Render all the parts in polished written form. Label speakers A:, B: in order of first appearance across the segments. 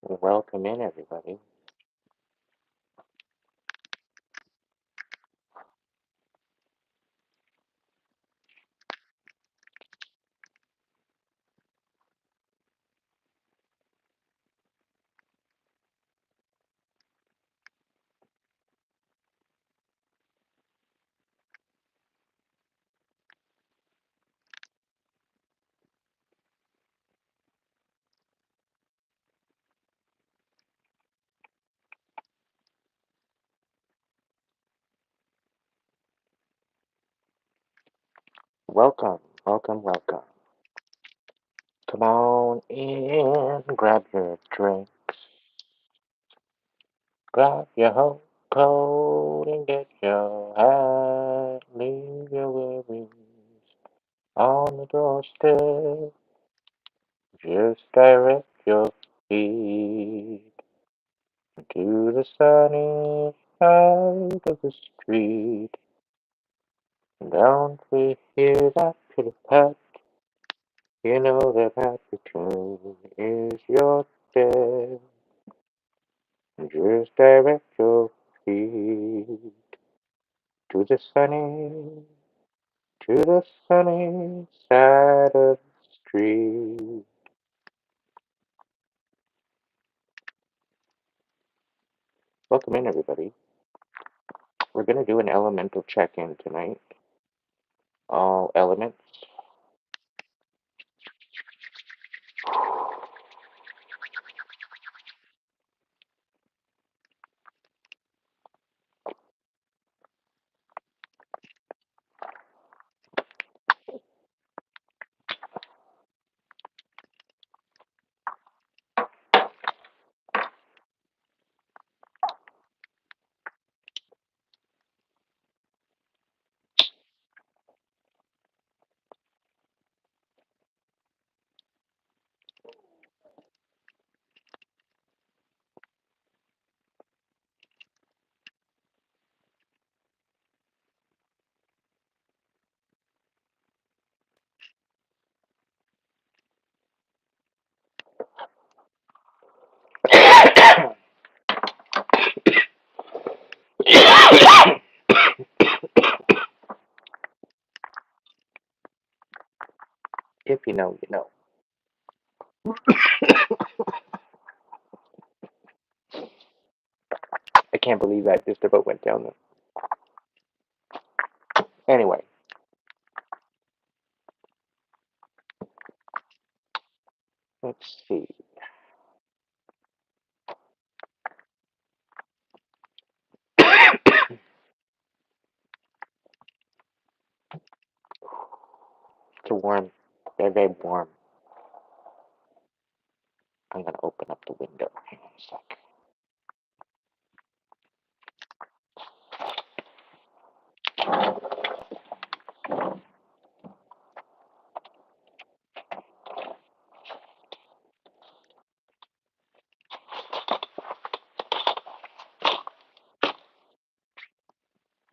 A: Welcome in, everybody. Welcome, welcome, welcome. Come on in, grab your drink, grab your whole coat, and get your hat. Leave your worries on the doorstep. Just direct your feet to the sunny side of the street. Don't we hear that pitter pat? You know that happy tune is your step. Just direct your feet to the sunny side of the street. Welcome in, everybody. We're going to do an elemental check-in tonight. All elements. If you know, you know. I can't believe that just about went down there. Anyway, let's see. It's a warm, very, very warm. I'm going to open up the window. Hang on a sec.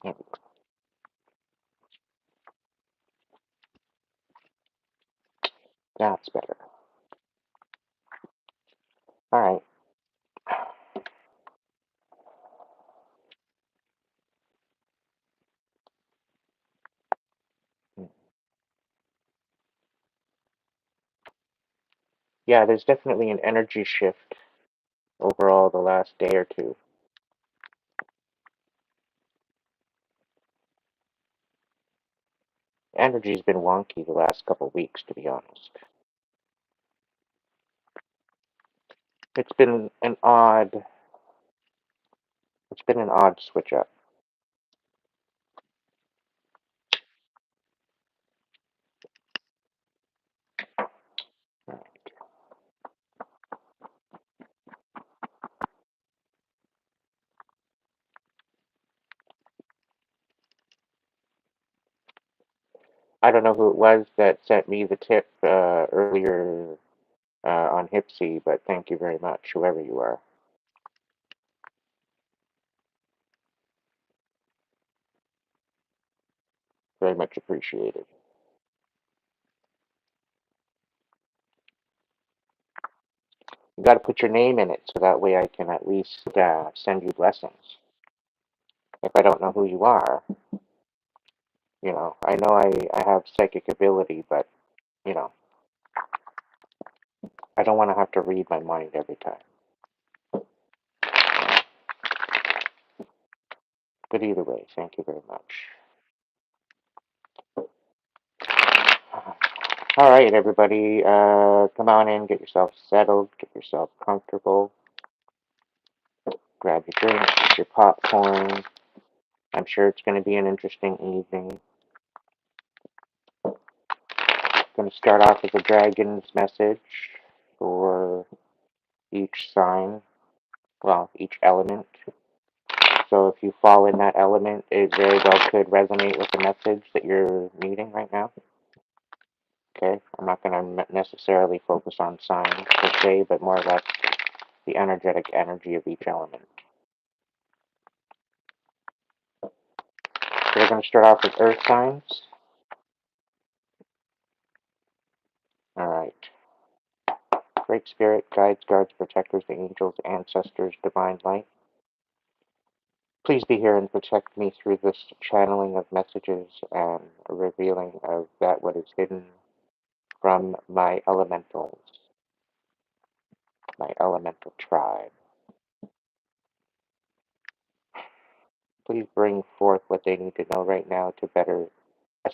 A: There we go. That's better. All right. Yeah, there's definitely an energy shift overall the last day or two. Energy's been wonky the last couple of weeks, to be honest. It's been an odd, it's been an odd switch up. I don't know who it was that sent me the tip earlier on Hipsy, but thank you very much, whoever you are. Very much appreciated. You got to put your name in it so that way I can at least send you blessings. If I don't know who you are, I know I have psychic ability, but, you know, I don't want to have to read my mind every time. But either way, thank you very much. All right, everybody, come on in, get yourself settled, get yourself comfortable, grab your drinks, your popcorn. I'm sure it's going to be an interesting evening. I'm going to start off with a dragon's message for each sign, well, each element. So if you fall in that element, it very well could resonate with the message that you're needing right now. Okay, I'm not going to necessarily focus on signs per se, but more or less the energetic energy of each element. So we're going to start off with earth signs. All right. Great Spirit, guides, guards, protectors, the angels, ancestors, divine light. Please be here and protect me through this channeling of messages and revealing of that what is hidden from my elementals, my elemental tribe. Please bring forth what they need to know right now to better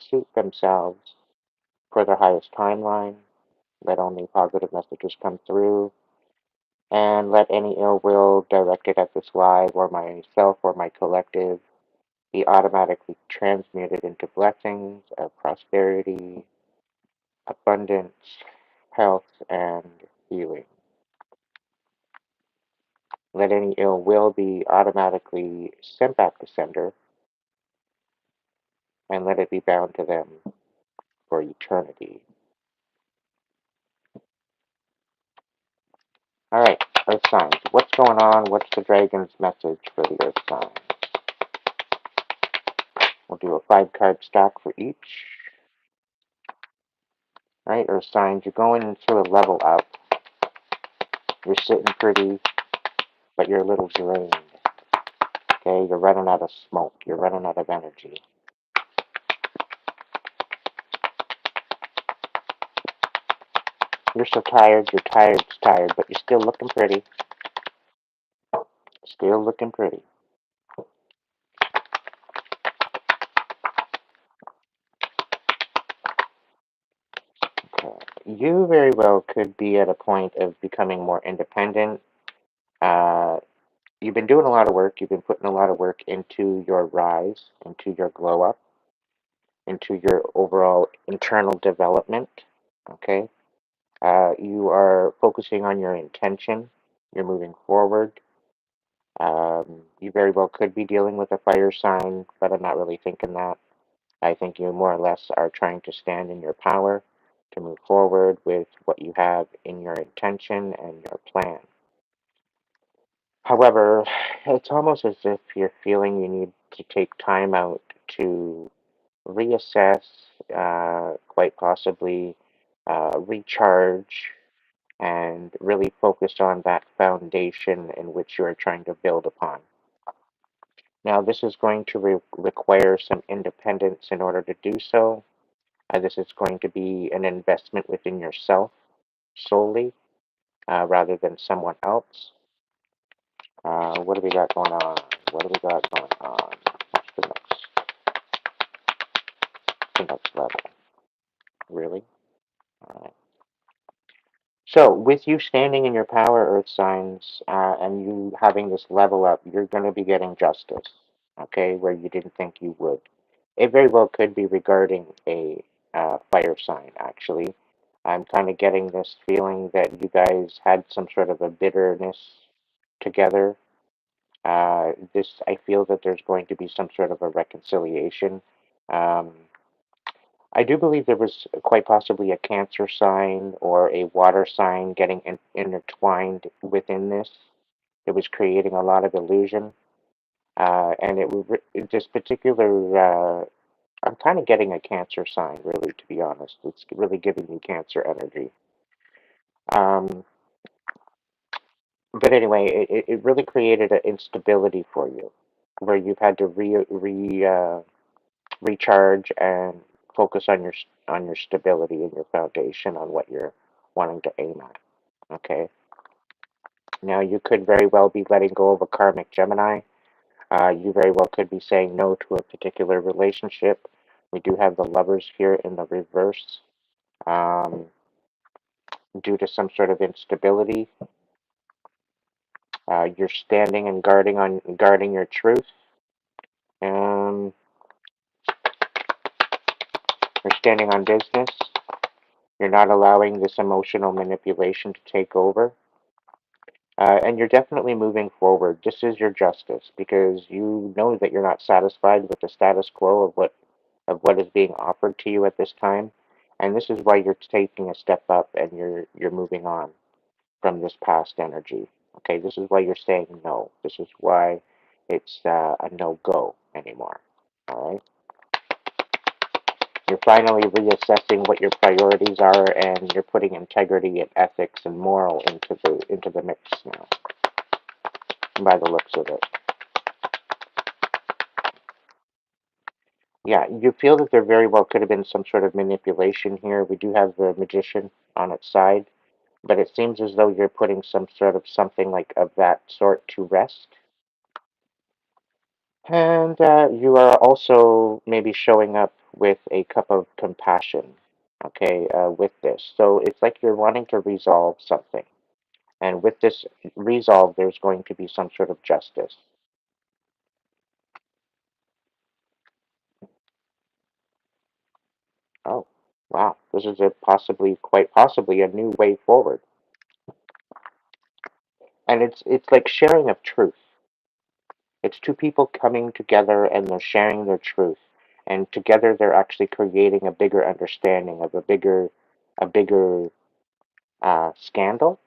A: suit themselves for their highest timeline. Let only positive messages come through, and let any ill will directed at this live or myself or my collective be automatically transmuted into blessings of prosperity, abundance, health, and healing. Let any ill will be automatically sent back to sender, and let it be bound to them for eternity. All right, Earth signs. What's going on? What's the dragon's message for the Earth signs? We'll do a 5-card stack for each. All right, Earth signs, you're going into a level up. You're sitting pretty, but you're a little drained. Okay, you're running out of smoke. You're running out of energy. You're so tired, you're tired, but you're still looking pretty. Still looking pretty. Okay. You very well could be at a point of becoming more independent. Uh, you've been doing a lot of work. You've been putting a lot of work into your rise, into your glow up, into your overall internal development. Okay. You are focusing on your intention. You're moving forward. You very well could be dealing with a fire sign, but I'm not really thinking that. I think you more or less are trying to stand in your power to move forward with what you have in your intention and your plan. However, it's almost as if you're feeling you need to take time out to reassess, quite possibly recharge, and really focus on that foundation in which you are trying to build upon. Now, this is going to require some independence in order to do so. This is going to be an investment within yourself solely, rather than someone else. What do we got going on? What do we got going on? What's the next level? Really? All right. So, with you standing in your power, Earth signs, and you having this level up, you're going to be getting justice, okay, where you didn't think you would. It very well could be regarding a fire sign, actually. I'm kind of getting this feeling that you guys had some sort of a bitterness together. I feel that there's going to be some sort of a reconciliation. Um, I do believe there was quite possibly a Cancer sign or a water sign getting intertwined within this. It was creating a lot of illusion. And this particular, I'm kind of getting a Cancer sign, really, to be honest. It's really giving me Cancer energy. Um, But anyway, it really created an instability for you, where you've had to recharge and focus on on your stability and your foundation on what you're wanting to aim at. Okay. Now you could very well be letting go of a karmic Gemini. You very well could be saying no to a particular relationship. We do have the lovers here in the reverse, um, due to some sort of instability. You're standing and guarding your truth. Um, you're standing on business. You're not allowing this emotional manipulation to take over. And you're definitely moving forward. This is your justice because you know that you're not satisfied with the status quo of what is being offered to you at this time, and this is why you're taking a step up and you're moving on from this past energy. Okay, this is why you're saying no. This is why it's a no go anymore. All right, you're finally reassessing what your priorities are, and you're putting integrity and ethics and moral into the mix now. By the looks of it. Yeah, you feel that there very well could have been some sort of manipulation here. We do have the magician on its side, but it seems as though you're putting some sort of something like of that sort to rest. And you are also maybe showing up with a cup of compassion, okay, with this. So it's like you're wanting to resolve something. And with this resolve, there's going to be some sort of justice. Oh, wow. This is a possibly, quite possibly, a new way forward. And it's like sharing of truth. It's two people coming together and they're sharing their truth, and together they're actually creating a bigger understanding of a bigger scandal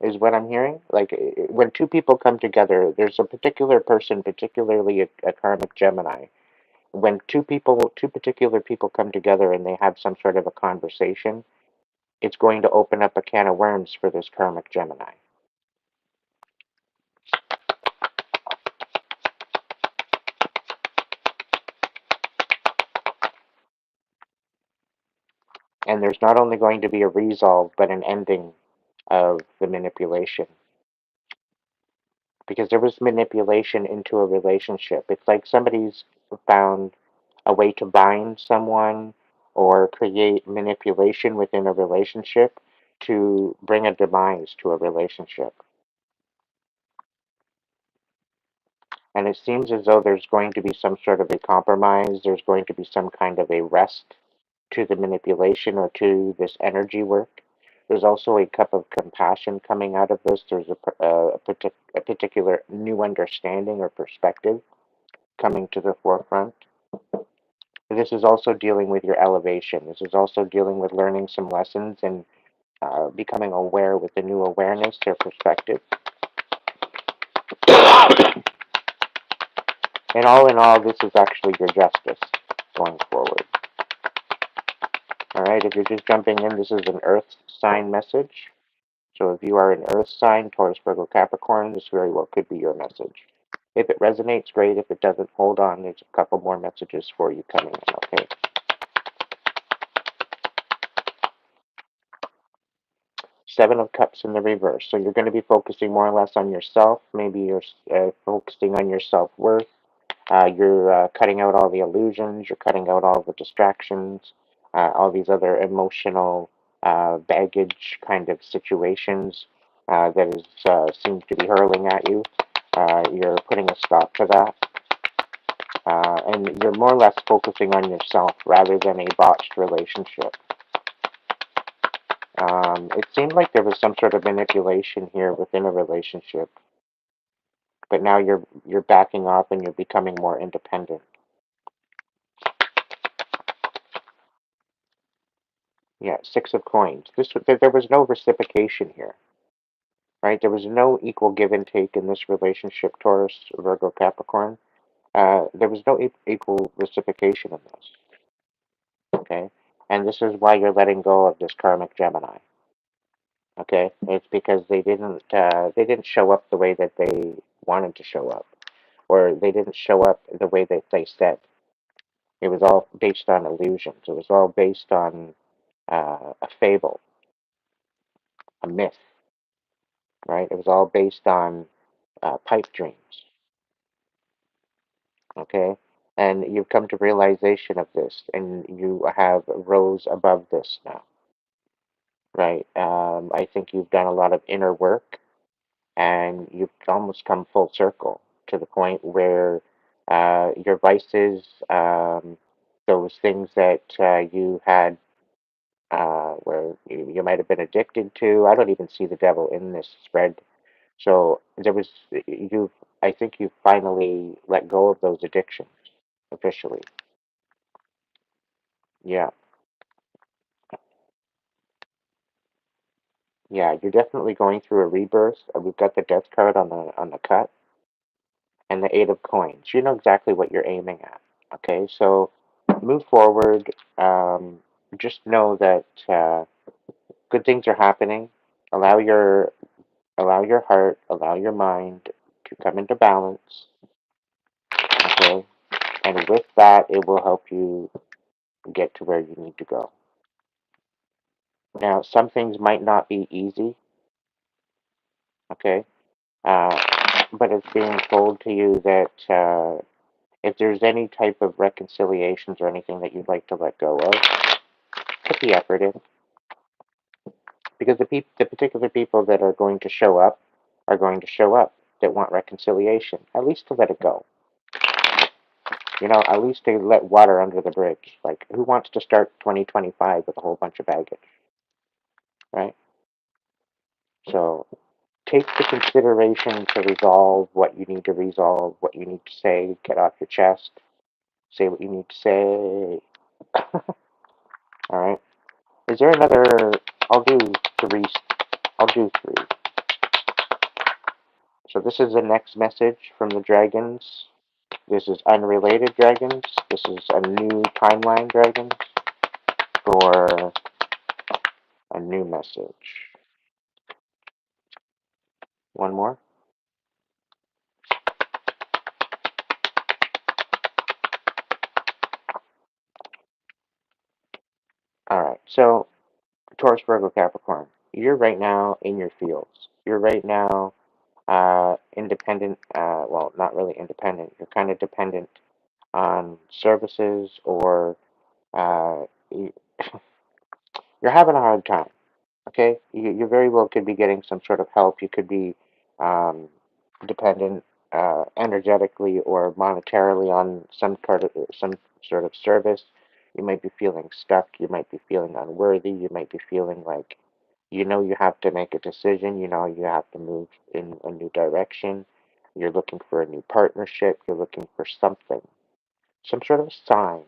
A: is what I'm hearing. Like when two people come together, there's a particular person, particularly a karmic Gemini. When two particular people come together and they have some sort of a conversation, it's going to open up a can of worms for this karmic Gemini. And there's not only going to be a resolve, but an ending of the manipulation. Because there was manipulation into a relationship. It's like somebody's found a way to bind someone or create manipulation within a relationship to bring a demise to a relationship. And it seems as though there's going to be some sort of a compromise, there's going to be some kind of a rest to the manipulation or to this energy work. There's also a cup of compassion coming out of this. There's a particular new understanding or perspective coming to the forefront. This is also dealing with your elevation. This is also dealing with learning some lessons and becoming aware with a new awareness or perspective. And all in all, this is actually your justice going forward. All right, if you're just jumping in, this is an Earth sign message. So if you are an Earth sign, Taurus, Virgo, Capricorn, this very well could be your message. If it resonates, great. If it doesn't, hold on. There's a couple more messages for you coming in, okay? Seven of Cups in the reverse. So you're going to be focusing more or less on yourself. Maybe you're focusing on your self-worth. You're cutting out all the illusions. You're cutting out all the distractions, all these other emotional baggage kind of situations that is seems to be hurling at you. You're putting a stop to that. And you're more or less focusing on yourself rather than a botched relationship. It seemed like there was some sort of manipulation here within a relationship, but now you're backing off and you're becoming more independent. Yeah, Six of Coins. There was no reciprocation here, right? There was no equal give and take in this relationship, Taurus, Virgo, Capricorn. There was no equal reciprocation in this. Okay, and this is why you're letting go of this karmic Gemini. Okay, it's because they didn't show up the way that they wanted to show up, or they didn't show up the way that they said. It was all based on illusions. It was all based on a fable, a myth, right? It was all based on pipe dreams. Okay, and you've come to realization of this, and you have rose above this now, right? I think you've done a lot of inner work, and you've almost come full circle to the point where your vices, those things that you had, where you might have been addicted to. I don't even see the devil in this spread. So there was you. I think you finally let go of those addictions officially. Yeah, yeah. You're definitely going through a rebirth. We've got the death card on the cut and the eight of coins. You know exactly what you're aiming at. Okay, so move forward. Um, just know that good things are happening. Allow your heart, allow your mind to come into balance. Okay, and with that, it will help you get to where you need to go. Now, some things might not be easy. Okay, uh, but it's being told to you that if there's any type of reconciliations or anything that you'd like to let go of, put the effort in. Because the particular people that are going to show up are going to show up that want reconciliation, at least to let it go. At least to let water under the bridge. Like, who wants to start 2025 with a whole bunch of baggage, right? So take the consideration to resolve what you need to resolve, what you need to say, get off your chest, say what you need to say. All right. Is there another? I'll do three. I'll do three. So this is the next message from the dragons. This is unrelated dragons. This is a new timeline dragons for a new message. One more. All right. So Taurus, Virgo, Capricorn. You're right now in your fields. You're right now independent. Well, not really independent. You're kind of dependent on services, or uh, you, you're having a hard time. Okay, you very well could be getting some sort of help. You could be um, dependent energetically or monetarily on some sort of service. You might be feeling stuck. You might be feeling unworthy. You might be feeling like you have to make a decision. You have to move in a new direction. You're looking for a new partnership. You're looking for something, some sort of sign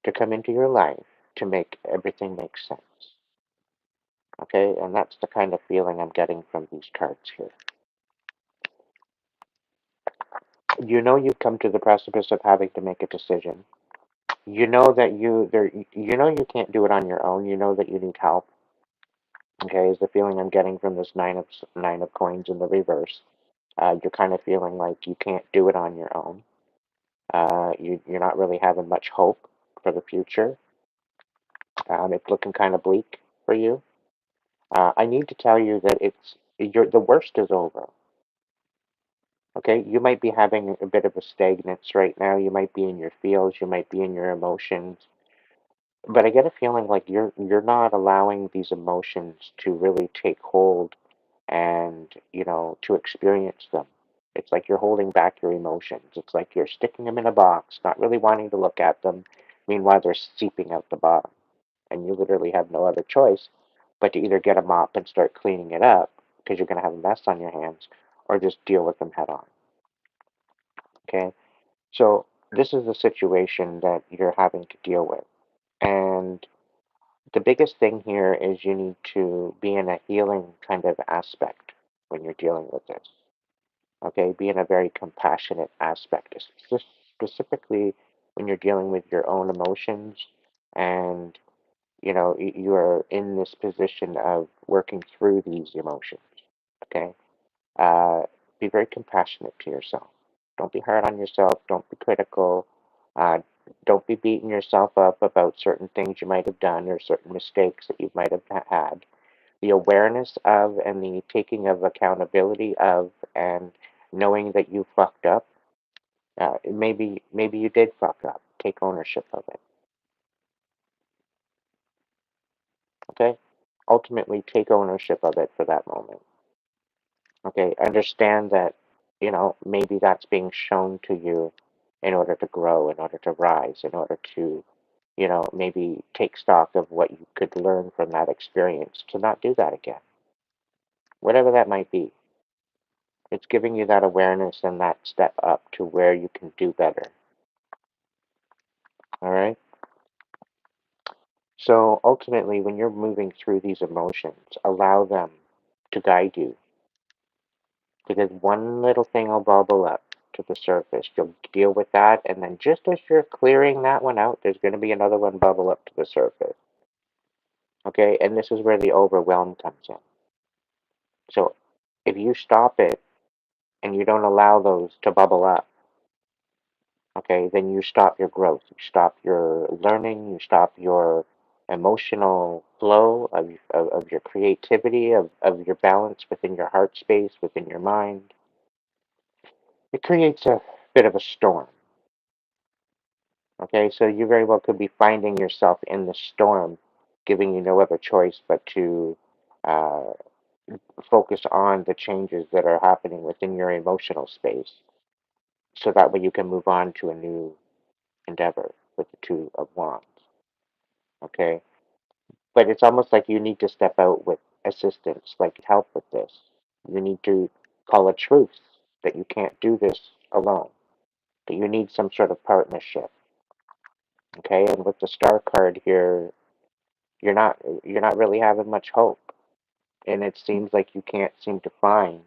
A: to come into your life to make everything make sense. Okay, and that's the kind of feeling I'm getting from these cards here. You've come to the precipice of having to make a decision. You know that you can't do it on your own. You know that you need help. Okay, is the feeling I'm getting from this nine of coins in the reverse. You're kind of feeling like you can't do it on your own. You're not really having much hope for the future. It's looking kind of bleak for you. I need to tell you that the worst is over. Okay, you might be having a bit of a stagnance right now. You might be in your feels, you might be in your emotions, but I get a feeling like you're not allowing these emotions to really take hold and, to experience them. It's like you're holding back your emotions. It's like you're sticking them in a box, not really wanting to look at them. Meanwhile, they're seeping out the bottom, and you literally have no other choice but to either get a mop and start cleaning it up because you're going to have a mess on your hands, or just deal with them head on. Okay? So this is the situation that you're having to deal with. And the biggest thing here is you need to be in a healing kind of aspect when you're dealing with this. Okay, be in a very compassionate aspect, specifically when you're dealing with your own emotions and you are in this position of working through these emotions. Okay, uh, be very compassionate to yourself. Don't be hard on yourself. Don't be critical. Uh, don't be beating yourself up about certain things you might have done or certain mistakes that you might have had. The awareness of and the taking of accountability of and knowing that you fucked up. Maybe you did fuck up. Take ownership of it. Okay. Ultimately, take ownership of it for that moment. Okay. Understand that maybe that's being shown to you in order to grow, in order to rise, in order to maybe take stock of what you could learn from that experience to not do that again. Whatever that might be. It's giving you that awareness and that step up to where you can do better. All right? So ultimately, when you're moving through these emotions, allow them to guide you because one little thing will bubble up to the surface. You'll deal with that, and then just as you're clearing that one out, there's going to be another one bubble up to the surface. Okay? And this is where the overwhelm comes in. So if you stop it and you don't allow those to bubble up, okay, then you stop your growth, you stop your learning, you stop your emotional flow of your creativity, of your balance within your heart space, within your mind. It creates a bit of a storm, okay? So you very well could be finding yourself in the storm, giving you no other choice but to uh, focus on the changes that are happening within your emotional space so that way you can move on to a new endeavor with the Two of Wands, okay? But it's almost like you need to step out with assistance, like help with this. You need to call a truce that you can't do this alone, that you need some sort of partnership. Okay, and with the star card here, you're not really having much hope, and it seems like you can't seem to find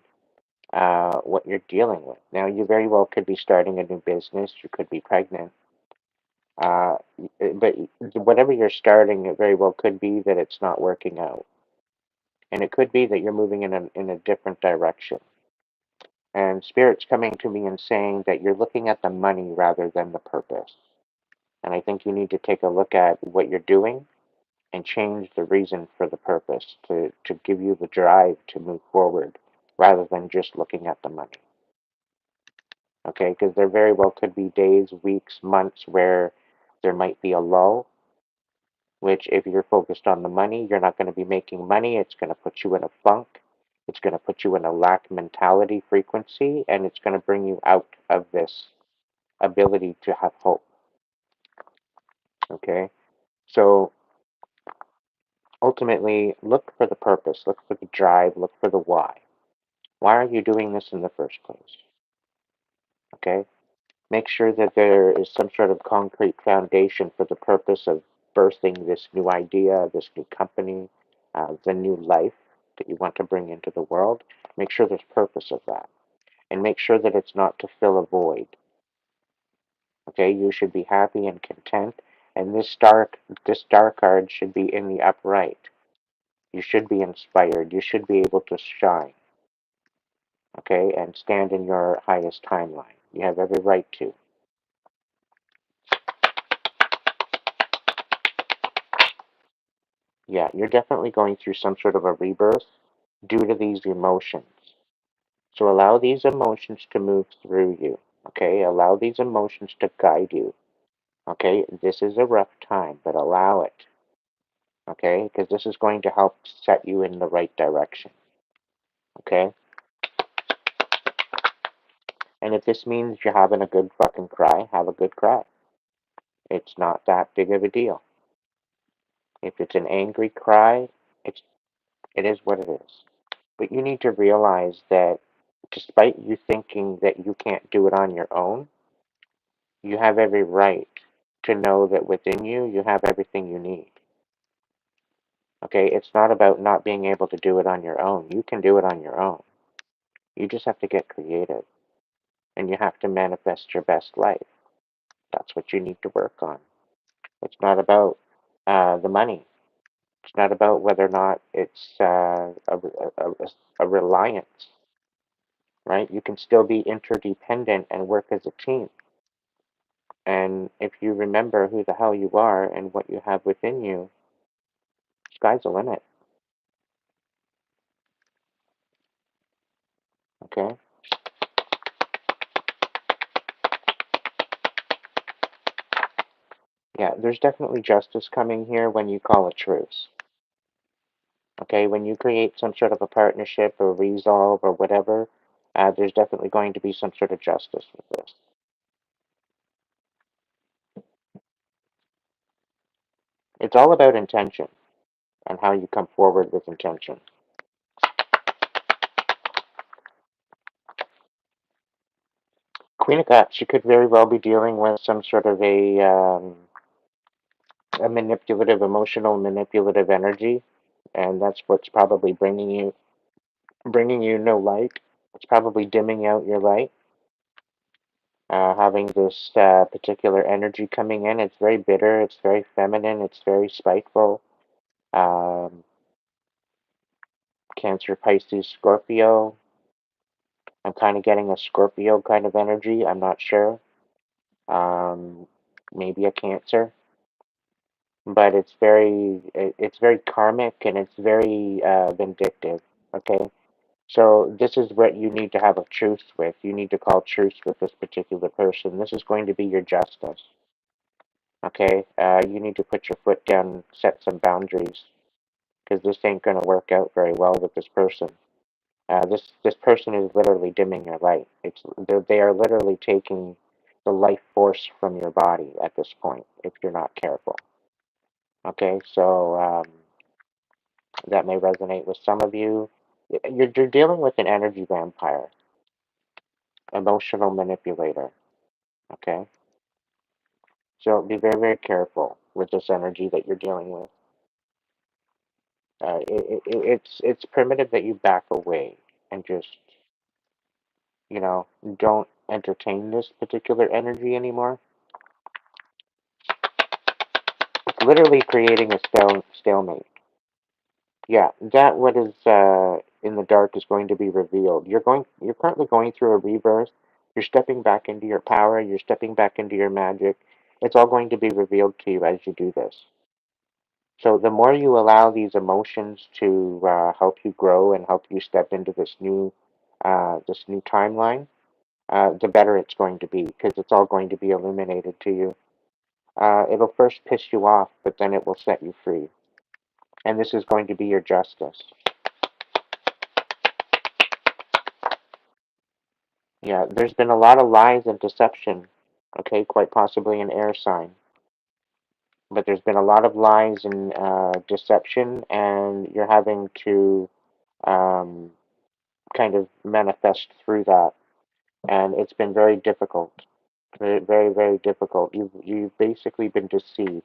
A: what you're dealing with. Now, you very well could be starting a new business. You could be pregnant. Uh, but whatever you're starting, it very well could be that it's not working out. And it could be that you're moving in a different direction. And Spirit's coming to me and saying that you're looking at the money rather than the purpose. And I think you need to take a look at what you're doing and change the reason for the purpose to give you the drive to move forward rather than just looking at the money. Okay? Because there very well could be days, weeks, months where there might be a lull, which if you're focused on the money, you're not going to be making money. It's going to put you in a funk. It's going to put you in a lack mentality frequency, and it's going to bring you out of this ability to have hope. Okay? So ultimately, look for the purpose, look for the drive, look for the why. Why are you doing this in the first place? Okay? Make sure that there is some sort of concrete foundation for the purpose of birthing this new idea, this new company, the new life that you want to bring into the world. Make sure there's purpose of that. And make sure that it's not to fill a void. Okay? You should be happy and content. And this star card should be in the upright. You should be inspired. You should be able to shine. Okay? And stand in your highest timeline. You have every right to. Yeah, you're definitely going through some sort of a rebirth due to these emotions. So allow these emotions to move through you. Okay? Allow these emotions to guide you. Okay? This is a rough time, but allow it. Okay? Because this is going to help set you in the right direction. Okay? And if this means you're having a good fucking cry, have a good cry. It's not that big of a deal. If it's an angry cry, it is what it is. But you need to realize that despite you thinking that you can't do it on your own, you have every right to know that within you, you have everything you need. Okay? It's not about not being able to do it on your own. You can do it on your own. You just have to get creative and you have to manifest your best life. That's what you need to work on. It's not about the money. It's not about whether or not it's a reliance, right? You can still be interdependent and work as a team. And if you remember who the hell you are and what you have within you, sky's the limit. Okay? Yeah, there's definitely justice coming here when you call a truce. Okay, when you create some sort of a partnership or resolve or whatever, there's definitely going to be some sort of justice with this. It's all about intention and how you come forward with intention. Queen of Cups, she could very well be dealing with some sort of a manipulative, emotional, manipulative energy, and that's what's probably bringing you no light. It's probably dimming out your light. Having this particular energy coming in, it's very bitter. It's very feminine. It's very spiteful. Um, Cancer, Pisces, Scorpio. I'm kind of getting a Scorpio kind of energy. I'm not sure. Um, Maybe a Cancer, but it's very karmic and it's very vindictive. Okay, so this is what you need to have a truce with. You need to call truce with this particular person. This is going to be your justice. Okay, you need to put your foot down, set some boundaries, because this ain't going to work out very well with this person. This person is literally dimming your light. They are literally taking the life force from your body at this point if you're not careful. Okay, so that may resonate with some of you. You're dealing with an energy vampire, emotional manipulator. Okay, so be very very careful with this energy that you're dealing with. It's primitive that you back away and just you know don't entertain this particular energy anymore. It's literally creating a stalemate. Yeah, that what is in the dark is going to be revealed. You're currently going through a rebirth. You're stepping back into your power. You're stepping back into your magic. It's all going to be revealed to you as you do this. So the more you allow these emotions to help you grow and help you step into this new timeline, the better it's going to be because it's all going to be illuminated to you. It'll first piss you off, but then it will set you free. And this is going to be your justice. Yeah, there's been a lot of lies and deception, okay, quite possibly an air sign. But there's been a lot of lies and deception, and you're having to um, kind of manifest through that. And it's been very difficult, very, very, very difficult. You've basically been deceived.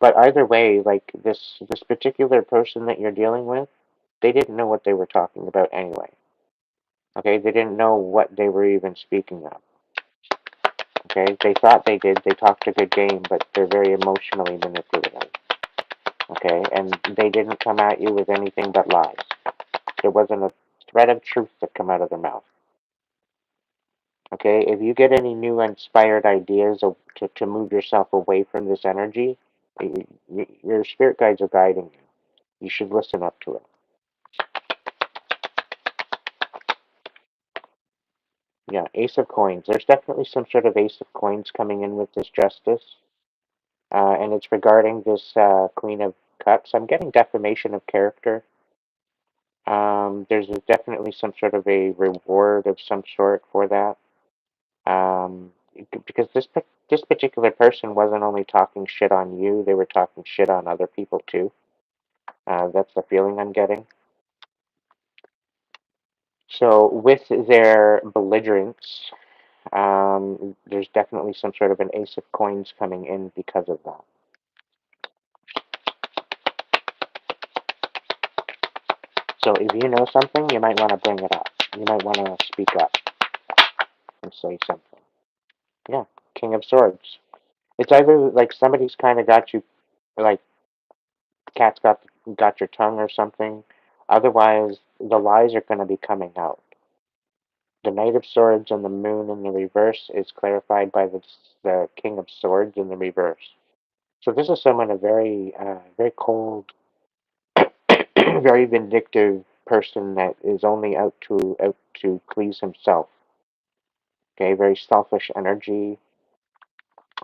A: But either way, like this particular person that you're dealing with, they didn't know what they were talking about anyway. Okay, they didn't know what they were even speaking of. Okay, they thought they did. They talked a good game, but they're very emotionally manipulative. Okay, and they didn't come at you with anything but lies. There wasn't a thread of truth that come out of their mouth. Okay, if you get any new inspired ideas to move yourself away from this energy, your spirit guides are guiding you. You should listen up to it. Yeah, Ace of Coins. There's definitely some sort of Ace of Coins coming in with this justice. And it's regarding this Queen of Cups. I'm getting defamation of character. There's definitely some sort of a reward of some sort for that. Um, because this particular person wasn't only talking shit on you; they were talking shit on other people too. That's the feeling I'm getting. So with their belligerence, there's definitely some sort of an Ace of Coins coming in because of that. So if you know something, you might want to bring it up. You might want to speak up and say something. Yeah, King of Swords. It's either like somebody's kind of got you, like cat's got your tongue or something. Otherwise, the lies are going to be coming out. The Knight of Swords and the Moon in the reverse is clarified by the King of Swords in the reverse. So this is someone a very cold, very vindictive person that is only out to please himself. Okay, very selfish energy,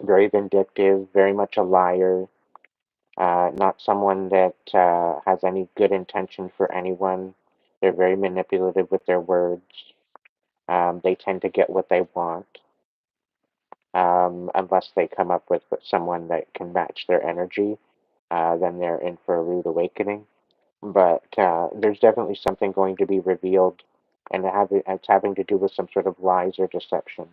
A: very vindictive, very much a liar. Not someone that has any good intention for anyone. They're very manipulative with their words. They tend to get what they want, unless they come up with someone that can match their energy. Then they're in for a rude awakening. But there's definitely something going to be revealed, and it's having to do with some sort of lies or deception.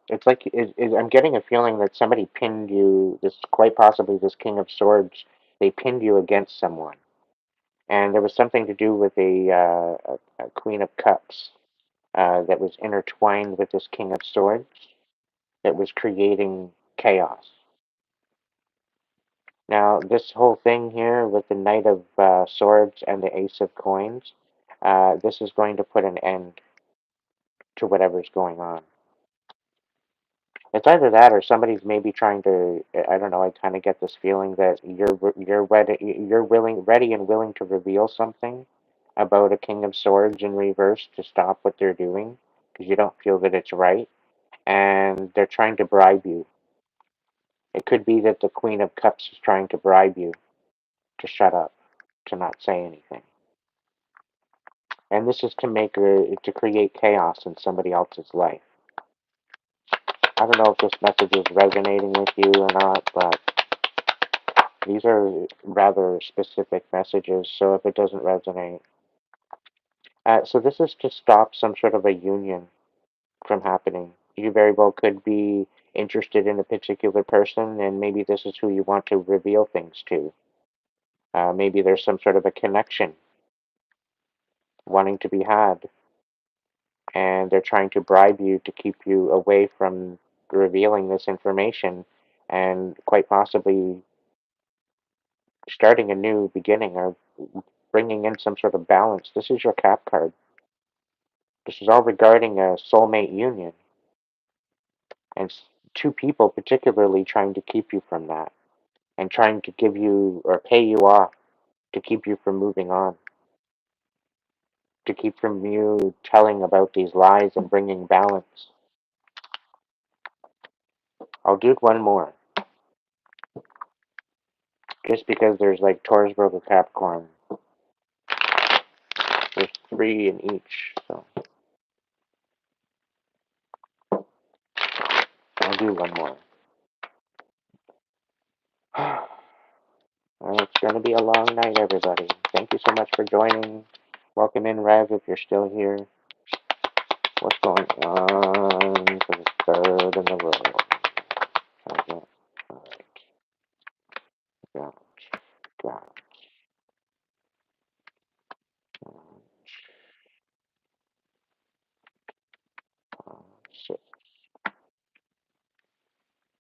A: It's like I'm getting a feeling that somebody pinned you. This quite possibly this King of Swords. They pinned you against someone, and there was something to do with a Queen of Cups that was intertwined with this King of Swords that was creating chaos. Now, this whole thing here with the Knight of Swords and the Ace of Coins, this is going to put an end to whatever's going on. It's either that or somebody's maybe trying to. I don't know. I kind of get this feeling that ready and willing to reveal something about a King of Swords in reverse to stop what they're doing because you don't feel that it's right, and they're trying to bribe you. It could be that the Queen of Cups is trying to bribe you to shut up, to not say anything. And this is to create chaos in somebody else's life. I don't know if this message is resonating with you or not, but these are rather specific messages, so if it doesn't resonate. So this is to stop some sort of a union from happening. You very well could be interested in a particular person, and maybe this is who you want to reveal things to. Maybe there's some sort of a connection wanting to be had, and they're trying to bribe you to keep you away from revealing this information and quite possibly starting a new beginning or bringing in some sort of balance. This is your cap card. This is all regarding a soulmate union and two people particularly trying to keep you from that and trying to give you or pay you off to keep you from moving on, to keep from you telling about these lies and bringing balance. I'll do one more just because there's like Taurus, Virgo, Capricorn. There's three in each, so I'll do one more. Well, it's going to be a long night, everybody. Thank you so much for joining. Welcome in, Rev, if you're still here. What's going on for the third in the row? Okay. All right. Got, got. Six.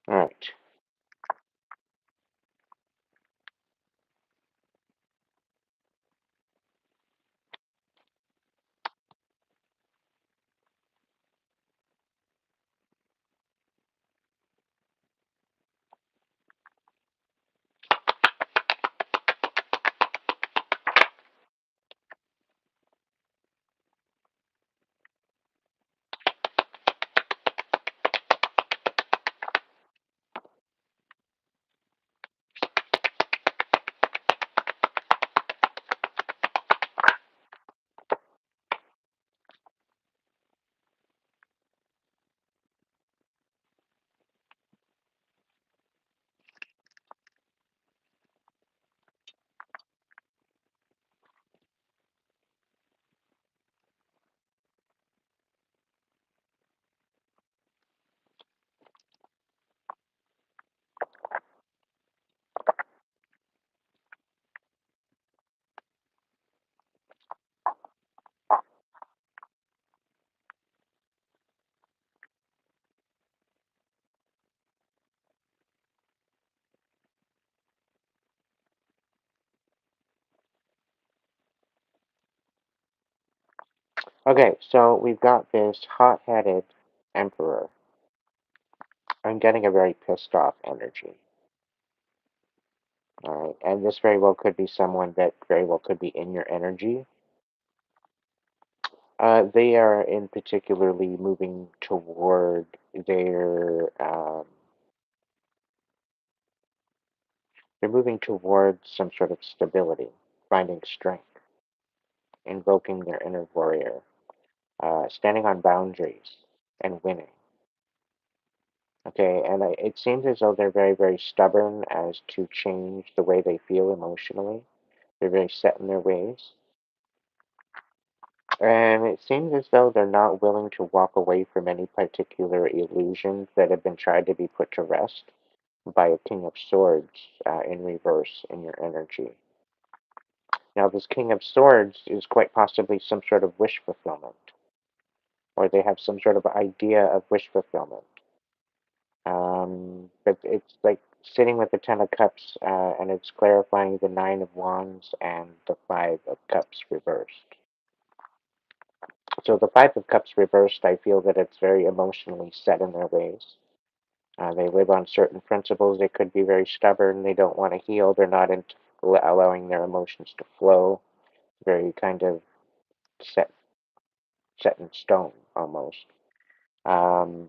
A: All right. Okay, so we've got this hot-headed emperor. I'm getting a very pissed off energy. All right, and this very well could be someone that very well could be in your energy. They are in particularly moving toward their they're moving towards some sort of stability, finding strength, invoking their inner warrior, standing on boundaries, and winning. Okay, and it seems as though they're very, very stubborn as to change the way they feel emotionally. They're very set in their ways. And it seems as though they're not willing to walk away from any particular illusions that have been tried to be put to rest by a King of Swords in reverse in your energy. Now, this King of Swords is quite possibly some sort of wish fulfillment, or they have some sort of idea of wish fulfillment. But it's like sitting with the Ten of Cups, and it's clarifying the Nine of Wands and the Five of Cups reversed. So the Five of Cups reversed, I feel that it's very emotionally set in their ways. They live on certain principles. They could be very stubborn. They don't want to heal. They're not into allowing their emotions to flow. Very kind of set set in stone almost. Um,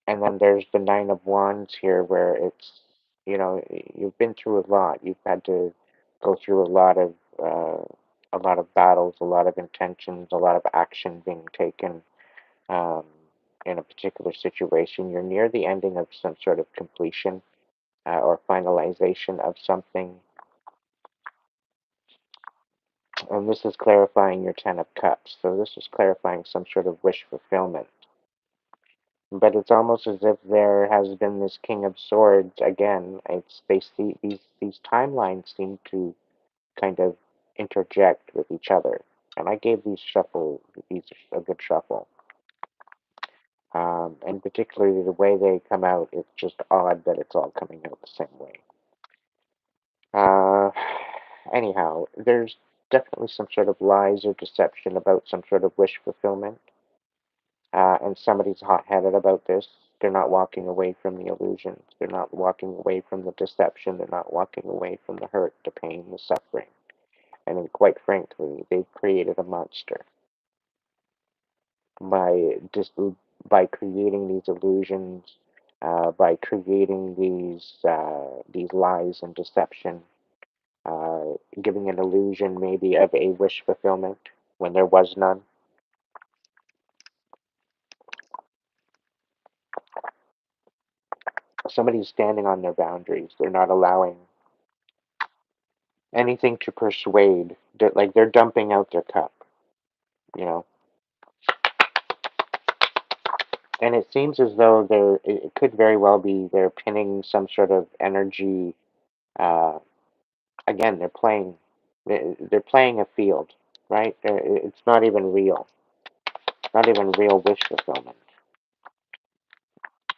A: and then there's the Nine of Wands here, where it's, you've been through a lot. You've had to go through a lot of battles, a lot of intentions, a lot of action being taken um, in a particular situation. You're near the ending of some sort of completion or finalization of something. And this is clarifying your Ten of Cups. So this is clarifying some sort of wish fulfillment. But it's almost as if there has been this King of Swords again. It's they see these timelines seem to kind of interject with each other. And I gave these a good shuffle. And particularly the way they come out, it's just odd that it's all coming out the same way. Uh, Anyhow, there's definitely some sort of lies or deception about some sort of wish fulfillment. And somebody's hot-headed about this. They're not walking away from the illusions. They're not walking away from the deception. They're not walking away from the hurt, the pain, the suffering. And then, quite frankly, they've created a monster by just by creating these illusions, by creating these lies and deception, uh, giving an illusion maybe of a wish fulfillment when there was none. Somebody's standing on their boundaries. They're not allowing anything to persuade. Like they're dumping out their cup, you know. And it seems as though it could very well be they're pinning some sort of energy. Uh, Again, they're playing a field, right? It's not even real, not even real wish fulfillment.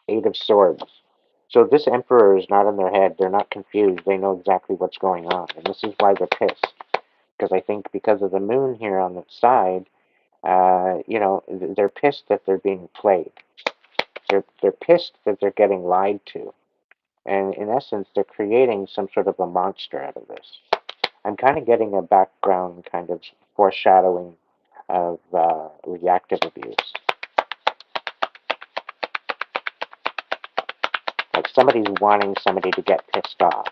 A: Eight of Swords. So this Emperor is not in their head. They're not confused. They know exactly what's going on, and this is why they're pissed. Because I think because of the moon here on the side, they're pissed that they're being played. They're pissed that they're getting lied to, and in essence, they're creating some sort of a monster out of this. I'm kind of getting a background kind of foreshadowing of reactive abuse. Like somebody's wanting somebody to get pissed off.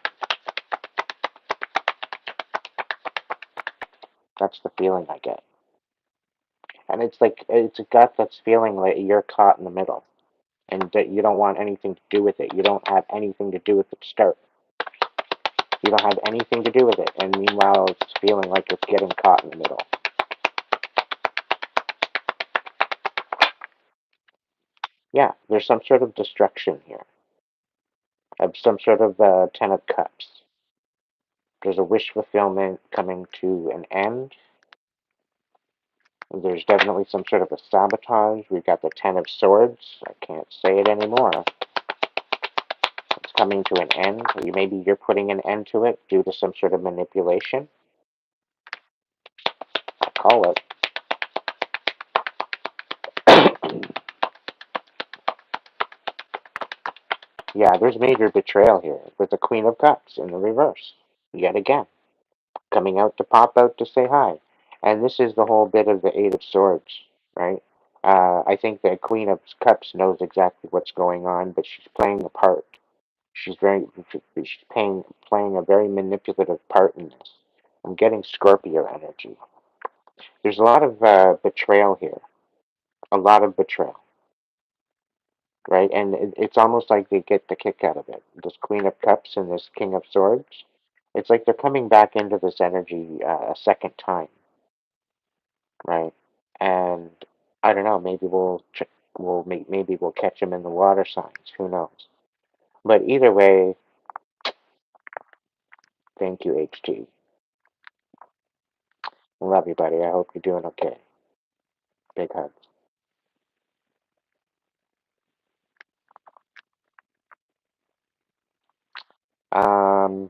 A: That's the feeling I get. And it's like it's a gut that's feeling like you're caught in the middle and that you don't want anything to do with it. You don't have anything to do with the start. You don't have anything to do with it. And meanwhile, it's feeling like it's getting caught in the middle. Yeah, there's some sort of destruction here, of some sort of Ten of Cups. There's a wish fulfillment coming to an end. There's definitely some sort of a sabotage. We've got the Ten of Swords. I can't say it anymore. It's coming to an end. Maybe you're putting an end to it due to some sort of manipulation. I call it. Yeah, there's major betrayal here with the Queen of Cups in the reverse, yet again, coming out to pop out to say hi. And this is the whole bit of the Eight of Swords, right? I think the Queen of Cups knows exactly what's going on, but she's playing a part. She's playing a very manipulative part in this. I'm getting Scorpio energy. There's a lot of betrayal here, a lot of betrayal, right? And it's almost like they get the kick out of it. This Queen of Cups and this King of Swords, it's like they're coming back into this energy a second time, right? And I don't know, maybe maybe we'll catch them in the water signs. Who knows? But either way, thank you, HT. Love you, buddy. I hope you're doing okay. Big hugs. Um,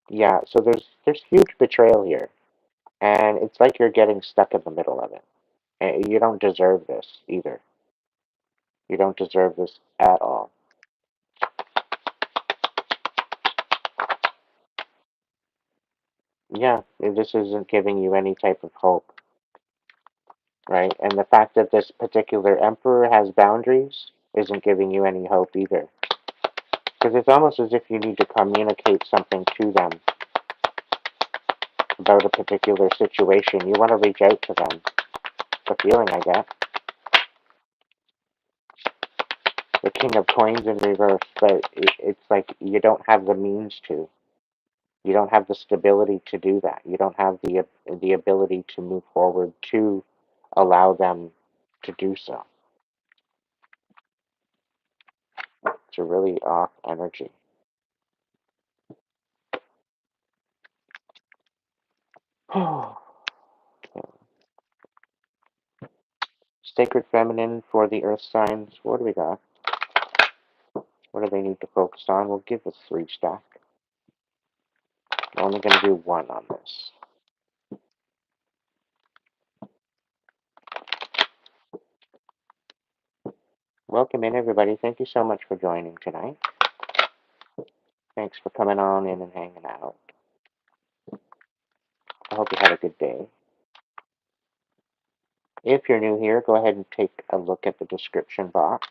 A: yeah. So there's huge betrayal here, and it's like you're getting stuck in the middle of it. And you don't deserve this either. You don't deserve this at all. Yeah, this isn't giving you any type of hope, right? And the fact that this particular emperor has boundaries isn't giving you any hope either. Because it's almost as if you need to communicate something to them about a particular situation. You want to reach out to them. The feeling I get. The King of Coins in reverse, but it's like you don't have the means to. You don't have the stability to do that. You don't have the ability to move forward to allow them to do so. It's a really off energy. Sacred feminine for the earth signs. What do we got? What do they need to focus on? We'll give this 3 stack. We're only going to do 1 on this. Welcome in, everybody. Thank you so much for joining tonight. Thanks for coming on in and hanging out. I hope you had a good day. If you're new here, go ahead and take a look at the description box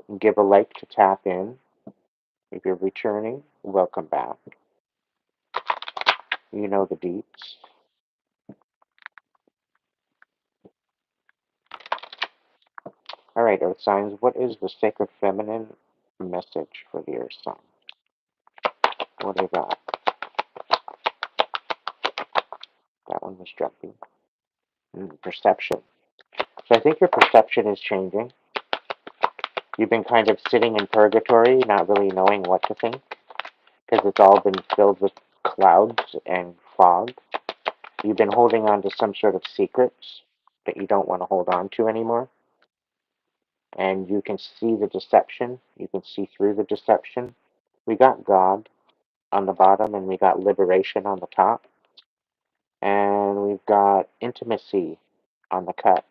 A: and give a like to tap in. If you're returning, welcome back. You know the deets. All right, Earth signs, what is the sacred feminine message for the Earth sign? What do you got? That one was jumpy. Perception. So I think your perception is changing. You've been kind of sitting in purgatory, not really knowing what to think, because it's all been filled with clouds and fog. You've been holding on to some sort of secrets that you don't want to hold on to anymore. And you can see the deception. You can see through the deception. We got God on the bottom, and we got liberation on the top. And we've got intimacy on the cut.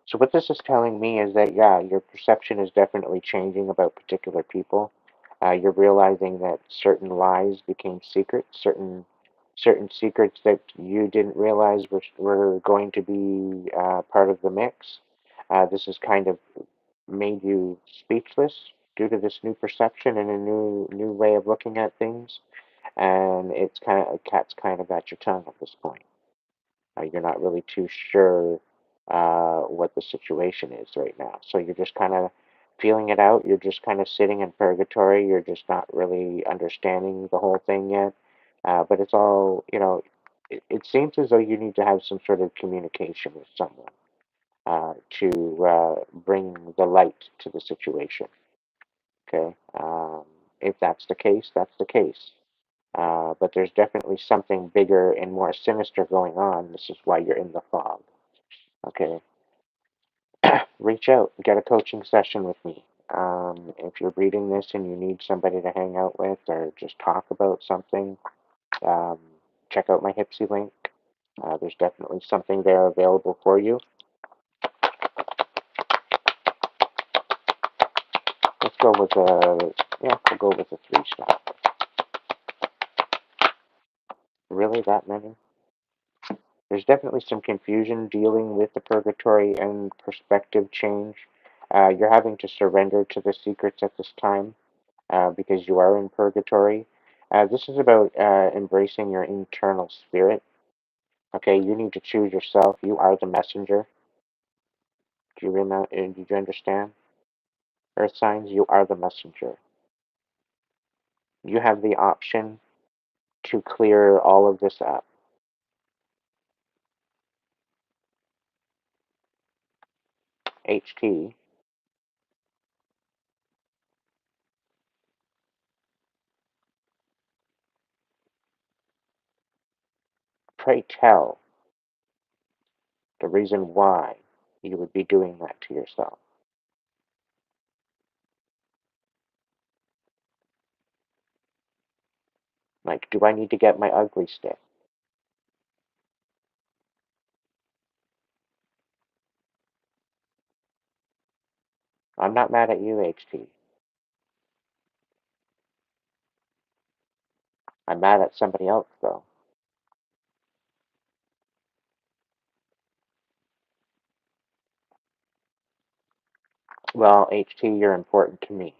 A: So what this is telling me is that, yeah, your perception is definitely changing about particular people. You're realizing that certain lies became secrets, certain secrets that you didn't realize were going to be part of the mix. This has kind of made you speechless due to this new perception and a new way of looking at things. And it's kind of a cat's kind of at your tongue at this point. You're not really too sure what the situation is right now. So you're just kind of feeling it out. You're just kind of sitting in purgatory. You're just not really understanding the whole thing yet. But it's all, it seems as though you need to have some sort of communication with someone to bring the light to the situation. Okay. If that's the case, that's the case. But there's definitely something bigger and more sinister going on. This is why you're in the fog. Okay. Reach out, get a coaching session with me. If you're reading this and you need somebody to hang out with or just talk about something, um, check out my Hipsy link. There's definitely something there available for you. go with a, yeah, we'll go with a 3-star. Really, that many? There's definitely some confusion dealing with the purgatory and perspective change. You're having to surrender to the secrets at this time because you are in purgatory. This is about embracing your internal spirit. Okay, you need to choose yourself. You are the messenger. Do you remember? Did you understand? Earth signs, you are the messenger. You have the option to clear all of this up. HT, pray tell the reason why you would be doing that to yourself. Like, do I need to get my ugly stick? I'm not mad at you, HT. I'm mad at somebody else, though. Well, HT, you're important to me.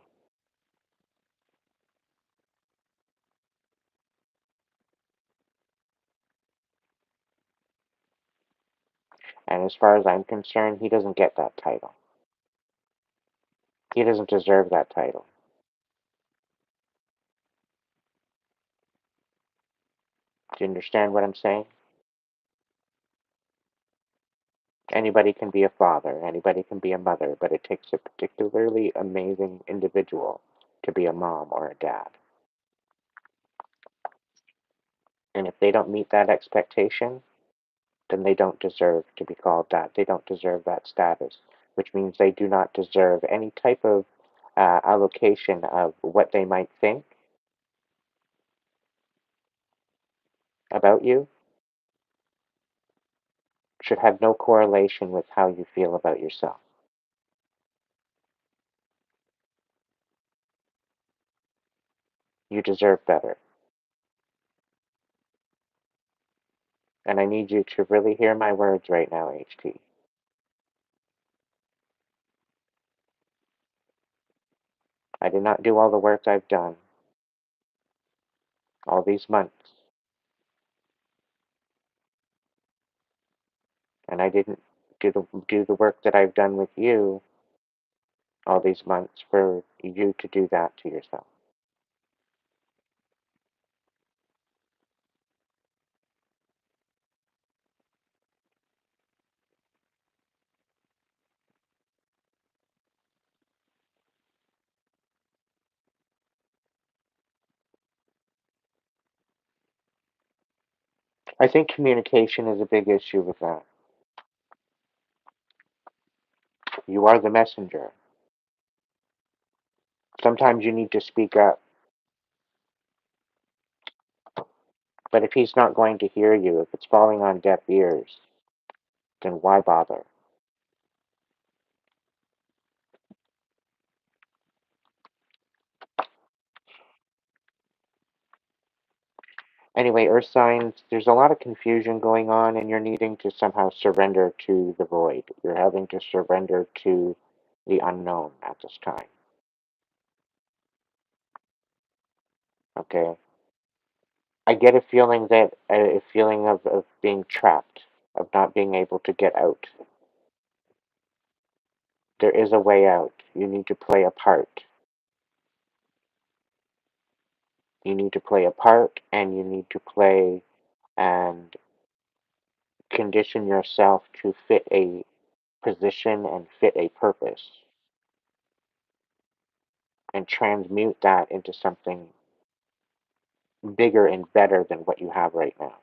A: And as far as I'm concerned, he doesn't get that title. He doesn't deserve that title. Do you understand what I'm saying? Anybody can be a father, anybody can be a mother, but it takes a particularly amazing individual to be a mom or a dad. And if they don't meet that expectation, then they don't deserve to be called that. They don't deserve that status, which means they do not deserve any type of allocation of what they might think about you. Should have no correlation with how you feel about yourself. You deserve better. And I need you to really hear my words right now, HT. I did not do all the work I've done all these months, and I didn't do the work that I've done with you all these months for you to do that to yourself. I think communication is a big issue with that. You are the messenger. Sometimes you need to speak up, but if he's not going to hear you, if it's falling on deaf ears, then why bother? Anyway, Earth signs, there's a lot of confusion going on, and you're needing to somehow surrender to the void. You're having to surrender to the unknown at this time. Okay? I get a feeling of being trapped, of not being able to get out. There is a way out. You need to play a part. You need to play a part, and you need to play and condition yourself to fit a position and fit a purpose and transmute that into something bigger and better than what you have right now.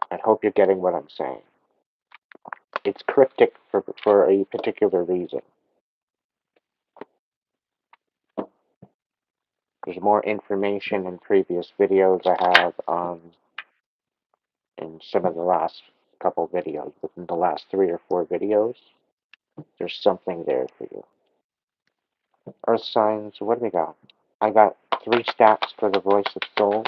A: I hope you're getting what I'm saying. It's cryptic for a particular reason. There's more information in previous videos I have in some of the last couple videos, within the last 3 or 4 videos, there's something there for you. Earth signs, what do we got? I got 3 stacks for the voice of souls.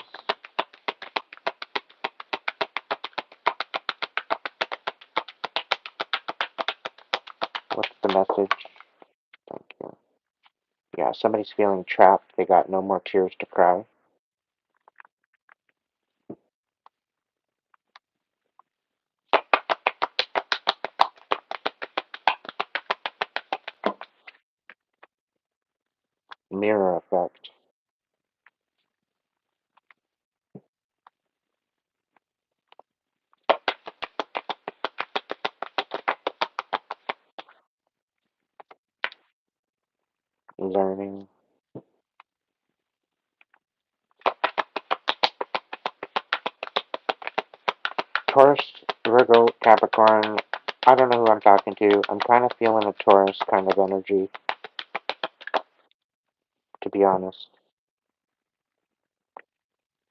A: What's the message? Thank you. Yeah, somebody's feeling trapped. They got no more tears to cry. Mirror effect. Learning. Taurus, Virgo, Capricorn. I don't know who I'm talking to. I'm kind of feeling a Taurus kind of energy, to be honest.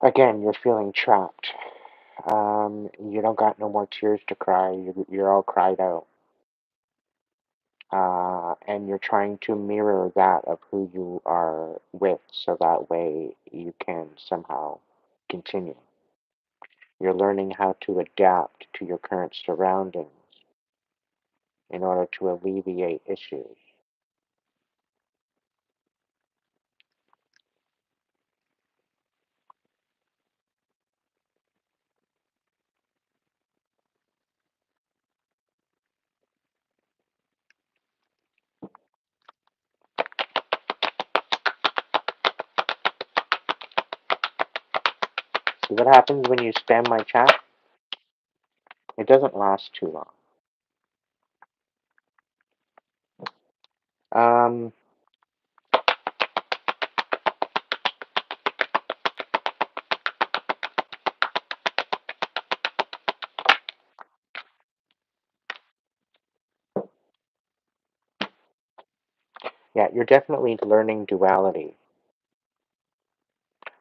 A: Again, you're feeling trapped. You don't got no more tears to cry. You're all cried out. And you're trying to mirror that of who you are with so that way you can somehow continue. You're learning how to adapt to your current surroundings in order to alleviate issues. See what happens when you spam my chat? It doesn't last too long. Um, yeah, you're definitely learning duality.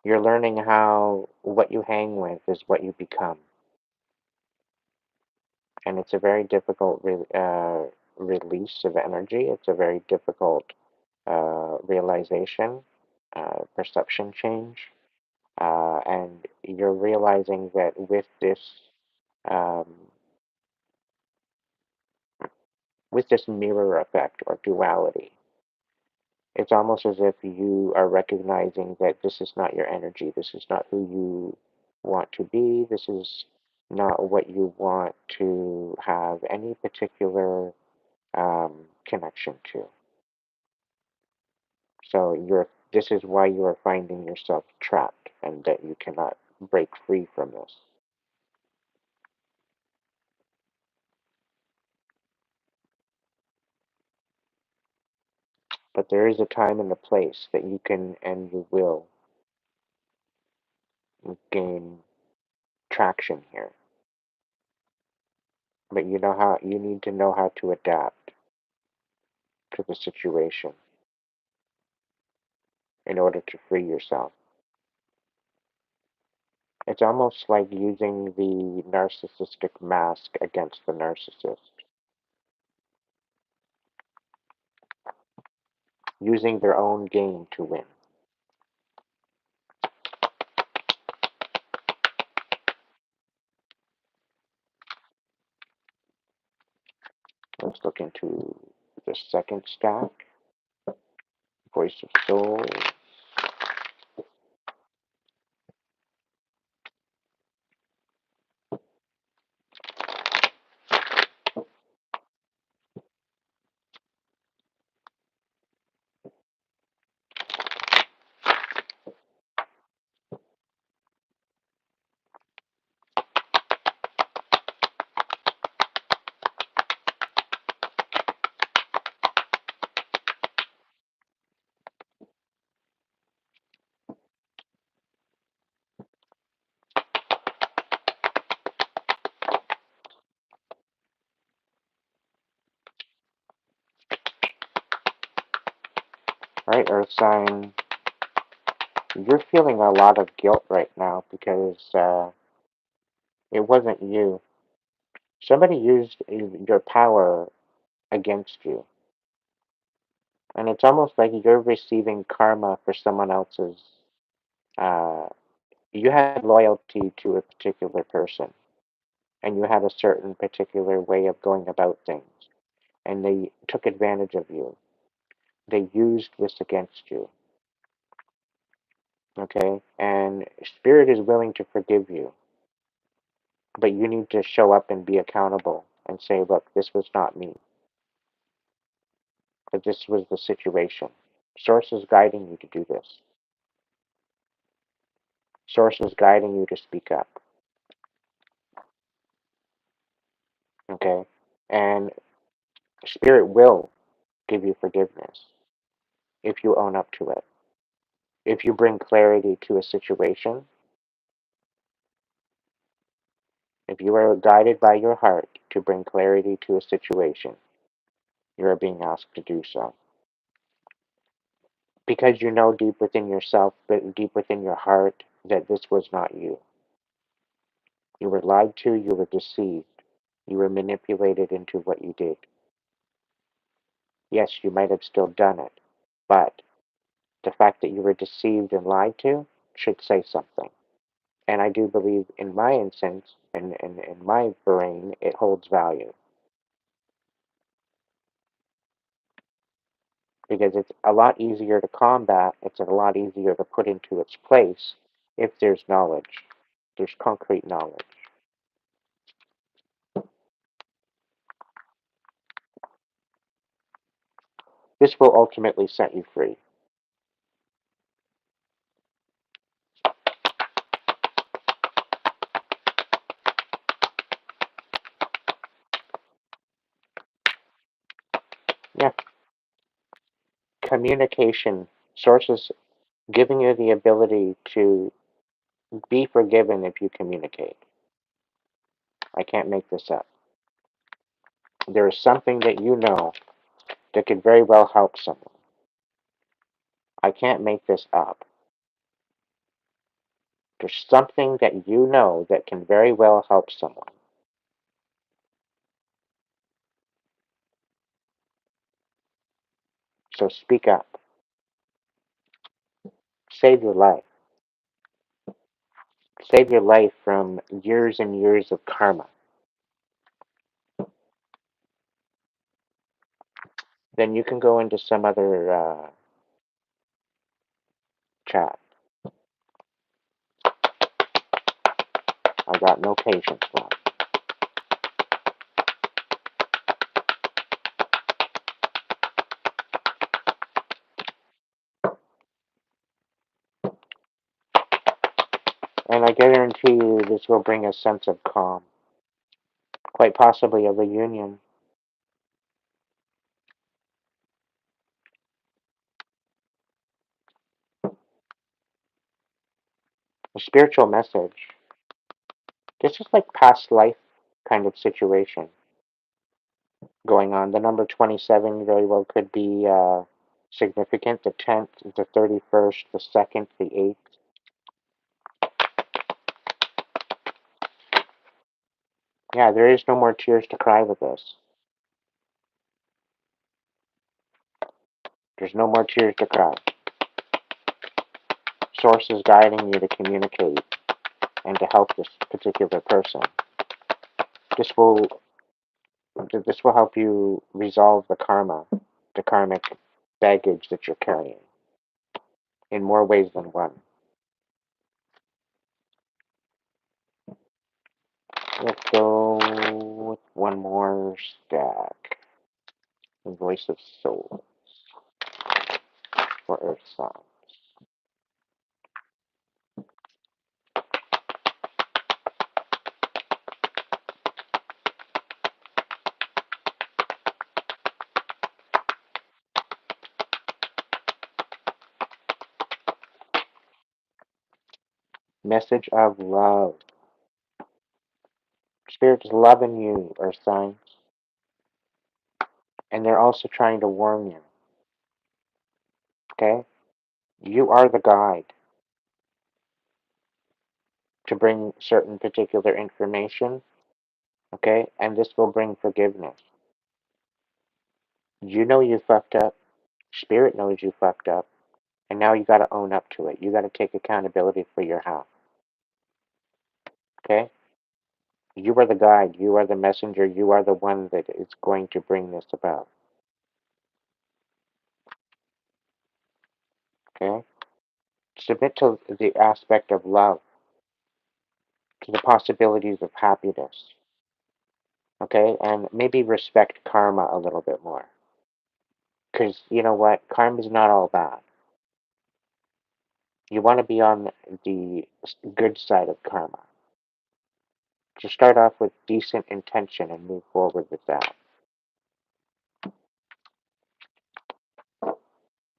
A: You're learning how what you hang with is what you become. And it's a very difficult release of energy. It's a very difficult realization, perception change. And you're realizing that um, with this mirror effect or duality, it's almost as if you are recognizing that this is not your energy. This is not who you want to be. This is not what you want to have any particular connection to. So this is why you are finding yourself trapped and that you cannot break free from this. But there is a time and a place that you can and you will gain traction here. But you need to know how to adapt to the situation in order to free yourself. It's almost like using the narcissistic mask against the narcissist, using their own game to win. Let's look into the second stack, Voice of Soul. Right, Earth sign, you're feeling a lot of guilt right now because it wasn't you. Somebody used your power against you. And it's almost like you're receiving karma for someone else's. Uh, you had loyalty to a particular person, and you had a certain particular way of going about things, and they took advantage of you. They used this against you, okay? And Spirit is willing to forgive you, but you need to show up and be accountable and say, look, this was not me, but this was the situation. Source is guiding you to do this. Source is guiding you to speak up, okay? And Spirit will give you forgiveness if you own up to it. If you bring clarity to a situation, if you are guided by your heart to bring clarity to a situation, you are being asked to do so. Because you know deep within yourself, but deep within your heart, that this was not you. You were lied to, you were deceived, you were manipulated into what you did. Yes, you might have still done it, but the fact that you were deceived and lied to should say something. And I do believe, in my instance, in my brain, it holds value. Because it's a lot easier to combat, it's a lot easier to put into its place if there's knowledge. There's concrete knowledge. This will ultimately set you free. Yeah, communication, sources giving you the ability to be forgiven if you communicate. I can't make this up. There is something that you know that could very well help someone. I can't make this up. There's something that you know that can very well help someone. So speak up. Save your life. Save your life from years and years of karma. Then you can go into some other chat. I got no patience left. And I guarantee you this will bring a sense of calm. Quite possibly a reunion. A spiritual message. This is like past life kind of situation going on. The number 27 very well could be significant. The 10th, the 31st, the 2nd, the 8th. Yeah, there is no more tears to cry with this. There's no more tears to cry. Source is guiding you to communicate and to help this particular person. This will this will help you resolve the karma, the karmic baggage that you're carrying in more ways than one. Let's go with one more stack. The Voice of Soul for Earth Sign. Message of love. Spirit is loving you, Earth signs, and they're also trying to warn you. Okay? You are the guide to bring certain particular information Okay? And this will bring forgiveness. You know you fucked up. Spirit knows you fucked up. And now you got to own up to it. You got to take accountability for your half. Okay? You are the guide. You are the messenger. You are the one that is going to bring this about. Okay? Submit to the aspect of love, to the possibilities of happiness. Okay? And maybe respect karma a little bit more. Because you know what? Karma is not all bad. You want to be on the good side of karma. Just start off with decent intention and move forward with that.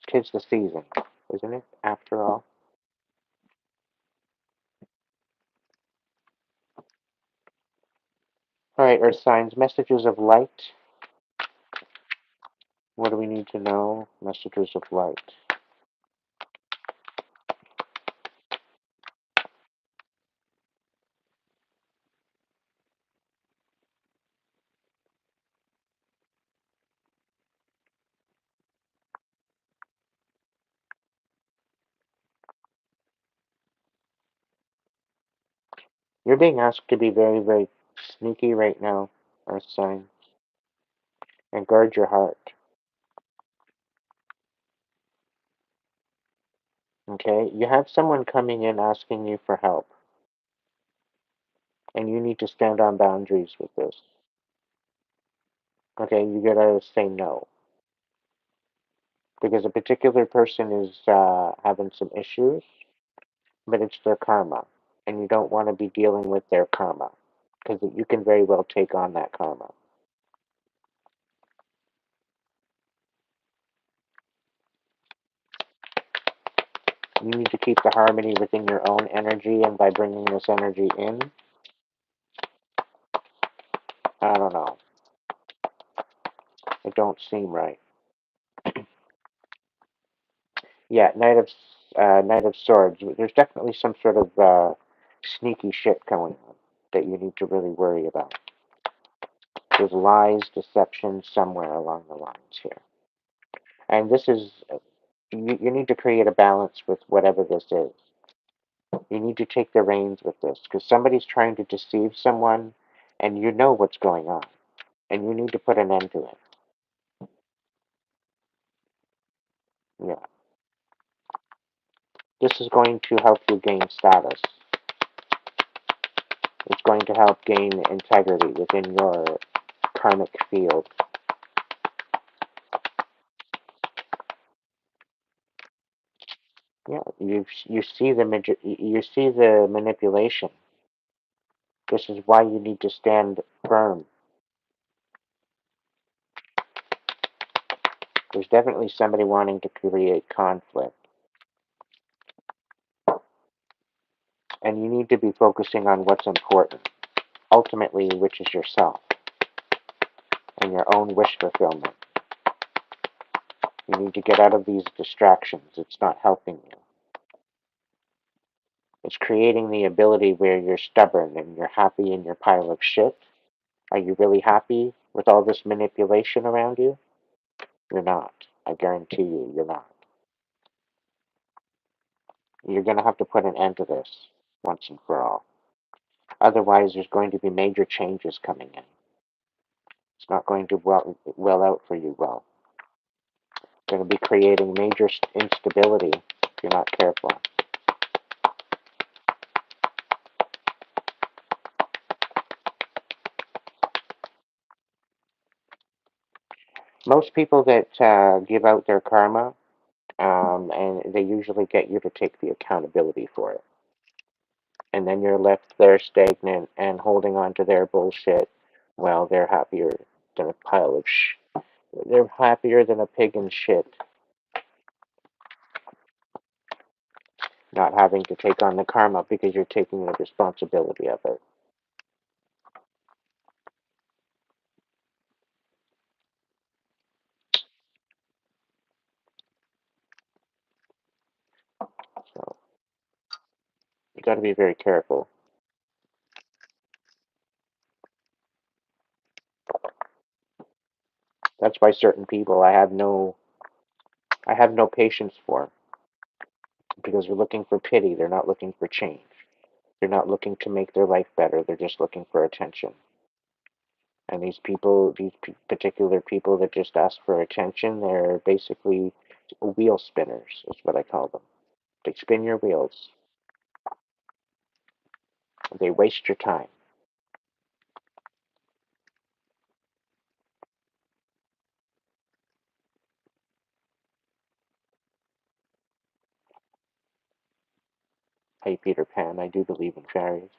A: 'Tis the season, isn't it? After all. All right, Earth signs, messages of light. What do we need to know? Messages of light. You're being asked to be very, very sneaky right now, Earth signs, and guard your heart. Okay? You have someone coming in asking you for help, and you need to stand on boundaries with this. Okay? You gotta say no. Because a particular person is having some issues, but it's their karma, and you don't want to be dealing with their karma, because you can very well take on that karma. You need to keep the harmony within your own energy, and by bringing this energy in, I don't know, it don't seem right. Yeah, Knight of Swords. There's definitely some sort of sneaky shit going on that you need to really worry about. There's lies, deception somewhere along the lines here, and this is you need to create a balance with whatever this is. You need to take the reins with this because somebody's trying to deceive someone, and you know what's going on, and you need to put an end to it. Yeah, this is going to help you gain status. It's going to help gain integrity within your karmic field. Yeah, you see you see the manipulation. This is why you need to stand firm. There's definitely somebody wanting to create conflict, and you need to be focusing on what's important, ultimately, which is yourself and your own wish fulfillment. You need to get out of these distractions. It's not helping you. It's creating the ability where you're stubborn and you're happy in your pile of shit. Are you really happy with all this manipulation around you? You're not. I guarantee you, you're not. You're going to have to put an end to this once and for all. Otherwise, there's going to be major changes coming in. It's not going to well out for you well. It's going to be creating major instability if you're not careful. Most people that give out their karma, and they usually get you to take the accountability for it. And then you're left there stagnant and holding on to their bullshit while they're happier than a pile of they're happier than a pig in shit, not having to take on the karma because you're taking the responsibility of it. So you got to be very careful. That's why certain people I have no patience for, because they're looking for pity. They're not looking for change. They're not looking to make their life better. They're just looking for attention. And these people, particular people that just ask for attention, they're basically wheel spinners, is what I call them. They spin your wheels. They waste your time. Hey, Peter Pan, I do believe in fairies.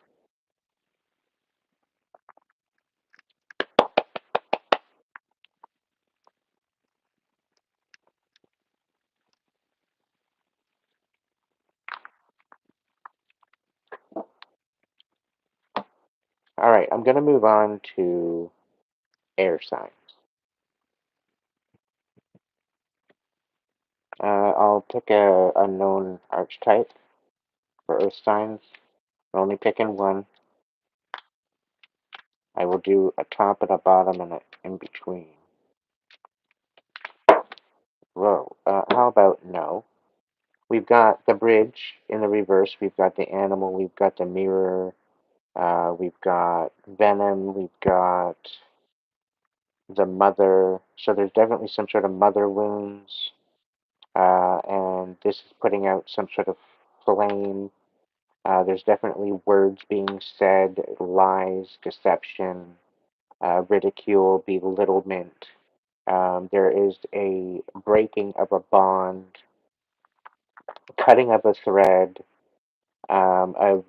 A: All right, I'm going to move on to air signs. I'll pick a unknown archetype for earth signs. I'm only picking one. I will do a top and a bottom and an in between. Whoa. How about no? We've got the bridge in the reverse. We've got the animal. We've got the mirror. We've got venom. We've got the mother. So there's definitely some sort of mother wounds. And this is putting out some sort of flame. There's definitely words being said, lies, deception, ridicule, belittlement. There is a breaking of a bond, cutting of a thread, a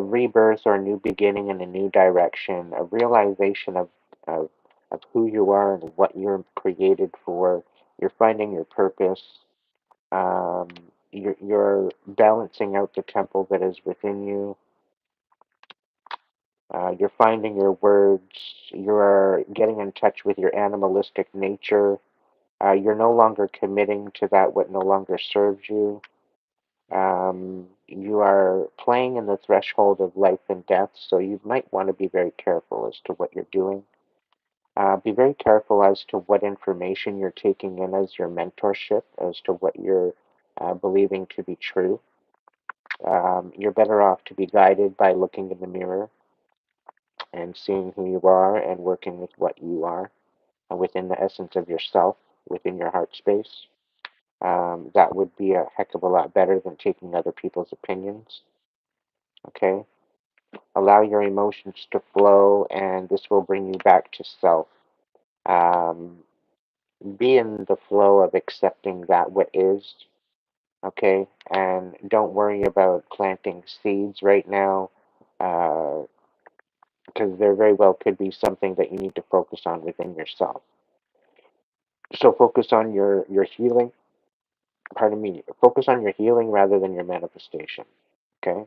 A: rebirth or a new beginning in a new direction, a realization of, of who you are and what you're created for. You're finding your purpose. Um, you're balancing out the temple that is within you. You're finding your words. You're getting in touch with your animalistic nature. You're no longer committing to that what no longer serves you. You are playing in the threshold of life and death, so you might want to be very careful as to what you're doing. Be very careful as to what information you're taking in as your mentorship, as to what you're believing to be true. You're better off to be guided by looking in the mirror and seeing who you are and working with what you are within the essence of yourself, within your heart space. That would be a heck of a lot better than taking other people's opinions. Okay? Allow your emotions to flow, and this will bring you back to self. Um, be in the flow of accepting that what is, okay? And don't worry about planting seeds right now, because there very well could be something that you need to focus on within yourself. So focus on your healing, pardon me, focus on your healing rather than your manifestation, okay?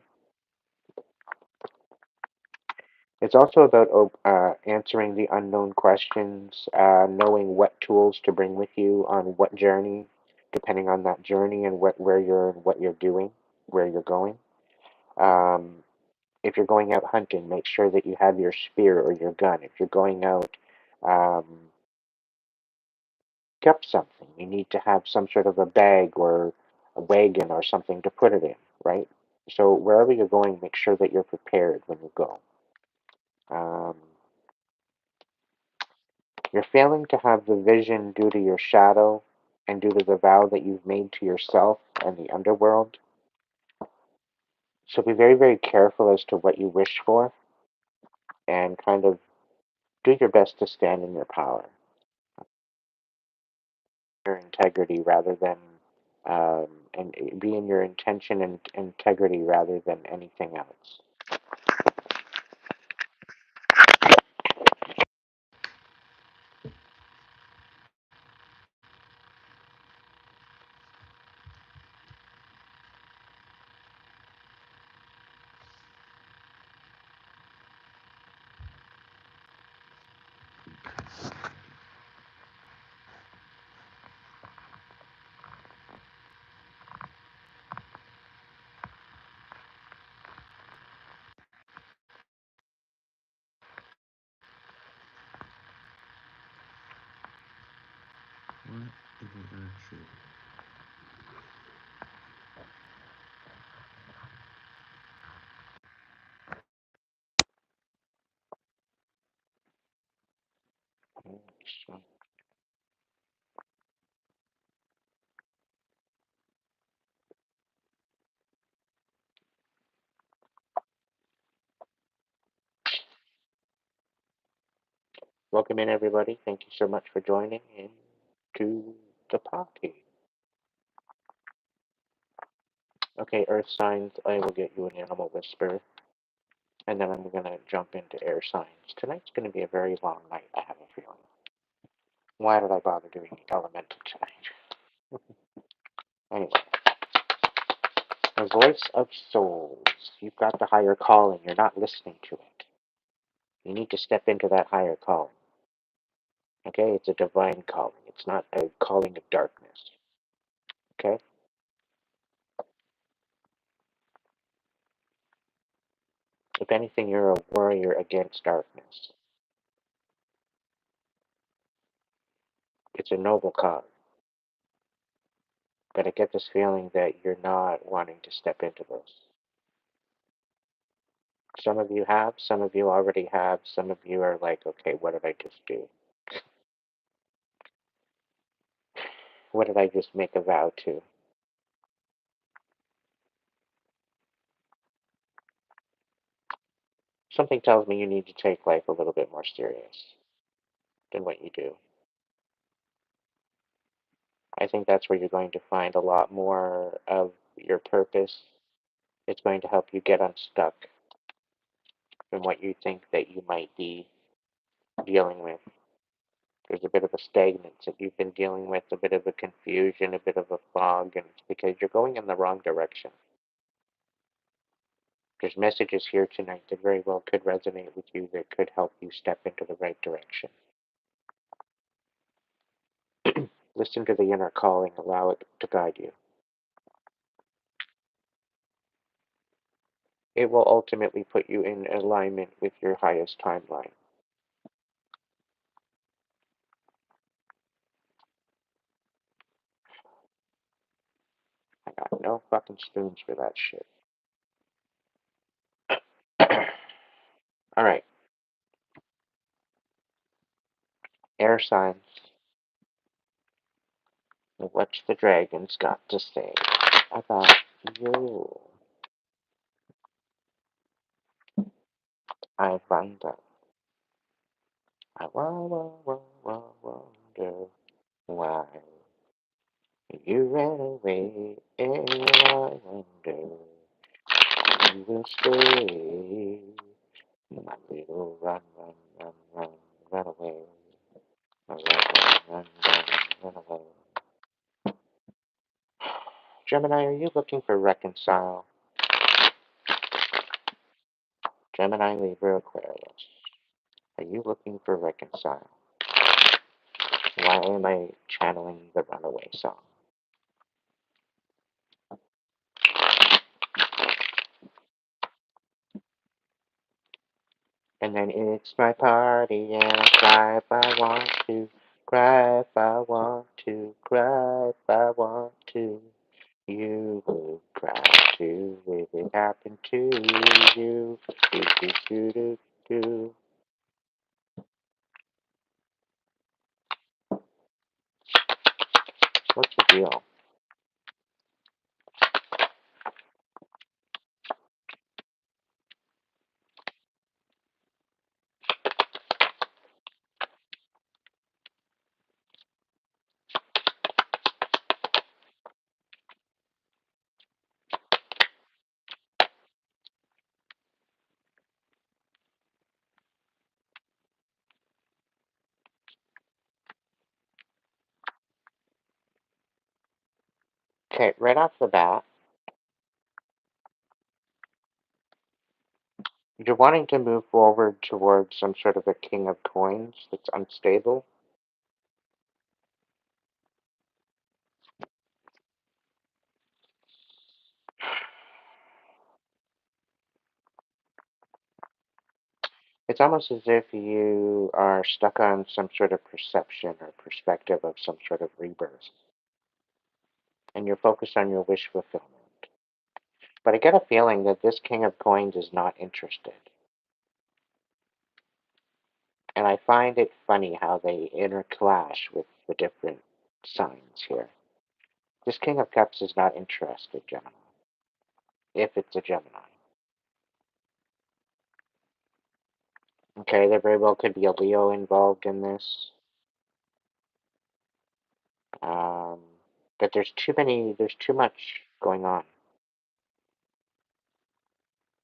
A: It's also about answering the unknown questions, knowing what tools to bring with you on what journey, depending on that journey and what you're doing, where you're going. Um, if you're going out hunting, make sure that you have your spear or your gun. If you're going out um, pick up something, you need to have some sort of a bag or a wagon or something to put it in, right? So wherever you're going, make sure that you're prepared when you go. Um, You're failing to have the vision due to your shadow and due to the vow that you've made to yourself and the underworld. So be very, very careful as to what you wish for and kind of do your best to stand in your power, your integrity rather than, and be in your intention and integrity rather than anything else.
B: interaction.
A: So, welcome in, everybody. Thank you so much for joining in to the party. Okay, Earth signs, I will get you an animal whisper, and then I'm going to jump into air signs. Tonight's going to be a very long night, I have a feeling. Why did I bother doing elemental tonight? Anyway, the voice of souls. You've got the higher calling. You're not listening to it. You need to step into that higher calling. Okay? It's a divine calling. It's not a calling of darkness. Okay? If anything, you're a warrior against darkness. It's a noble cause. But I get this feeling that you're not wanting to step into this. Some of you have, some of you already have, some of you are like, okay, what did I just do? What did I just make a vow to? Something tells me you need to take life a little bit more serious than what you do. I think that's where you're going to find a lot more of your purpose. It's going to help you get unstuck from what you think that you might be dealing with. There's a bit of a stagnance that you've been dealing with, a bit of a confusion, a bit of a fog, and it's because you're going in the wrong direction. There's messages here tonight that very well could resonate with you, that could help you step into the right direction. Listen to the inner calling, allow it to guide you. It will ultimately put you in alignment with your highest timeline. I got no fucking spoons for that shit. Alright, air signs. What's the dragons got to say about you? I wonder. I wonder why you ran away, and I wonder you will stay. My little run away, run away. Gemini, are you looking for reconcile? Gemini, Libra, Aquarius. Are you looking for reconcile? Why am I channeling the Runaway song? And then it's my party and I cry if I want to, cry if I want to, cry if I want to. You would cry too if it happened to you. Do, do, do, do, do. What's the deal? Okay, right off the bat, you're wanting to move forward towards some sort of a king of coins that's unstable. It's almost as if you are stuck on some sort of perception or perspective of some sort of rebirth, and you're focused on your wish fulfillment. But I get a feeling that this King of Coins is not interested. And I find it funny how they interclash with the different signs here. This King of Cups is not interested, Gemini, if it's a Gemini. Okay, there very well could be a Leo involved in this. Um, but there's too much going on,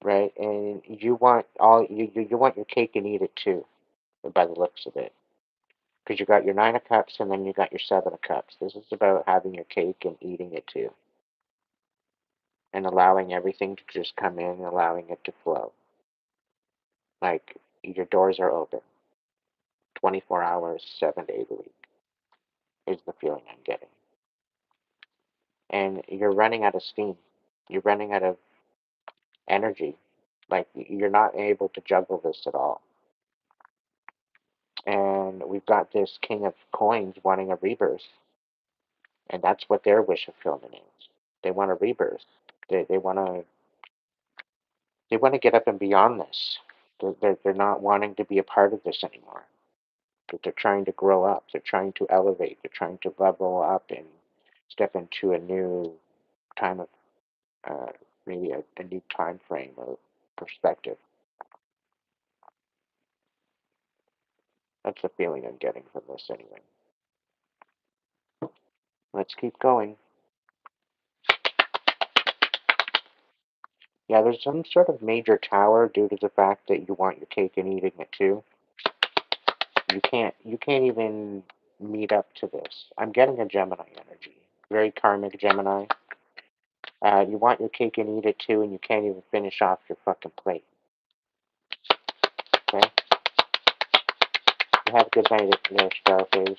A: right? And you want your cake and eat it too, by the looks of it. Because you got your Nine of Cups and then you got your Seven of Cups. This is about having your cake and eating it too, and allowing everything to just come in, and allowing it to flow. Like your doors are open, 24 hours, 7 days a week, is the feeling I'm getting. And you're running out of steam. You're running out of energy. Like you're not able to juggle this at all. And we've got this King of Coins wanting a rebirth, and that's what their wish fulfillment is. They want a rebirth. They want to get up and beyond this. They're not wanting to be a part of this anymore. They're trying to grow up. They're trying to elevate. They're trying to level up and step into a new time of maybe a new time frame or perspective. That's the feeling I'm getting from this anyway. Let's keep going. Yeah, there's some sort of major tower due to the fact that you want your cake and eating it too. You can't even meet up to this. I'm getting a Gemini energy. Very karmic Gemini. You want your cake and eat it too, and you can't even finish off your fucking plate. Okay? You have a good night there, Starface.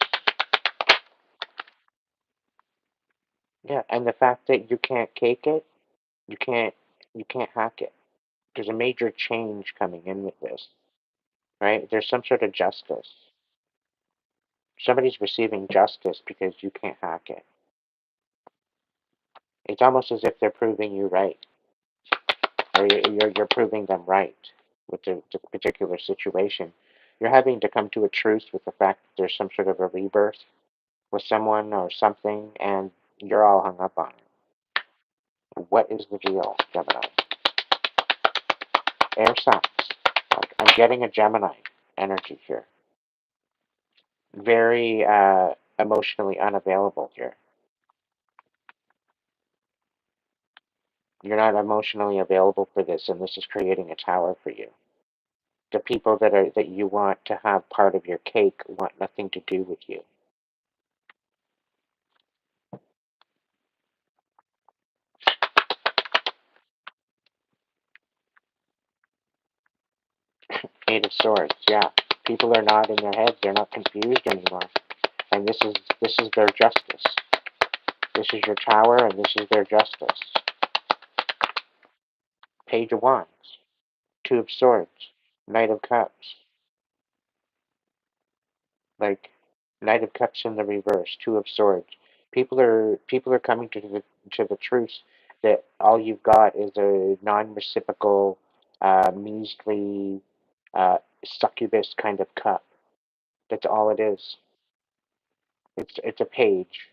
A: Yeah, and the fact that you can't cake it, you can't you can't hack it. There's a major change coming in with this, right? There's some sort of justice. Somebody's receiving justice because you can't hack it. It's almost as if they're proving you right, or you're proving them right with the particular situation. You're having to come to a truce with the fact that there's some sort of a rebirth with someone or something, and you're all hung up on it. What is the deal, Gemini? Air signs. I'm getting a Gemini energy here. Very emotionally unavailable here. You're not emotionally available for this, and this is creating a tower for you. The people that you want to have part of your cake want nothing to do with you. Eight of Swords, yeah. People are not in their heads, they're not confused anymore. And this is their justice. This is your tower and this is their justice. Page of Wands, Two of Swords, Knight of Cups. Like Knight of Cups in the reverse, Two of Swords. People are coming to the truth that all you've got is a non-reciprocal, measly, succubus kind of cup. That's all it is. It's a page.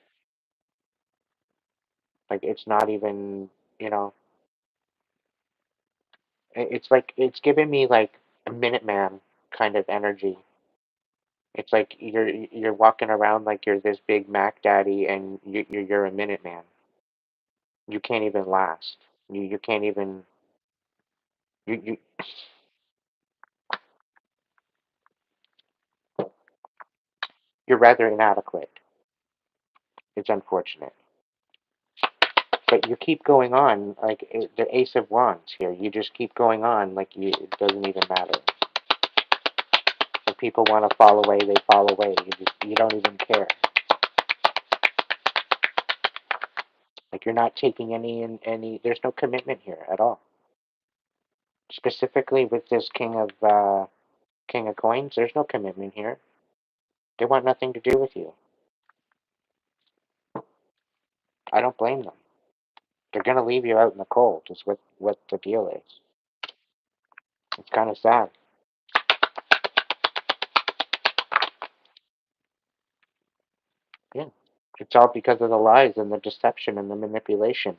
A: Like it's not even, you know. It's like it's giving me like a Minuteman kind of energy. It's like you're walking around like you're this big Mac Daddy, and you're a Minuteman. You can't even last. You can't even you you're rather inadequate. It's unfortunate, but you keep going on like the Ace of Wands here. You just keep going on like it doesn't even matter. If people want to fall away, they fall away. You don't even care. Like you're not taking any. There's no commitment here at all. Specifically with this King of King of Coins, there's no commitment here. They want nothing to do with you. I don't blame them. They're gonna leave you out in the cold, is what the deal is. It's kind of sad. Yeah. It's all because of the lies and the deception and the manipulation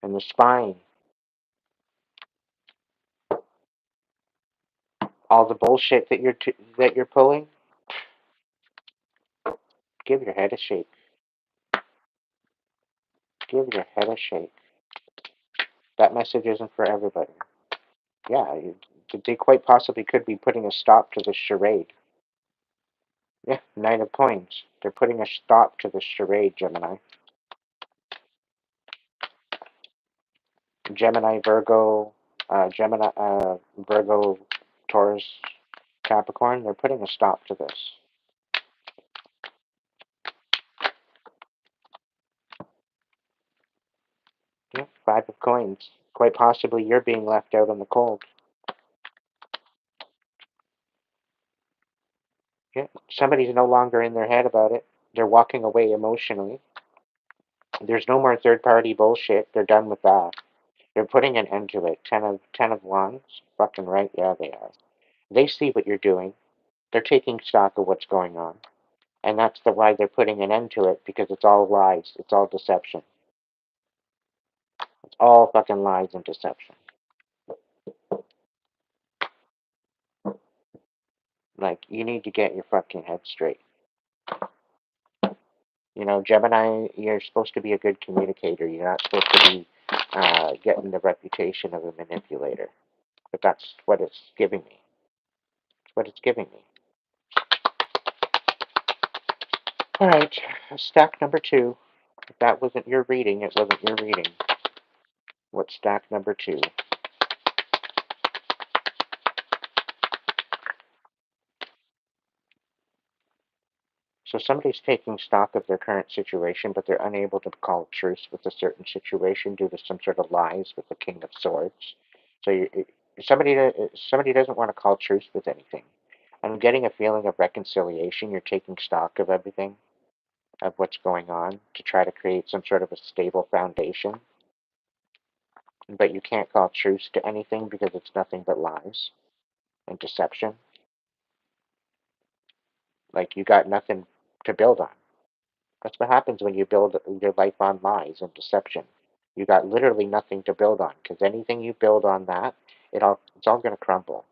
A: and the spying. All the bullshit that you're pulling. Give your head a shake. Give your head a shake. That message isn't for everybody. Yeah, they quite possibly could be putting a stop to this charade. Yeah, Knight of Coins. They're putting a stop to this charade, Gemini. Gemini, Virgo, Virgo, Taurus, Capricorn. They're putting a stop to this. Yeah, Five of Coins. Quite possibly you're being left out in the cold. Yeah, somebody's no longer in their head about it. They're walking away emotionally. There's no more third party bullshit. They're done with that. They're putting an end to it. Ten of Wands. Fucking right, yeah, they are. They see what you're doing. They're taking stock of what's going on. And that's why they're putting an end to it, because it's all lies. It's all deception. It's all fucking lies and deception. Like, you need to get your fucking head straight. You know, Gemini, you're supposed to be a good communicator. You're not supposed to be getting the reputation of a manipulator. But that's what it's giving me. It's what it's giving me. All right, stack number 2. If that wasn't your reading, it wasn't your reading. What's stack number 2? So somebody's taking stock of their current situation, but they're unable to call truce with a certain situation due to some sort of lies with the King of Swords. So somebody doesn't want to call truce with anything. I'm getting a feeling of reconciliation. You're taking stock of everything, of what's going on, to try to create some sort of a stable foundation. But you can't call truce to anything because it's nothing but lies and deception. Like, you got nothing to build on. That's what happens when you build your life on lies and deception. You got literally nothing to build on, because anything you build on that, it's all going to crumble.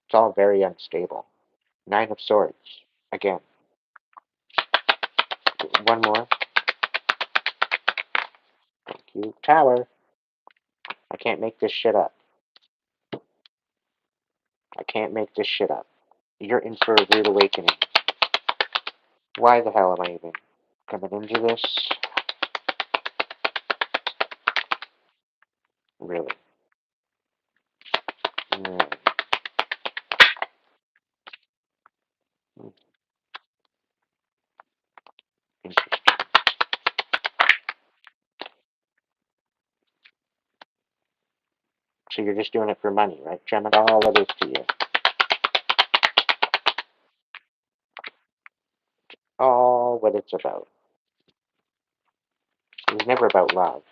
A: It's all very unstable. Nine of Swords. Again. One more. Thank you. Tower. I can't make this shit up. I can't make this shit up. You're in for a rude awakening. Why the hell am I even coming into this? Really? Mm, interesting. So you're just doing it for money, right, Gemini? All it is to you. All what it's about. It's never about love.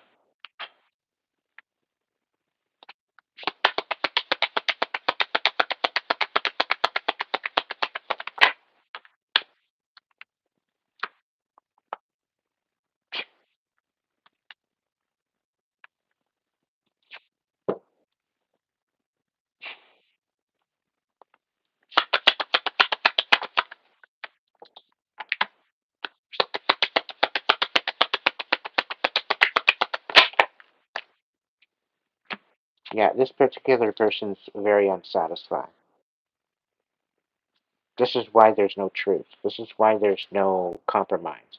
A: Yeah, this particular person's very unsatisfied. This is why there's no truth. This is why there's no compromise.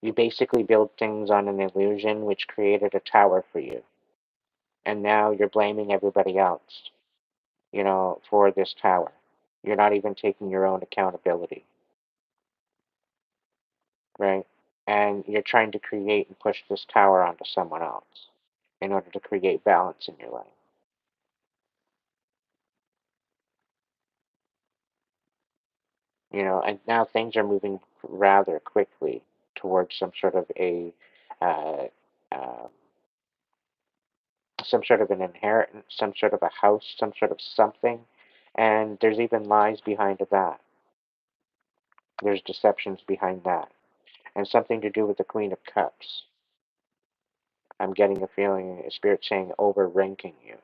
A: You basically build things on an illusion which created a tower for you. And now you're blaming everybody else, for this tower. You're not even taking your own accountability, right? And you're trying to create and push this tower onto someone else in order to create balance in your life. And now things are moving rather quickly towards uh, um, some sort of an inheritance, some sort of a house, some sort of something, and there's even lies behind that. There's deceptions behind that, and something to do with the Queen of Cups. I'm getting a feeling, a spirit saying, over ranking you.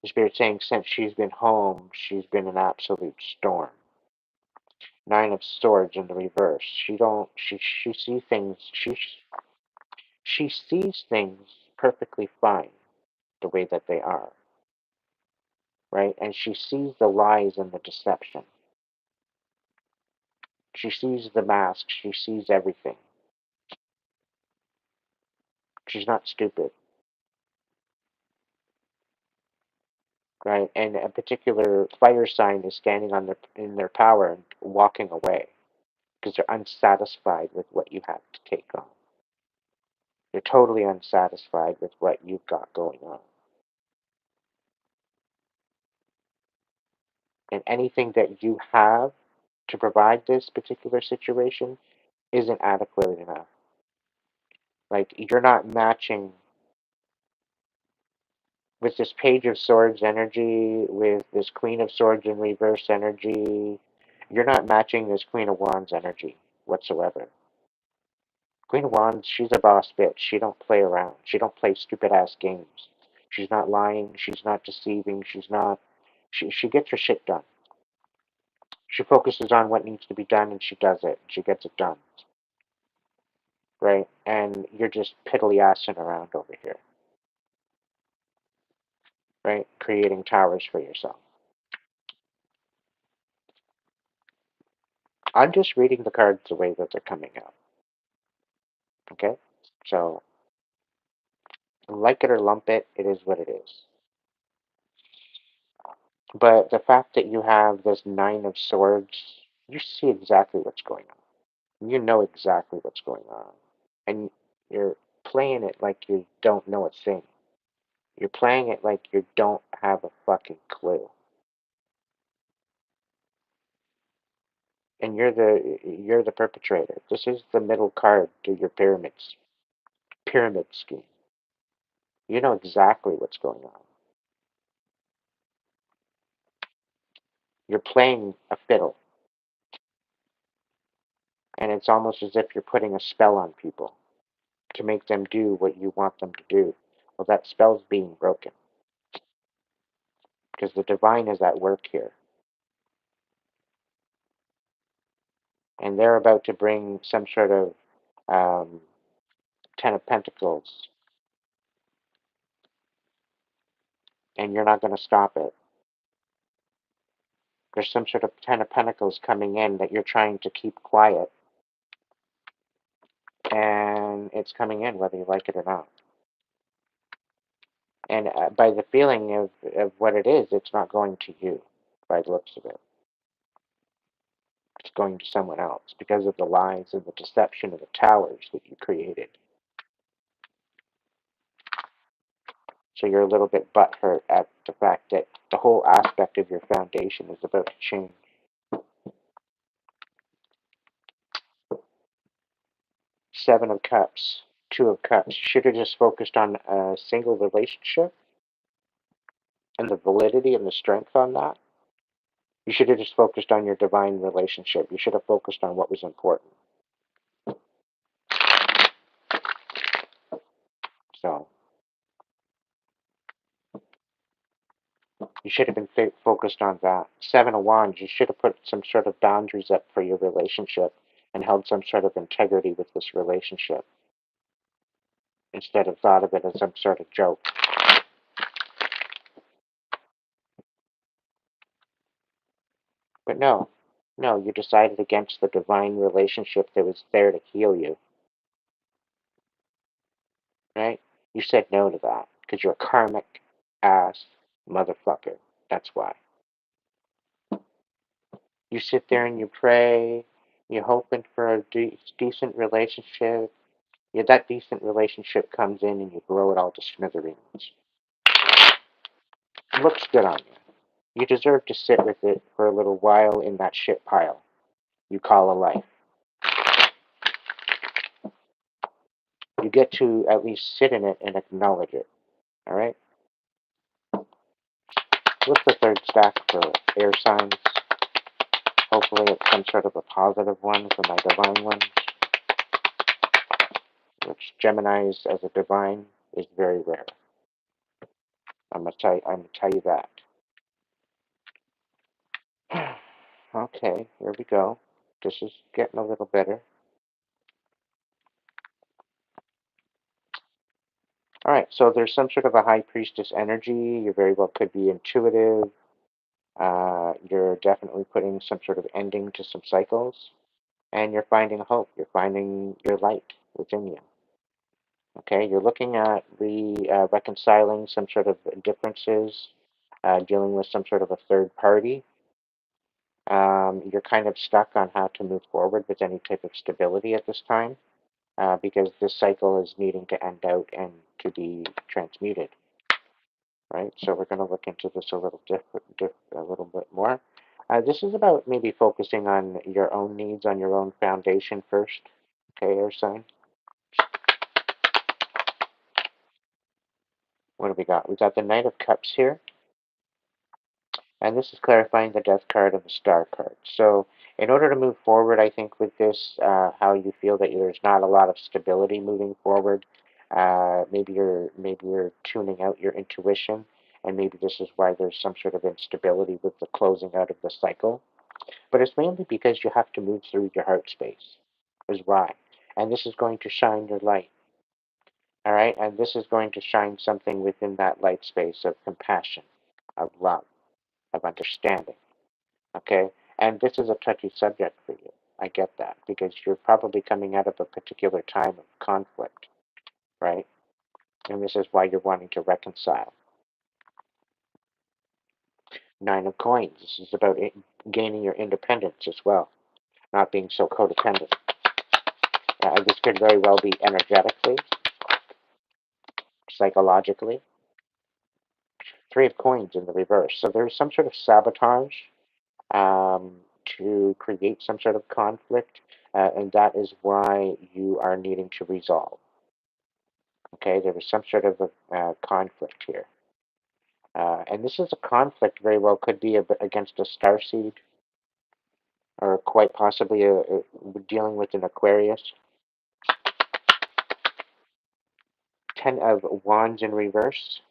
A: The spirit saying, since she's been home, she's been an absolute storm. Nine of Swords in the reverse. She sees things. She sees things perfectly fine the way that they are, right? And she sees the lies and the deception. She sees the mask. She sees everything. She's not stupid, right? And a particular fire sign is standing in their power and walking away because they're unsatisfied with what you have to take on. They're totally unsatisfied with what you've got going on. And anything that you have to provide this particular situation isn't adequate enough. Like, you're not matching with this Page of Swords energy, with this Queen of Swords in reverse energy. You're not matching this Queen of Wands energy whatsoever. Queen of Wands, she's a boss bitch. She don't play around. She don't play stupid ass games. She's not lying. She's not deceiving. She's not. She gets her shit done. She focuses on what needs to be done and she does it. She gets it done. Right? And you're just piddly assing around over here. Right? Creating towers for yourself. I'm just reading the cards the way that they're coming out. Okay? So, like it or lump it, it is what it is. But the fact that you have this Nine of Swords, you see exactly what's going on. You know exactly what's going on. And you're playing it like you don't know a thing. You're playing it like you don't have a fucking clue. And you're the perpetrator. This is the middle card to your pyramid scheme. You know exactly what's going on. You're playing a fiddle, and it's almost as if you're putting a spell on people to make them do what you want them to do. Well, that spell's being broken because the divine is at work here, and they're about to bring some sort of um, Ten of Pentacles, and you're not going to stop it. There's some sort of Ten of Pentacles coming in that you're trying to keep quiet, and it's coming in whether you like it or not. And by the feeling of what it is, it's not going to you by the looks of it. It's going to someone else because of the lies and the deception of the towers that you created. So you're a little bit butthurt at the fact that the whole aspect of your foundation is about to change. Seven of Cups, Two of Cups. You should have just focused on a single relationship and the validity and the strength on that. You should have just focused on your divine relationship. You should have focused on what was important. So you should have been focused on that. Seven of Wands, you should have put some sort of boundaries up for your relationship and held some sort of integrity with this relationship instead of thought of it as some sort of joke. But no, you decided against the divine relationship that was there to heal you, right? You said no to that because you're a karmic ass motherfucker. That's why. You sit there and you pray, you're hoping for a decent relationship. Yeah, that decent relationship comes in and you blow it all to smithereens. looks good on you. You deserve to sit with it for a little while in that shit pile you call a life. You get to at least sit in it and acknowledge it. All right? What's the third stack for air signs? Hopefully it's some sort of a positive one for my divine ones, which Gemini's as a divine is very rare. I'm gonna tell you that. Okay, here we go. This is getting a little better. All right, so there's some sort of a high priestess energy. You very well could be intuitive. You're definitely putting some sort of ending to some cycles, and you're finding hope. You're finding your light within you. Okay, you're looking at reconciling some sort of differences, dealing with some sort of a third party. You're kind of stuck on how to move forward with any type of stability at this time, because this cycle is needing to end out and to be transmuted, right? So we're going to look into this a little a little bit more. This is about maybe focusing on your own needs, on your own foundation first. Okay, air sign. What do we got? We got the Knight of Cups here. And this is clarifying the Death card and the Star card. So in order to move forward, I think with this, how you feel that there's not a lot of stability moving forward. Maybe you're tuning out your intuition, and maybe this is why there's some sort of instability with the closing out of the cycle. But it's mainly because you have to move through your heart space, is why. And this is going to shine your light. All right, and this is going to shine something within that light space of compassion, of love, of understanding. Okay? And this is a touchy subject for you. I get that because you're probably coming out of a particular time of conflict, right? And this is why you're wanting to reconcile. Nine of Coins. This is about gaining your independence as well, not being so codependent. This could very well be energetically, psychologically. Three of Coins in the reverse. So there's some sort of sabotage um, to create some sort of conflict, and that is why you are needing to resolve. Okay, there was some sort of a conflict here. And this is a conflict very well could be against a starseed or quite possibly dealing with an Aquarius. Ten of Wands in reverse,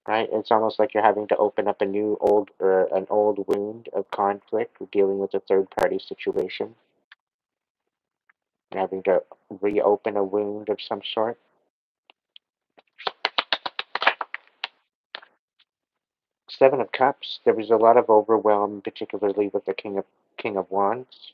A: right? It's almost like you're having to open up a new old or an old wound of conflict, dealing with a third party situation. You're having to reopen a wound of some sort. Seven of Cups. There was a lot of overwhelm, particularly with the King of Wands.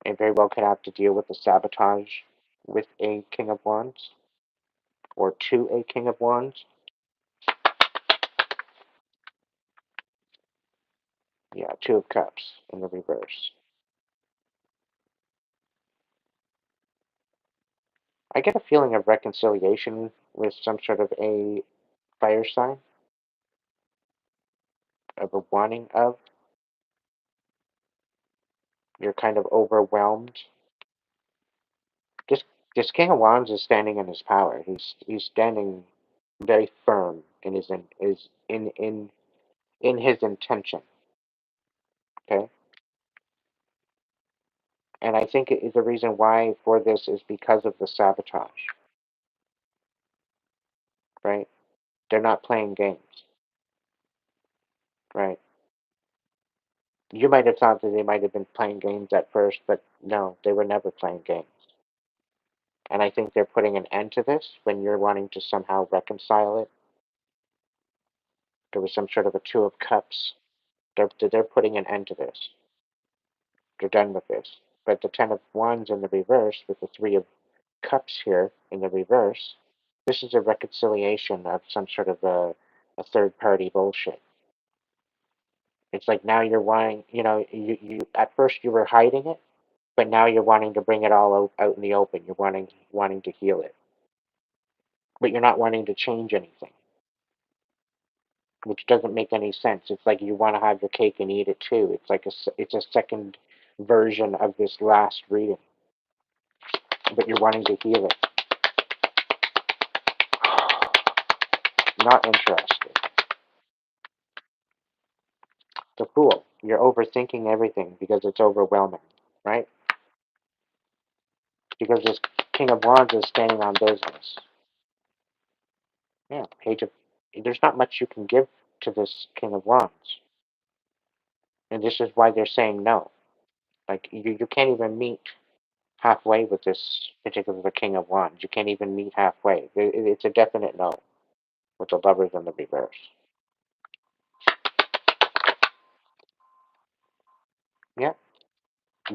A: And very well could have to deal with the sabotage with a King of Wands or to a King of Wands. Yeah, Two of Cups in the reverse. I get a feeling of reconciliation with some sort of a fire sign, of a wanting of. You're kind of overwhelmed. This this King of Wands is standing in his power. He's standing very firm in his in his intention. Okay, and I think the reason why for this is because of the sabotage. Right, they're not playing games. Right. You might have thought that they might have been playing games at first, but no, they were never playing games. And I think they're putting an end to this when you're wanting to somehow reconcile it. There was some sort of a Two of Cups. They're putting an end to this. They're done with this. But the Ten of Wands in the reverse, with the Three of Cups here in the reverse, this is a reconciliation of some sort of a third party bullshit. It's like now you're wanting, you at first you were hiding it, but now you're wanting to bring it all out in the open. You're wanting to heal it, but you're not wanting to change anything, which doesn't make any sense. It's like you want to have your cake and eat it too. It's like it's a second version of this last reading, but you're wanting to heal it. Not interested. The Fool. You're overthinking everything because it's overwhelming, right? Because this King of Wands is standing on business. Yeah, Page of. There's not much you can give to this King of Wands, and this is why they're saying no. Like you can't even meet halfway with this particular King of Wands. You can't even meet halfway. It's a definite no with the Lovers in the reverse. Yeah,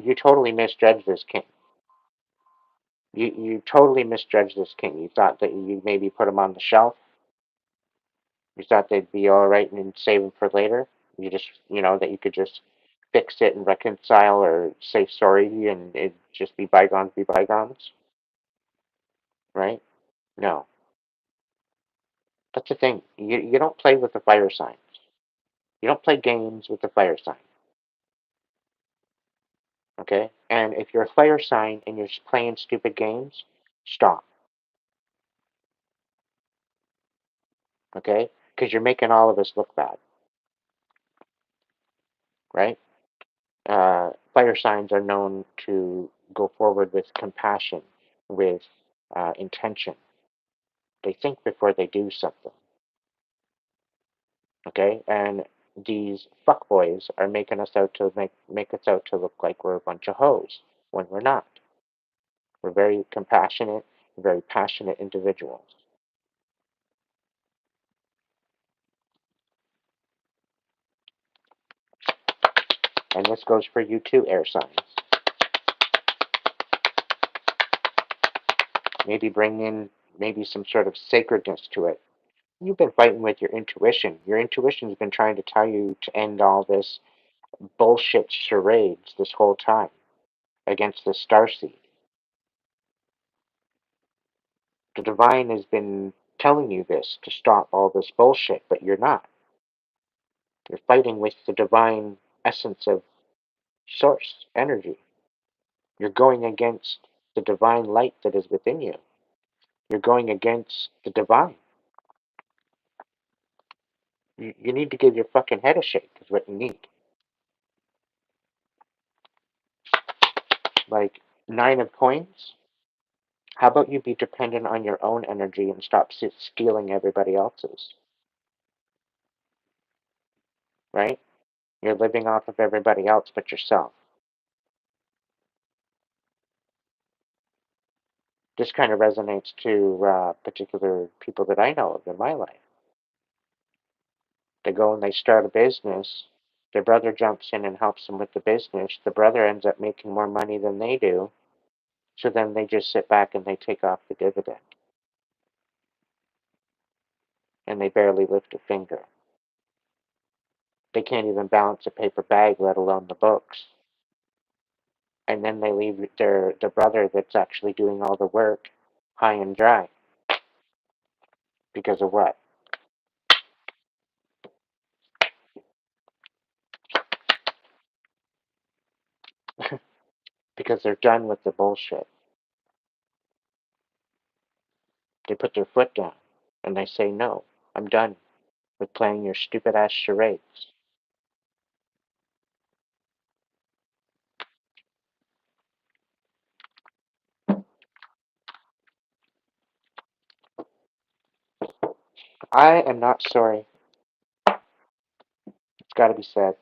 A: you totally misjudged this King. You totally misjudged this King. You thought that you maybe put him on the shelf. You thought they'd be all right and save them for later. You just, that you could just fix it and reconcile or say sorry and it just be bygones, right? No, that's the thing. You don't play with the fire signs. You don't play games with the fire sign, okay? And if you're a fire sign and you're playing stupid games, stop, okay? Because you're making all of us look bad, right? Fire signs are known to go forward with compassion, with intention. They think before they do something, okay? And these fuckboys are making us out to make us out to look like we're a bunch of hoes when we're not. We're very compassionate, very passionate individuals. And this goes for you too, air signs. Maybe bring in maybe some sort of sacredness to it. You've been fighting with your intuition. Your intuition's been trying to tell you to end all this bullshit charades this whole time against the starseed. The divine has been telling you this to stop all this bullshit, but you're not. You're fighting with the divine essence of source energy. You're going against the divine light that is within you. You're going against the divine. You need to give your fucking head a shake, is what you need. Like, Nine of Coins. How about you be dependent on your own energy and stop stealing everybody else's, right? You're living off of everybody else but yourself. This kind of resonates to particular people that I know of in my life. They go and they start a business. Their brother jumps in and helps them with the business. The brother ends up making more money than they do. So then they just sit back and they take off the dividend. And they barely lift a finger. They can't even balance a paper bag, let alone the books. And then they leave their brother that's actually doing all the work high and dry. Because of what? Because they're done with the bullshit. They put their foot down and they say, no, I'm done with playing your stupid ass charades. I am not sorry. It's got to be said.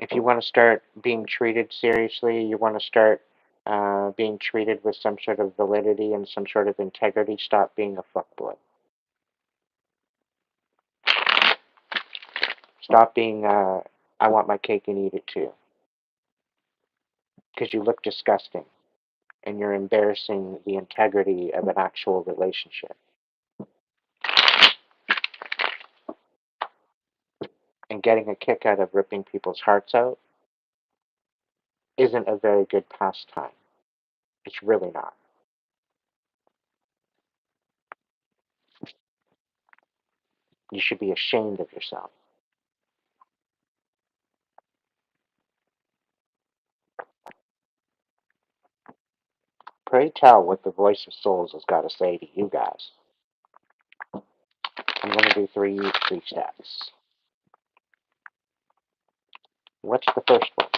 A: If you want to start being treated seriously, you want to start being treated with some sort of validity and some sort of integrity, stop being a fuckboy. Stop being, I want my cake and eat it too. Because you look disgusting. and you're embarrassing the integrity of an actual relationship. And getting a kick out of ripping people's hearts out isn't a very good pastime. It's really not. You should be ashamed of yourself. Pray tell what the voice of souls has got to say to you guys. I'm going to do three steps. What's the first one?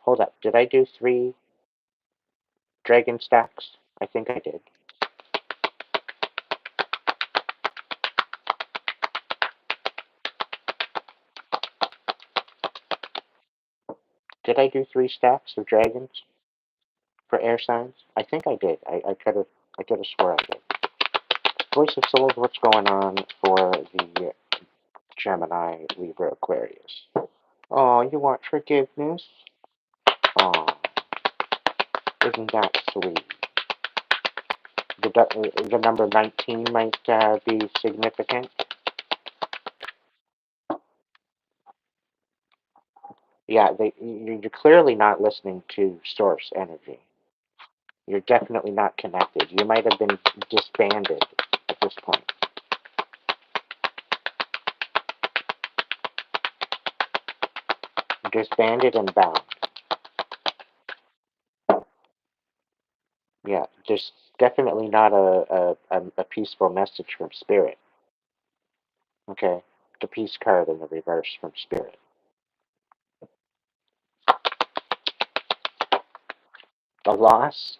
A: Hold up. Did I do 3 dragon stacks? I think I did. Did I do 3 stacks of dragons for air signs? I think I did. I could have swore I did. Voice of souls, what's going on for the Gemini, Libra, Aquarius? Oh, you want forgiveness? Oh, isn't that sweet? The number 19 might be significant. Yeah, you're clearly not listening to source energy. You're definitely not connected. You might have been disbanded at this point. Disbanded and bound. Yeah, there's definitely not a peaceful message from spirit. Okay, the peace card in the reverse from spirit. The loss.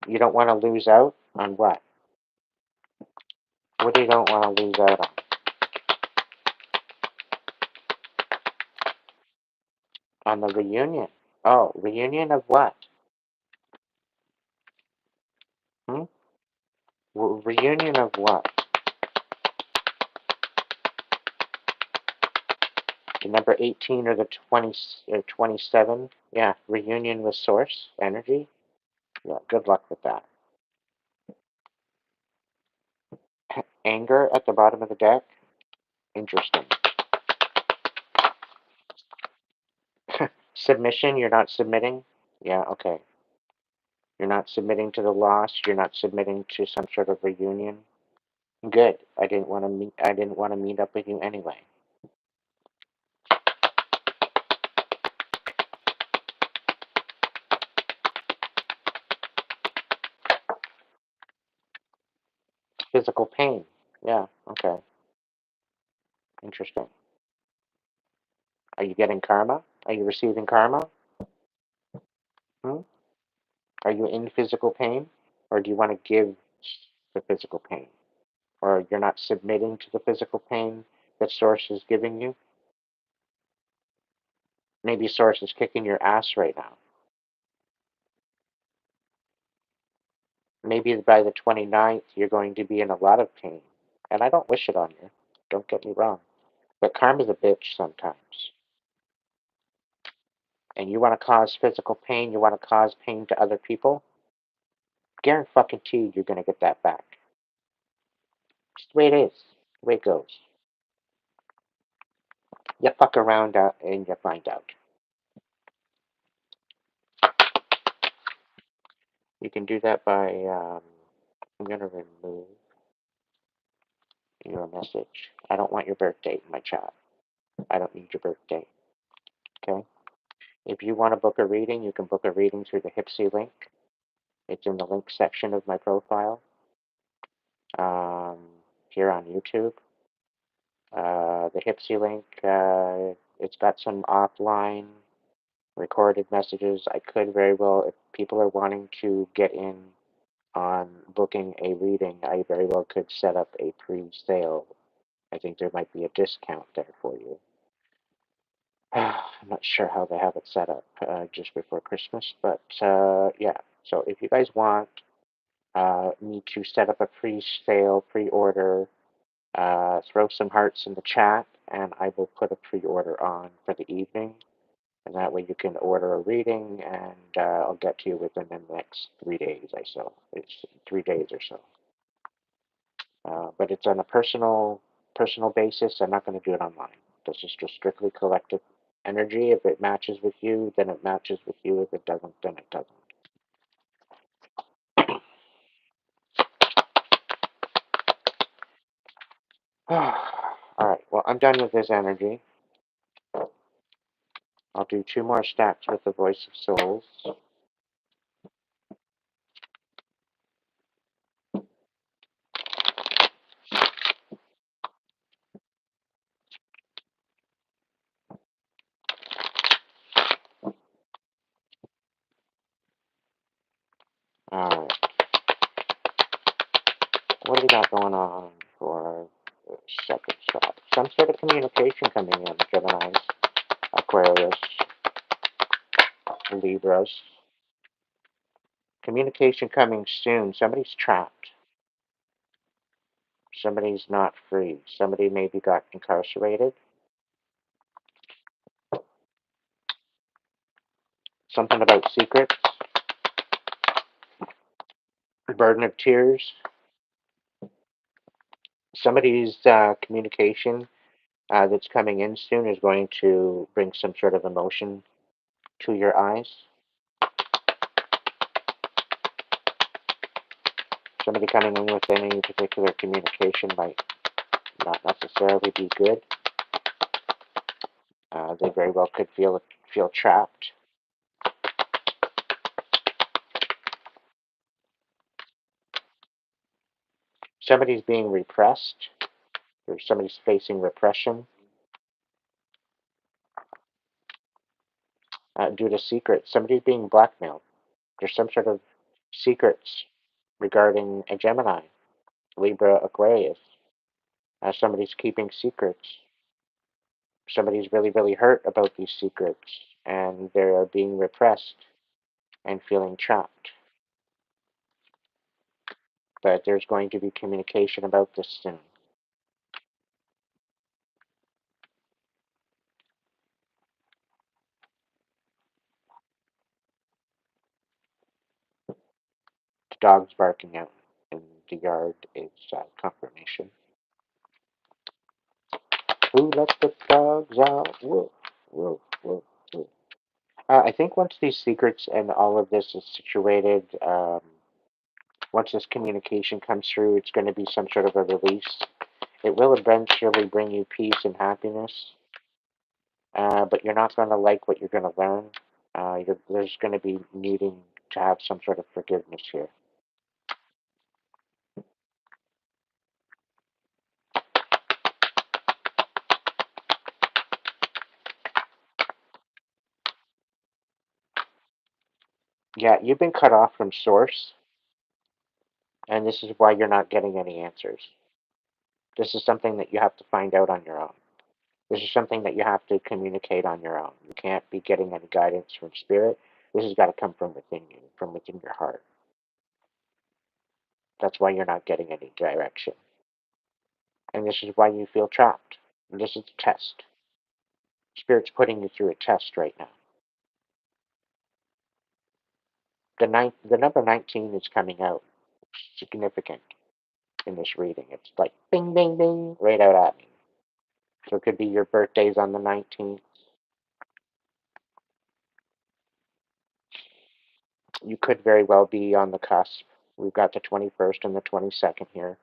A: You don't want to lose out on what? What do you don't want to lose out on? On the reunion. Oh, reunion of what? Hmm? Reunion of what? The number 18 or the 20 or 27? Yeah, reunion with source energy. Yeah, good luck with that. Anger at the bottom of the deck. Interesting. Submission, you're not submitting? Yeah, okay. You're not submitting to the loss, you're not submitting to some sort of reunion. Good. I didn't want to meet up with you anyway. Physical pain. Yeah, okay. Interesting. Are you getting karma? Are you receiving karma? Hmm? Are you in physical pain? Or do you want to give the physical pain? Or you're not submitting to the physical pain that Source is giving you? Maybe Source is kicking your ass right now. Maybe by the 29th, you're going to be in a lot of pain. And I don't wish it on you. Don't get me wrong. But karma's a bitch sometimes. And you want to cause physical pain, you want to cause pain to other people, guarantee you're going to get that back. Just the way it is. The way it goes. You fuck around and you find out. You can do that by, I'm going to remove your message. I don't want your birth date in my chat. I don't need your birth date. Okay? If you want to book a reading, you can book a reading through the Hipsy link. It's in the link section of my profile here on YouTube. The Hipsy link, it's got some offline recorded messages. I could very well, if people are wanting to get in on booking a reading, I very well could set up a pre-sale. I think there might be a discount there for you. I'm not sure how they have it set up just before Christmas, but yeah. So if you guys want me to set up a pre-sale, pre-order, throw some hearts in the chat. and I will put a pre-order on for the evening, and that way you can order a reading, and I'll get to you within the next 3 days. It's 3 days or so. But it's on a personal basis. I'm not going to do it online. This is just strictly collective energy. If it matches with you, then it matches with you. If it doesn't, then it doesn't. All right. Well, I'm done with this energy. I'll do 2 more stacks with the voice of souls. All right. What do we got going on for the second shot? Some sort of communication coming in, Geminis, Aquarius, Libras. Communication coming soon. Somebody's trapped. Somebody's not free. Somebody maybe got incarcerated. Something about secrets. Burden of tears. Somebody's communication that's coming in soon is going to bring some sort of emotion to your eyes. Somebody coming in with any particular communication might not necessarily be good. They very well could feel trapped. Somebody's being repressed, or somebody's facing repression due to secrets. Somebody's being blackmailed. There's some sort of secrets regarding a Gemini, Libra, Aquarius. Somebody's keeping secrets. Somebody's really, really hurt about these secrets, and they're being repressed and feeling trapped. But there's going to be communication about this soon. The dog's barking out in the yard is confirmation. Who let the dogs out? Woof, woof, woof, woof. I think once these secrets and all of this is situated, once this communication comes through, it's going to be some sort of a release. It will eventually bring you peace and happiness, but you're not going to like what you're going to learn. There's going to be needing to have some sort of forgiveness here. Yeah, you've been cut off from source, and this is why you're not getting any answers. This is something that you have to find out on your own. This is something that you have to communicate on your own. You can't be getting any guidance from spirit. This has got to come from within you, from within your heart. That's why you're not getting any direction. And this is why you feel trapped. And this is a test. Spirit's putting you through a test right now. The number 19 is coming out significant in this reading. It's like bing, bing, bing, right out at me. So it could be your birthday's on the 19th. You could very well be on the cusp. We've got the 21st and the 22nd here.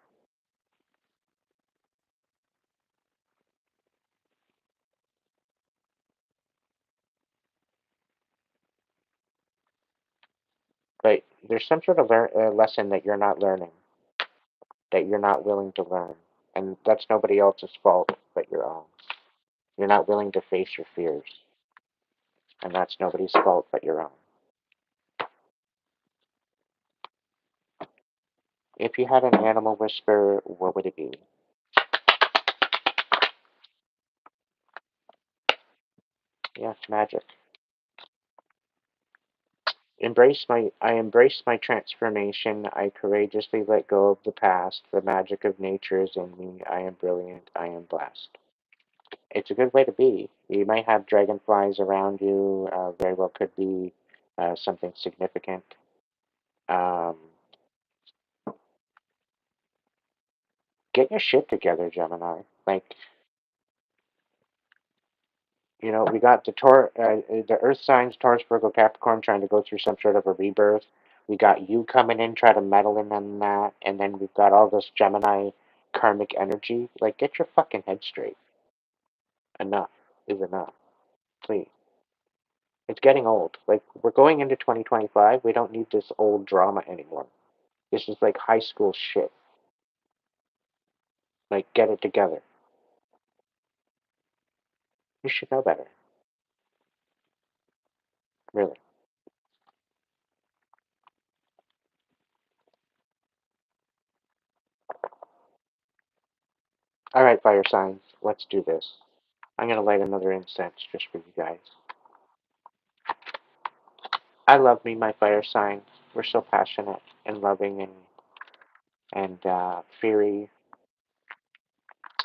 A: But there's some sort of lesson that you're not learning, that you're not willing to learn. And that's nobody else's fault but your own. You're not willing to face your fears. And that's nobody's fault but your own. If you had an animal whisper, what would it be? Yes, magic. I embrace my transformation. I courageously let go of the past. The magic of nature is in me. I am brilliant. I am blessed. It's a good way to be. You might have dragonflies around you. Very well could be something significant. Um, get your shit together, Gemini. Like, we got the Earth signs, Taurus, Virgo, Capricorn, trying to go through some sort of a rebirth. We got you coming in, try to meddle in on that, and then we've got all this Gemini karmic energy. Like, get your fucking head straight. Enough is enough, please. It's getting old. Like, we're going into 2025. We don't need this old drama anymore. This is like high school shit. Like, get it together. You should know better. Really. All right, fire signs. Let's do this. I'm going to light another incense just for you guys. I love me, my fire signs. We're so passionate and loving and fiery.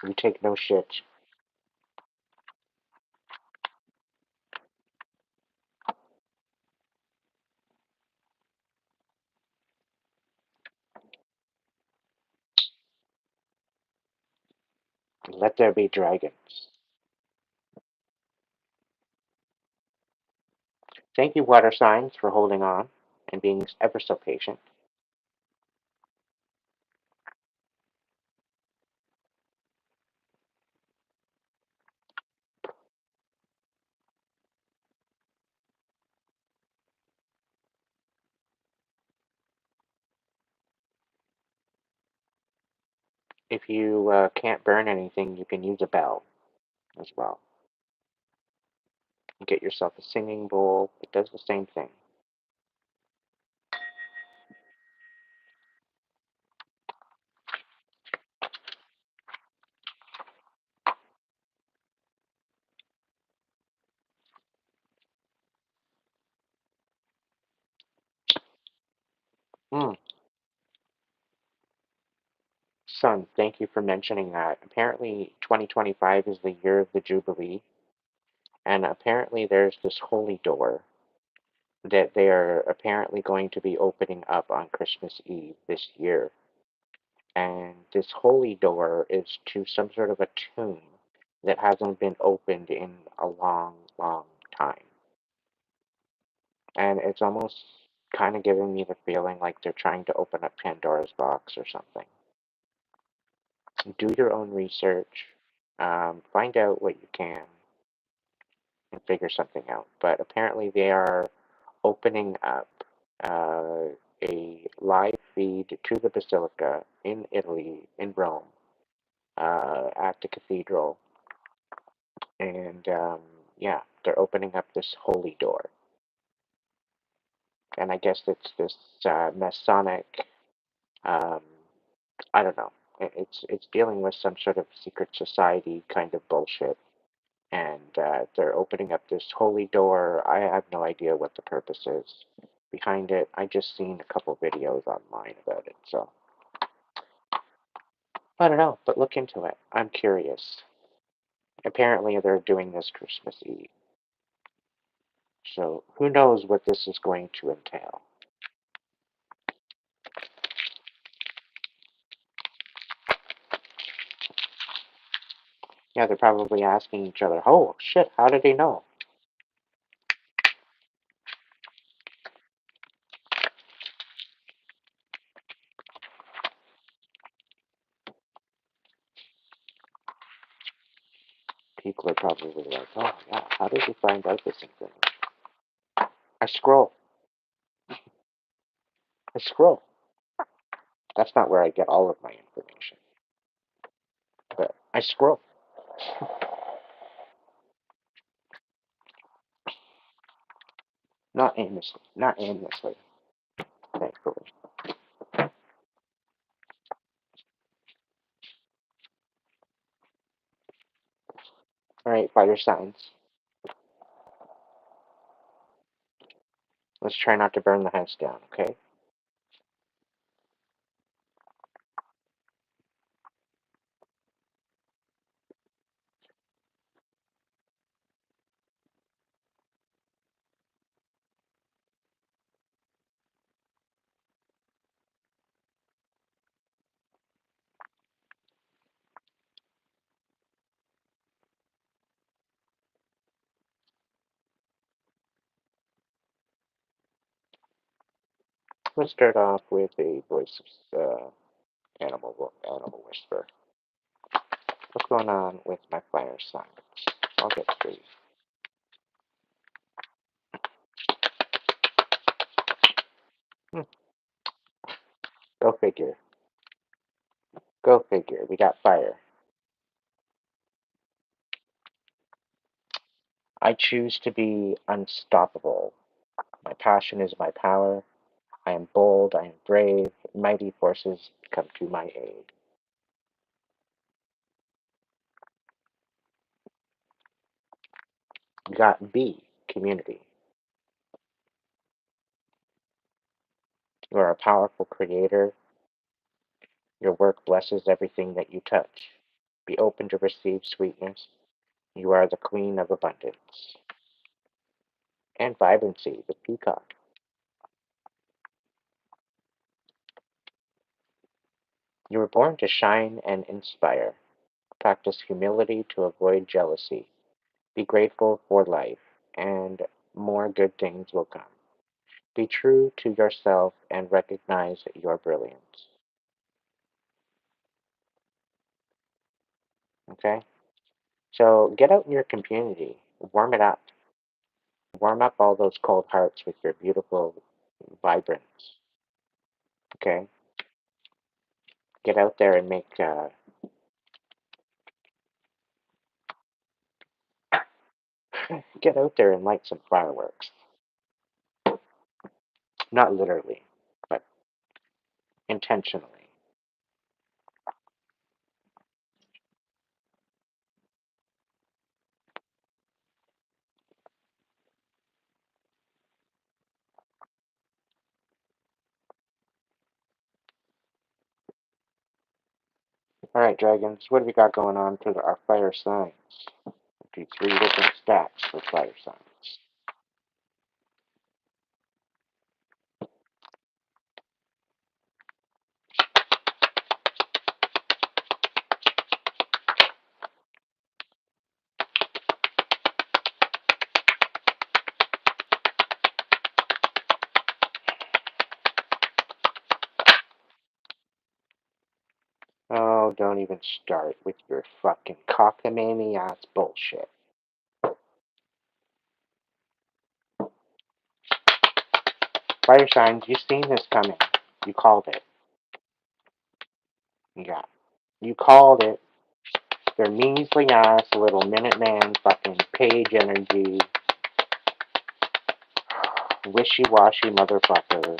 A: We take no shit. Let there be dragons. Thank you, water signs, for holding on and being ever so patient. If you can't burn anything, you can use a bell as well. You get yourself a singing bowl. It does the same thing. Mm. Son, thank you for mentioning that. Apparently, 2025 is the year of the Jubilee, and apparently there's this holy door that they are apparently going to be opening up on Christmas Eve this year. And this holy door is to some sort of a tomb that hasn't been opened in a long, long time. And it's almost kind of giving me the feeling like they're trying to open up Pandora's box or something. Do your own research, find out what you can, and figure something out. But apparently, they are opening up uh, a live feed to the Basilica in Italy, in Rome, at the cathedral. And yeah, they're opening up this holy door. And I guess it's this Masonic, um, I don't know. It's dealing with some sort of secret society kind of bullshit. And they're opening up this holy door. I have no idea what the purpose is behind it. I just seen a couple videos online about it, so I don't know. But look into it. I'm curious. Apparently, they're doing this Christmas Eve, so who knows what this is going to entail. Yeah, they're probably asking each other, "Oh shit, how did they know?" People are probably like, "Oh yeah, how did you find out this information?" I scroll. I scroll. That's not where I get all of my information, but I scroll. Not aimlessly. Not aimlessly, thankfully. All right, fire signs. Let's try not to burn the house down, okay? Let's start off with a voice of animal whisper. What's going on with my fire signs? I'll get through. Hmm, go figure. Go figure. We got fire. I choose to be unstoppable. My passion is my power. I am bold. I am brave. Mighty forces come to my aid. We got B, community. You are a powerful creator. Your work blesses everything that you touch. Be open to receive sweetness. You are the queen of abundance. And vibrancy, the peacock. You were born to shine and inspire. Practice humility to avoid jealousy. Be grateful for life, and more good things will come. Be true to yourself and recognize your brilliance. Okay? So get out in your community, warm it up. Warm up all those cold hearts with your beautiful vibrance. Okay? Get out there and get out there and light some fireworks. Not literally, but intentionally. All right, dragons, what have we got going on for our fire signs? Do three different stacks for fire signs. Oh, don't even start with your fucking cockamamie ass bullshit. Fire signs, you seen this coming. You called it. Yeah. You called it. Their measly ass little Minuteman fucking page energy, wishy washy motherfucker.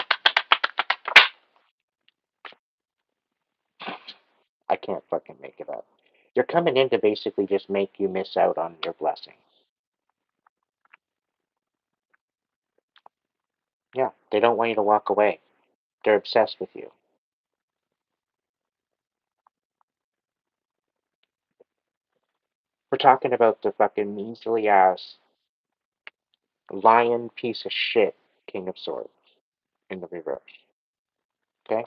A: I can't fucking make it up. They're coming in to basically just make you miss out on your blessings. Yeah, they don't want you to walk away. They're obsessed with you. We're talking about the fucking measly ass lion piece of shit King of Swords in the reverse. Okay?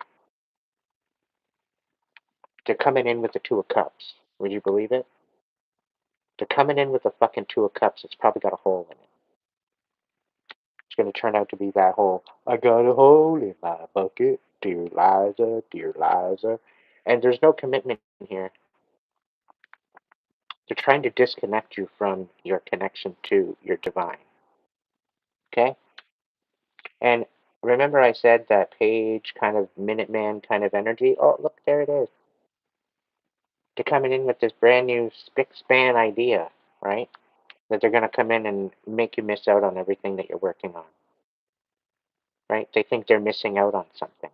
A: They're coming in with the Two of Cups. Would you believe it? They're coming in with the fucking Two of Cups. It's probably got a hole in it. It's going to turn out to be that hole. I got a hole in my bucket, dear Liza, dear Liza. And there's no commitment here. They're trying to disconnect you from your connection to your divine. Okay? And remember I said that page kind of Minuteman kind of energy? Oh, look, there it is. They're coming in with this brand new spick span idea, right? That they're going to come in and make you miss out on everything that you're working on, right? They think they're missing out on something.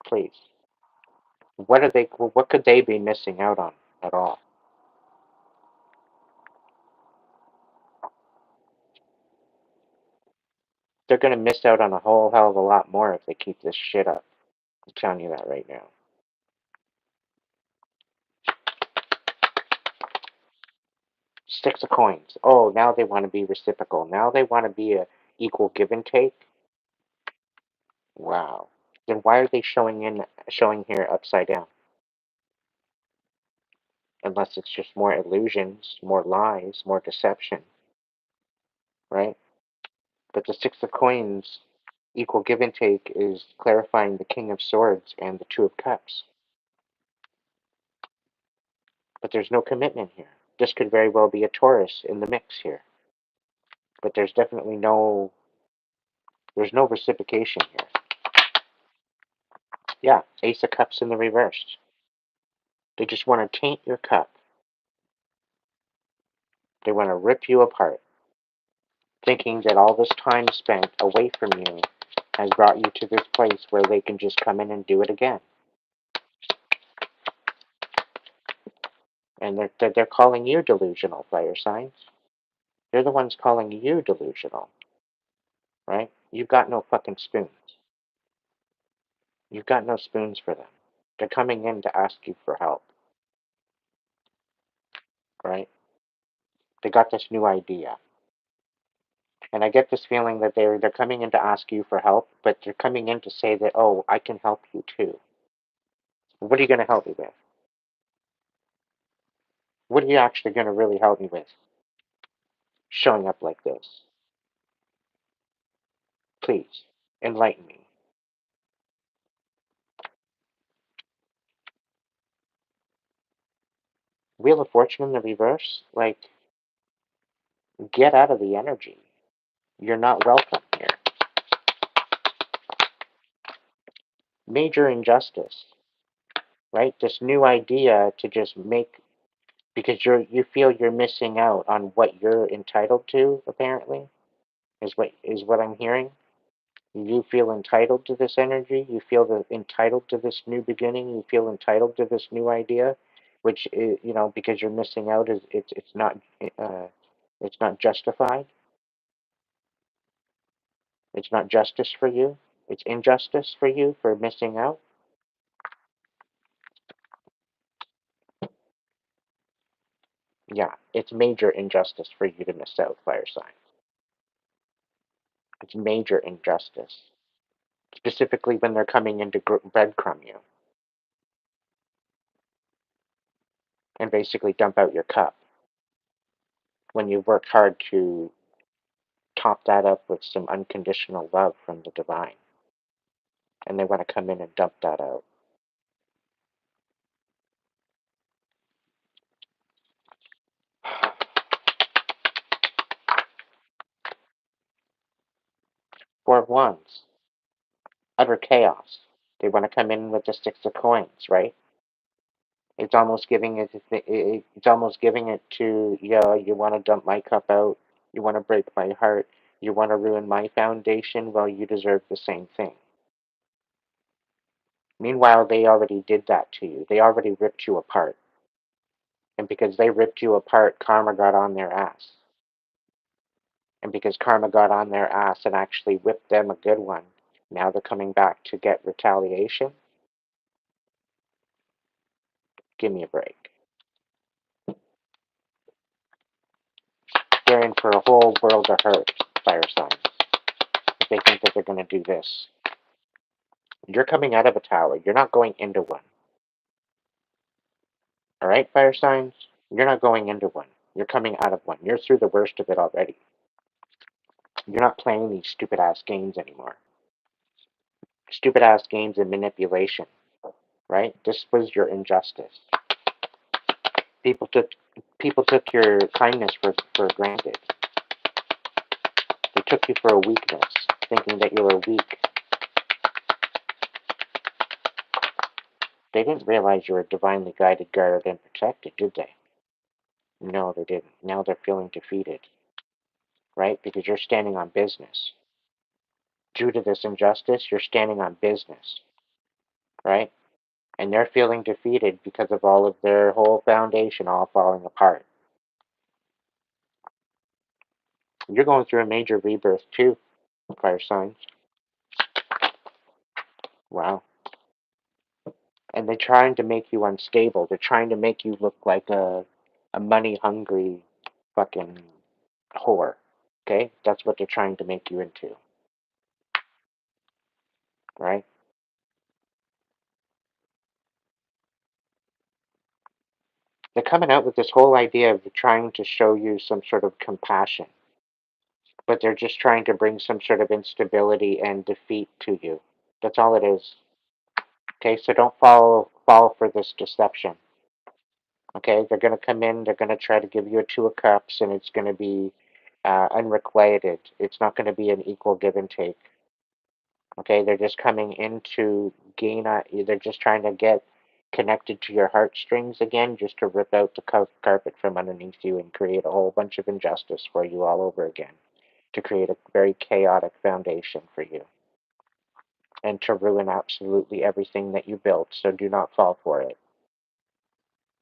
A: Please. What could they be missing out on at all? They're going to miss out on a whole hell of a lot more if they keep this shit up. I'm telling you that right now. Six of coins. Oh, now they want to be reciprocal. Now they want to be a equal give and take. Wow. Then why are they showing here upside down? Unless it's just more illusions, more lies, more deception, right? But the six of coins Equal give and take is clarifying the King of Swords and the Two of Cups. But there's no commitment here. This could very well be a Taurus in the mix here. But there's definitely there's no reciprocation here. Yeah, Ace of Cups in the reverse. They just want to taint your cup. They want to rip you apart, thinking that all this time spent away from you has brought you to this place where they can just come in and do it again. And they're calling you delusional, fire signs. They're the ones calling you delusional, right? You've got no fucking spoons. You've got no spoons for them. They're coming in to ask you for help, right? They got this new idea. And I get this feeling that they're coming in to ask you for help, but they're coming in to say that, oh, I can help you too. What are you going to help me with? What are you actually going to really help me with? Showing up like this. Please, enlighten me. Wheel of Fortune in the reverse? Like, get out of the energy. You're not welcome here. Major injustice, right? This new idea to just make, because you feel you're missing out on what you're entitled to, apparently, is what I'm hearing. You feel entitled to this energy. You feel entitled to this new beginning. You feel entitled to this new idea, which is, because you're missing out, is uh, it's not justified. It's not justice for you. It's injustice for you for missing out. Yeah, it's major injustice for you to miss out, fire sign. It's major injustice, specifically when they're coming in to breadcrumb you and basically dump out your cup when you work hard to top that up with some unconditional love from the divine. And they want to come in and dump that out. Four of Wands, utter chaos. They want to come in with the Six of Coins, right? It's almost giving it's almost giving it to, yeah, you want to dump my cup out, you want to break my heart, you want to ruin my foundation. Well, you deserve the same thing. Meanwhile, they already did that to you. They already ripped you apart. And because they ripped you apart, karma got on their ass. And because karma got on their ass and actually whipped them a good one, now they're coming back to get retaliation. Give me a break. They're in for a whole world of hurt, fire signs, if they think that they're going to do this. You're coming out of a tower. You're not going into one. All right, fire signs? You're not going into one. You're coming out of one. You're through the worst of it already. You're not playing these stupid ass games anymore. Stupid ass games and manipulation, right? This was your injustice. People took people took your kindness for granted. They took you for a weakness, thinking that you were weak. They didn't realize you were divinely guided, guarded, and protected, did they? No, they didn't. Now they're feeling defeated, right? Because you're standing on business. Due to this injustice, you're standing on business, right? And they're feeling defeated because of all of their whole foundation all falling apart. You're going through a major rebirth too, fire signs. Wow. And they're trying to make you unstable. They're trying to make you look like a money hungry fucking whore. Okay? That's what they're trying to make you into. Right? They're coming out with this whole idea of trying to show you some sort of compassion. but they're just trying to bring some sort of instability and defeat to you. That's all it is. Okay, so don't fall for this deception. Okay, they're going to come in, they're going to try to give you a two of cups, and it's going to be unrequited. It's not going to be an equal give and take. Okay, they're just coming in to gain, they're just trying to get connected to your heartstrings again, just to rip out the carpet from underneath you and create a whole bunch of injustice for you all over again, to create a very chaotic foundation for you, and to ruin absolutely everything that you built. So do not fall for it.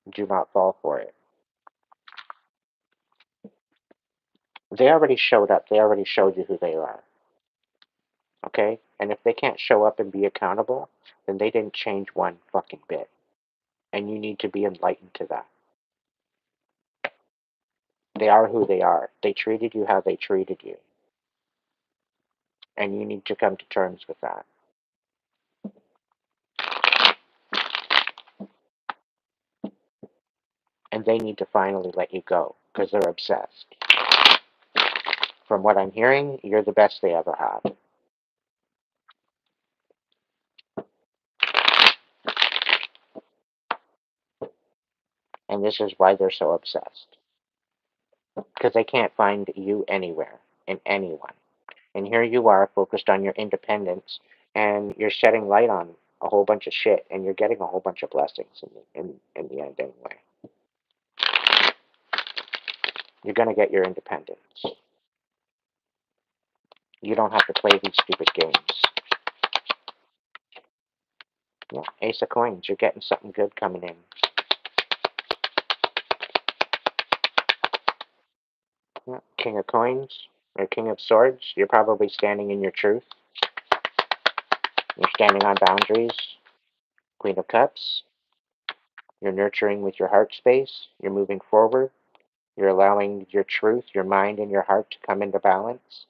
A: Do not fall for it. They already showed up. They already showed you who they are. Okay? And if they can't show up and be accountable, then they didn't change one fucking bit. And you need to be enlightened to that. They are who they are. They treated you how they treated you. And you need to come to terms with that. And they need to finally let you go because they're obsessed. From what I'm hearing, you're the best they ever had. And this is why they're so obsessed. Because they can't find you anywhere, in anyone. And here you are, focused on your independence, and you're shedding light on a whole bunch of shit, and you're getting a whole bunch of blessings in the end anyway. You're going to get your independence. You don't have to play these stupid games. Yeah, Ace of Coins, you're getting something good coming in. Yeah, King of Coins, or King of Swords, you're probably standing in your truth. You're standing on boundaries. Queen of Cups, you're nurturing with your heart space. You're moving forward. You're allowing your truth, your mind, and your heart to come into balance.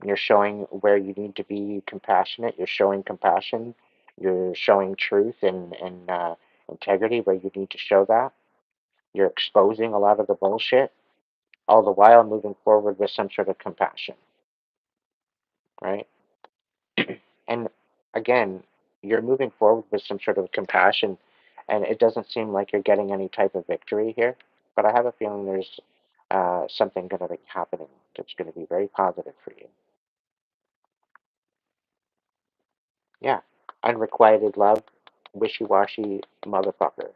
A: You're showing where you need to be compassionate. You're showing compassion. You're showing truth and integrity where you need to show that. You're exposing a lot of the bullshit, all the while moving forward with some sort of compassion, right? And again, you're moving forward with some sort of compassion, and it doesn't seem like you're getting any type of victory here. But I have a feeling there's something going to be happening that's going to be very positive for you. Yeah, unrequited love, wishy-washy motherfucker,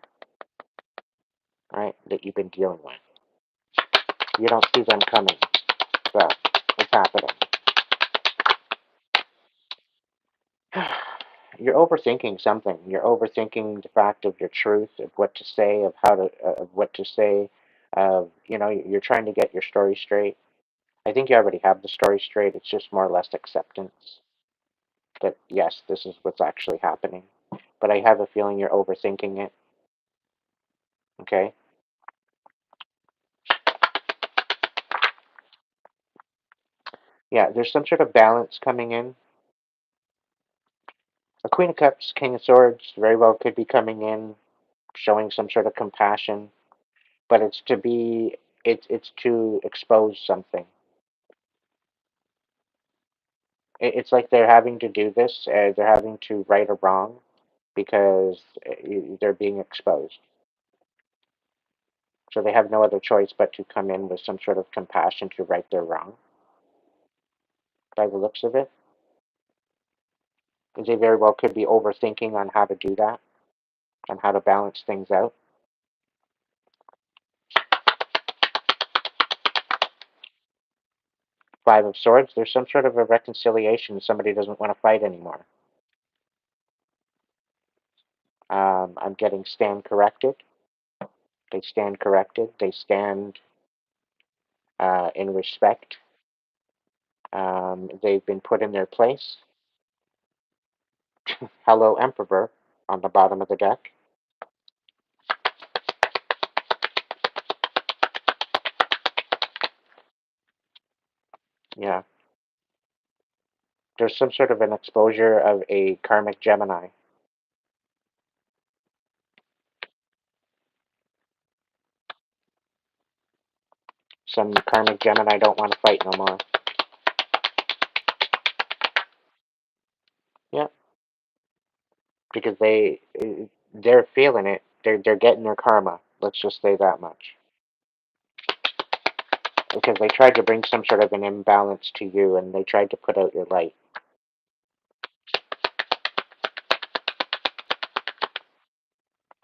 A: right? That you've been dealing with. You don't see them coming, so it's happening. You're overthinking something. You're overthinking the fact of your truth, of what to say, of how to, of what to say. You're trying to get your story straight. I think you already have the story straight. It's just more or less acceptance that yes, this is what's actually happening. But I have a feeling you're overthinking it. Okay. Yeah, there's some sort of balance coming in. A Queen of Cups, King of Swords, very well could be coming in, showing some sort of compassion, but it's to expose something. It's like they're having to do this. They're having to right a wrong because they're being exposed. So they have no other choice but to come in with some sort of compassion to right their wrong. By the looks of it, they very well could be overthinking on how to do that, on how to balance things out. Five of Swords, there's some sort of a reconciliation. Somebody doesn't want to fight anymore. I'm getting stand corrected. They stand corrected. They stand in respect. They've been put in their place. Hello, Emperor, on the bottom of the deck. Yeah. There's some sort of an exposure of a karmic Gemini. Some karmic Gemini don't want to fight no more. Yeah, because they're feeling it. They're getting their karma. Let's just say that much. Because they tried to bring some sort of an imbalance to you, and they tried to put out your light.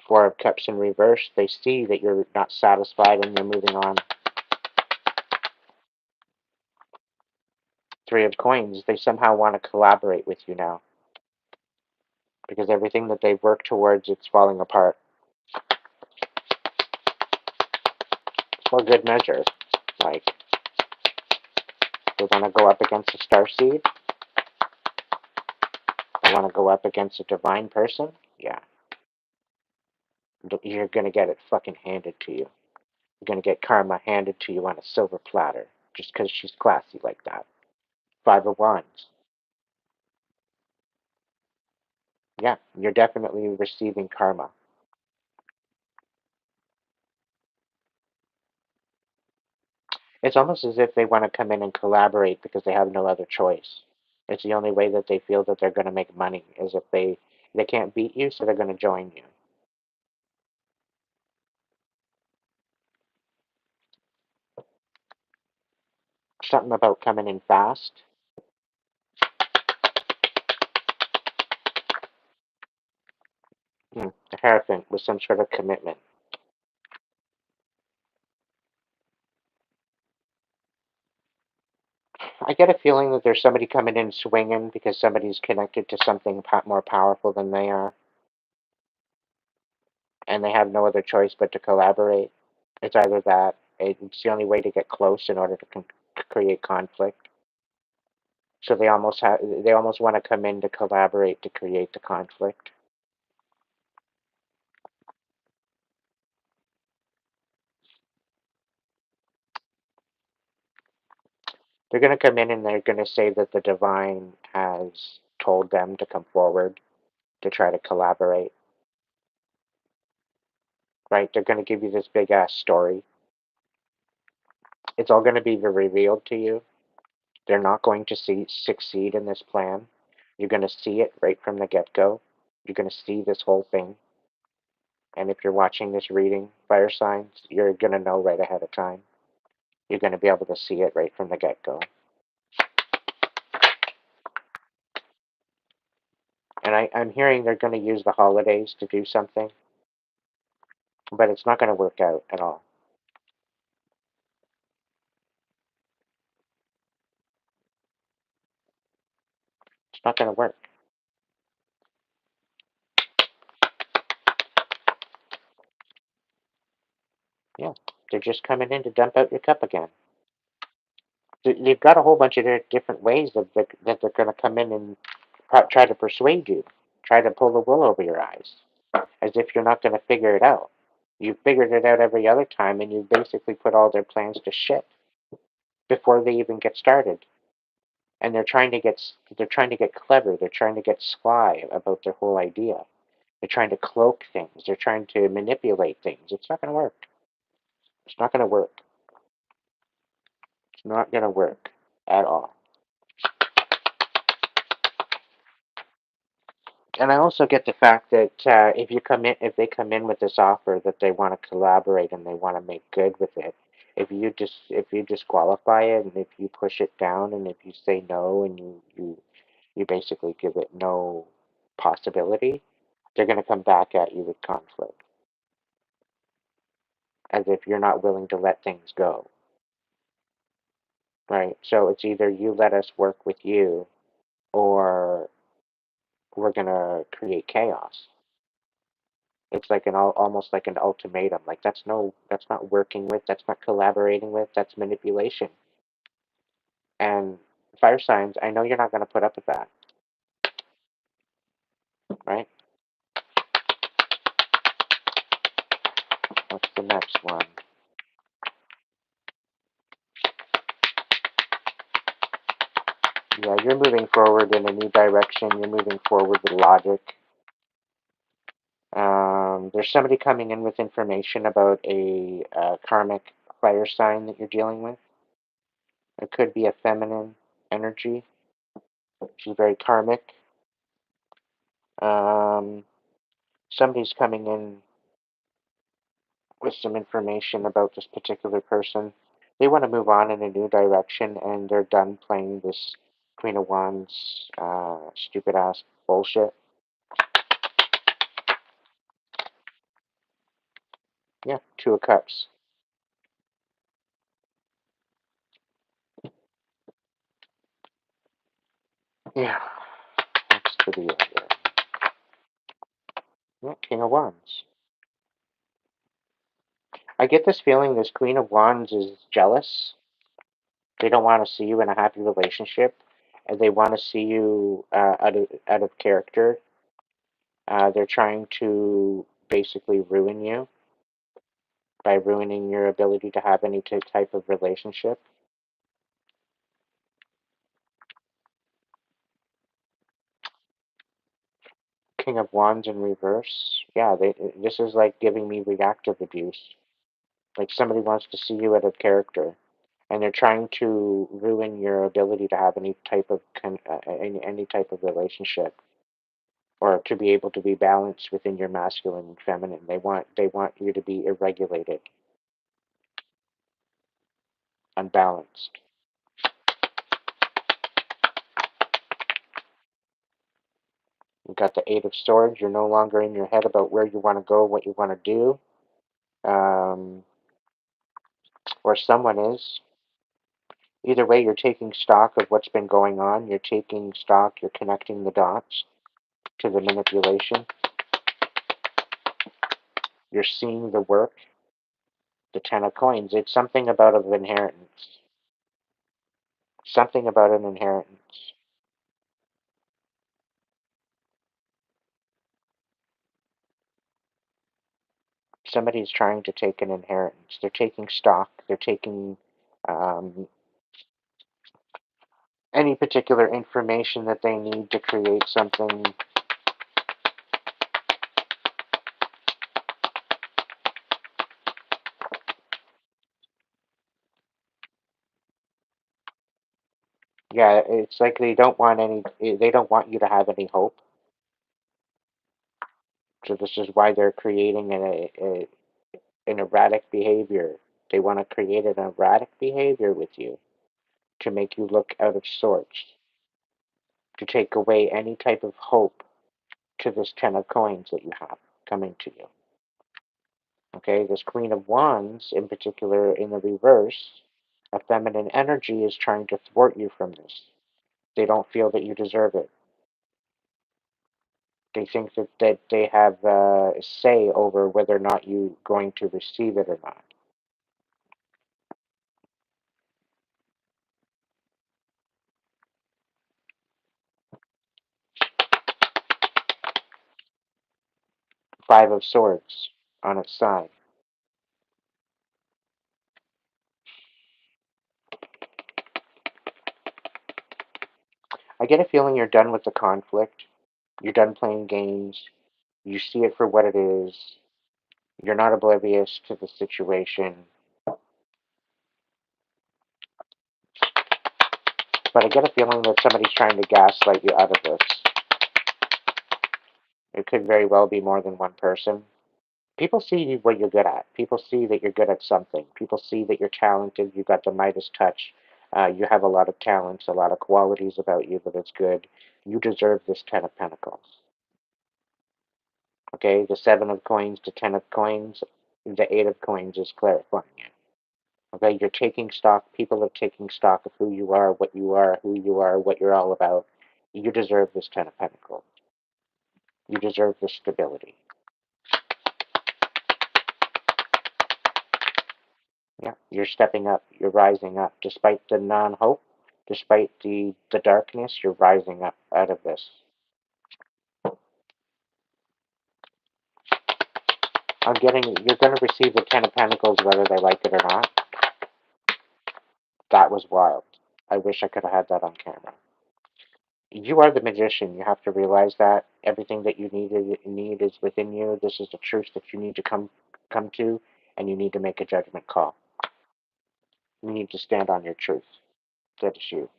A: Four of Cups in reverse. They see that you're not satisfied and you're moving on. Three of Coins. They somehow want to collaborate with you now. Because everything that they've worked towards, it's falling apart. For good measure. Like, they want to go up against a starseed. They want to go up against a divine person. Yeah. You're going to get it fucking handed to you. You're going to get karma handed to you on a silver platter. Just because she's classy like that. Five of Wands. Yeah, you're definitely receiving karma. It's almost as if they want to come in and collaborate because they have no other choice. It's the only way that they feel that they're going to make money is if they can't beat you, so they're going to join you. Something about coming in fast. The Hierophant with some sort of commitment. I get a feeling that there's somebody coming in swinging because somebody's connected to something more powerful than they are, and they have no other choice but to collaborate. It's either that. It's the only way to get close in order to create conflict. So they almost want to come in to collaborate to create the conflict. They're going to come in and they're going to say that the divine has told them to come forward to try to collaborate. Right? They're going to give you this big ass story. It's all going to be revealed to you. They're not going to succeed in this plan. You're going to see it right from the get go. You're going to see this whole thing. And if you're watching this reading, fire signs, you're going to know right ahead of time. You're going to be able to see it right from the get go. And I'm hearing they're going to use the holidays to do something, but it's not going to work out at all. It's not going to work. Yeah, they're just coming in to dump out your cup again. They've got a whole bunch of different ways that they're going to come in and try to persuade you, try to pull the wool over your eyes, as if you're not going to figure it out. You figured it out every other time, and you basically put all their plans to shit before they even get started. And they're trying to get clever. They're trying to get sly about their whole idea. They're trying to cloak things. They're trying to manipulate things. It's not going to work. It's not going to work. It's not going to work at all. And I also get the fact that if they come in with this offer that they want to collaborate and they want to make good with it, if you disqualify it and if you push it down and if you say no and you basically give it no possibility, they're going to come back at you with conflict, as if you're not willing to let things go, right? So it's either you let us work with you, or we're going to create chaos. It's like almost like an ultimatum. Like that's not working with, that's not collaborating with, that's manipulation. And fire signs, I know you're not going to put up with that, right? What's the next one? Yeah, you're moving forward in a new direction. You're moving forward with logic. There's somebody coming in with information about a karmic fire sign that you're dealing with. It could be a feminine energy. She's very karmic. Um, Somebody's coming in with some information about this particular person. They want to move on in a new direction, and they're done playing this Queen of Wands, stupid ass bullshit. Yeah, Two of Cups. Yeah, that's to the other. Yeah, King of Wands. I get this feeling this Queen of Wands is jealous. They don't want to see you in a happy relationship, and they want to see you out of character. They're trying to basically ruin you by ruining your ability to have any type of relationship. King of Wands in reverse. Yeah, this is like giving me reactive abuse. Like somebody wants to see you out of character, and they're trying to ruin your ability to have any type of any type of relationship, or to be able to be balanced within your masculine and feminine. They want you to be irregulated, unbalanced. You've got the Eight of Swords. You're no longer in your head about where you want to go, what you want to do, or someone is. Either way, you're taking stock of what's been going on. You're taking stock. You're connecting the dots to the manipulation. You're seeing the work. The Ten of Coins. It's something about an inheritance. Something about an inheritance. Somebody's trying to take an inheritance. They're taking stock. They're taking um, any particular information that they need to create something. Yeah, it's like they don't want any. They don't want you to have any hope. So this is why they're creating an erratic behavior. They want to create an erratic behavior with you to make you look out of sorts, to take away any type of hope to this Ten of Coins that you have coming to you. Okay, this Queen of Wands, in particular, in the reverse, a feminine energy is trying to thwart you from this. They don't feel that you deserve it. They think that they have a say over whether or not you're going to receive it or not. Five of Swords on its side. I get a feeling you're done with the conflict. You're done playing games. You see it for what it is. You're not oblivious to the situation. But I get a feeling that somebody's trying to gaslight you out of this. It could very well be more than one person. People see what you're good at. People see that you're good at something. People see that you're talented. You got the Midas touch. You have a lot of talents, a lot of qualities about you that it's good. You deserve this Ten of Pentacles. Okay, the Seven of Coins to Ten of Coins. The Eight of Coins is clarifying it. Okay, you're taking stock. People are taking stock of who you are, what you are, who you are, what you're all about. You deserve this Ten of Pentacles. You deserve this stability. Yeah, you're stepping up. You're rising up. Despite the non-hope, despite the darkness, you're rising up out of this. I'm getting, you're going to receive the Ten of Pentacles whether they like it or not. That was wild. I wish I could have had that on camera. You are the magician. You have to realize that everything that you need is within you. This is the truth that you need to come to, and you need to make a judgment call. You need to stand on your truth. That is you.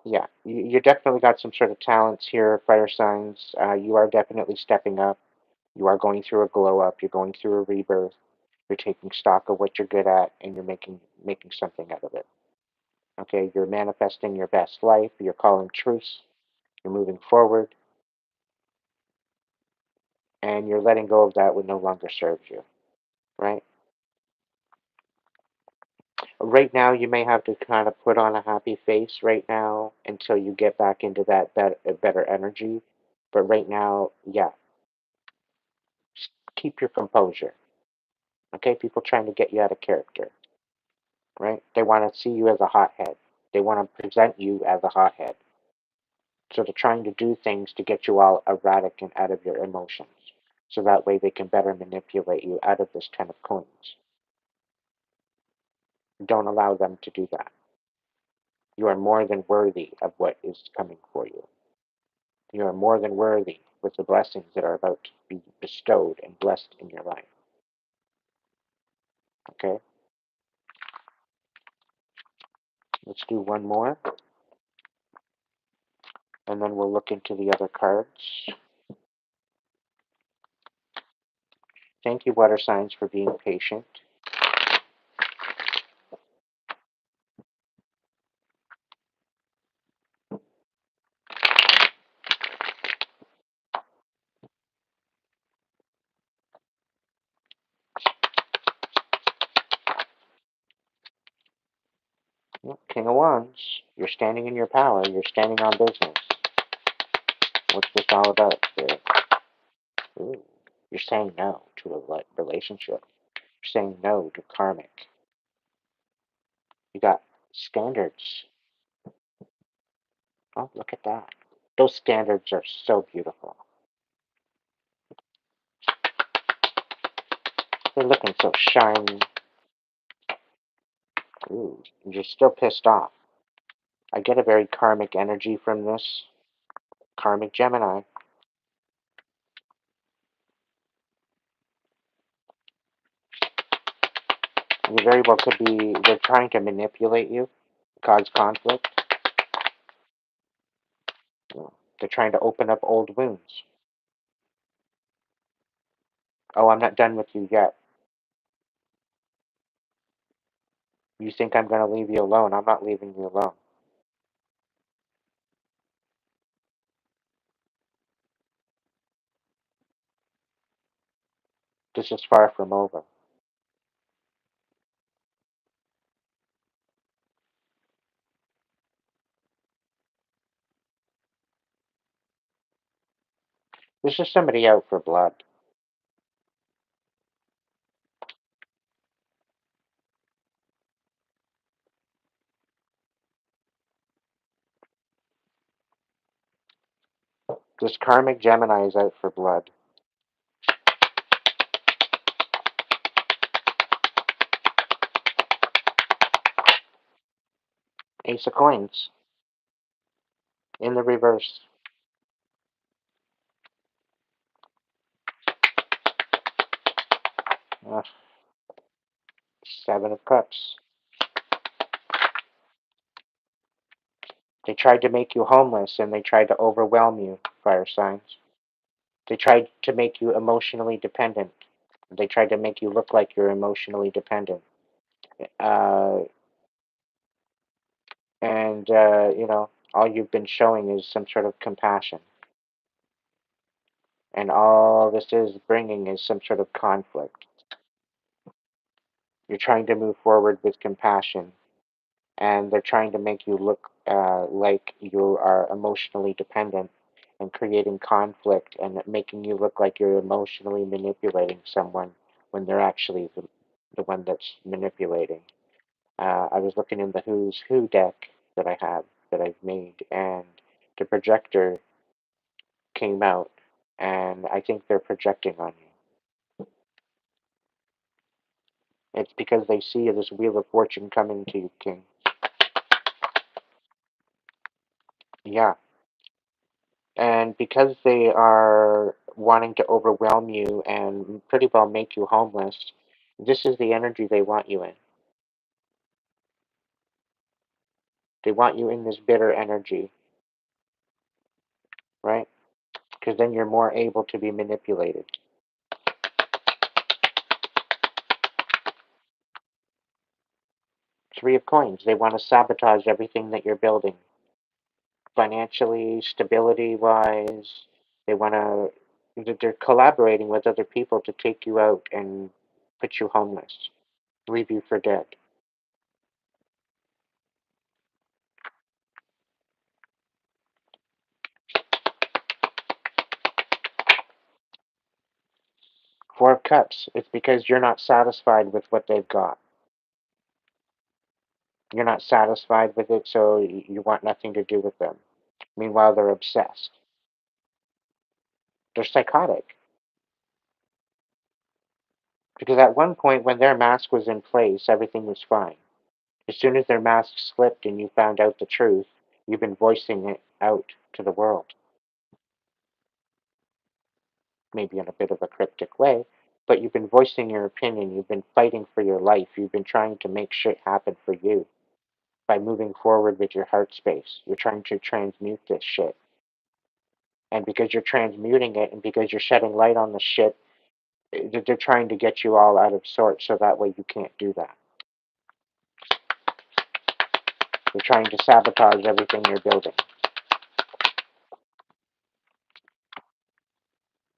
A: Yeah, you definitely got some sort of talents here, fire signs. You are definitely stepping up. You are going through a glow up. You're going through a rebirth. You're taking stock of what you're good at, and you're making something out of it. Okay, you're manifesting your best life. You're calling truce. You're moving forward, and you're letting go of that what no longer serves you. Right? Right now, you may have to kind of put on a happy face right now until you get back into that better energy. But right now, yeah, just keep your composure. Okay, people trying to get you out of character, right? They want to see you as a hothead. They want to present you as a hothead. So they're trying to do things to get you all erratic and out of your emotions. So that way they can better manipulate you out of this 10 of coins. Don't allow them to do that. You are more than worthy of what is coming for you. You are more than worthy with the blessings that are about to be bestowed and blessed in your life. Okay? Let's do one more, and then we'll look into the other cards. Thank you, water signs, for being patient. King of Wands, you're standing in your power. You're standing on business. What's this all about, Spirit? Ooh, you're saying no to a relationship. You're saying no to karmic. You got standards. Oh, look at that. Those standards are so beautiful. They're looking so shiny. Ooh, you're still pissed off. I get a very karmic energy from this. Karmic Gemini. You very well could be, they're trying to manipulate you, cause conflict. They're trying to open up old wounds. Oh, I'm not done with you yet. You think I'm going to leave you alone. I'm not leaving you alone. This is far from over. This is somebody out for blood. This karmic Gemini is out for blood. Ace of Coins in the reverse. Uh, Seven of Cups. They tried to make you homeless and they tried to overwhelm you, fire signs. They tried to make you emotionally dependent. They tried to make you look like you're emotionally dependent. Uh, and all you've been showing is some sort of compassion. And all this is bringing is some sort of conflict. You're trying to move forward with compassion, and they're trying to make you look like you are emotionally dependent and creating conflict and making you look like you're emotionally manipulating someone when they're actually the one that's manipulating. I was looking in the Who's Who deck that I have, that I've made, and the projector came out, and I think they're projecting on you. It's because they see this Wheel of Fortune coming to you, King. Yeah. And because they are wanting to overwhelm you and pretty well make you homeless, This is the energy they want you in. They want you in this bitter energy, right? Because then you're more able to be manipulated. 3 of Coins. They want to sabotage everything that you're building. Financially, stability-wise, they want to, they're collaborating with other people to take you out and put you homeless, leave you for dead. Four of Cups. It's because you're not satisfied with what they've got. You're not satisfied with it, so you want nothing to do with them. Meanwhile, they're obsessed. They're psychotic. Because at one point, when their mask was in place, everything was fine. As soon as their mask slipped and you found out the truth, you've been voicing it out to the world. Maybe in a bit of a cryptic way, but you've been voicing your opinion. You've been fighting for your life. You've been trying to make shit happen for you by moving forward with your heart space. You're trying to transmute this shit. And because you're transmuting it and because you're shedding light on the shit, they're trying to get you all out of sorts so that way you can't do that. They're trying to sabotage everything you're building.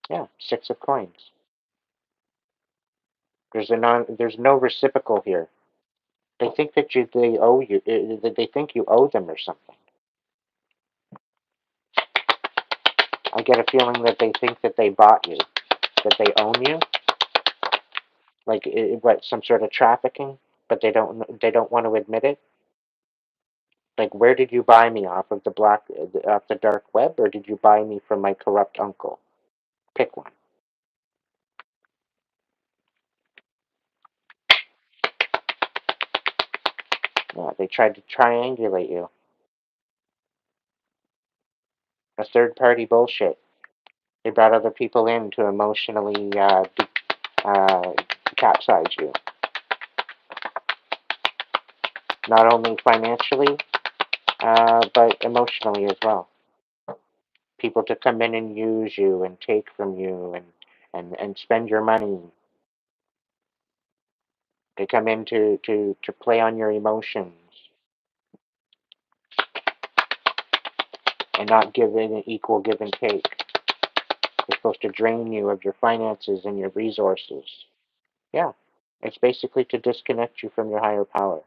A: Yeah, 6 of Coins. There's no reciprocal here. They think that they owe you. That they think you owe them or something. I get a feeling that they think that they bought you, that they own you, like what, some sort of trafficking, but they don't want to admit it. Like, where did you buy me off of off the dark web, or did you buy me from my corrupt uncle? Pick one. Yeah, they tried to triangulate you. A third party bullshit. They brought other people in to emotionally uh, capsize you. Not only financially, but emotionally as well. People to come in and use you and take from you and spend your money. They come in to play on your emotions and not give in an equal give and take. They're supposed to drain you of your finances and your resources. Yeah, it's basically to disconnect you from your higher power.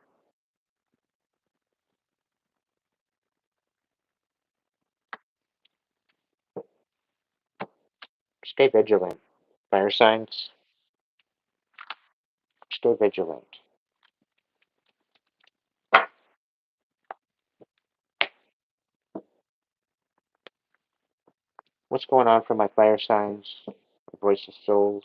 A: Stay vigilant. Fire signs, stay vigilant. What's going on for my fire signs? Voice of souls.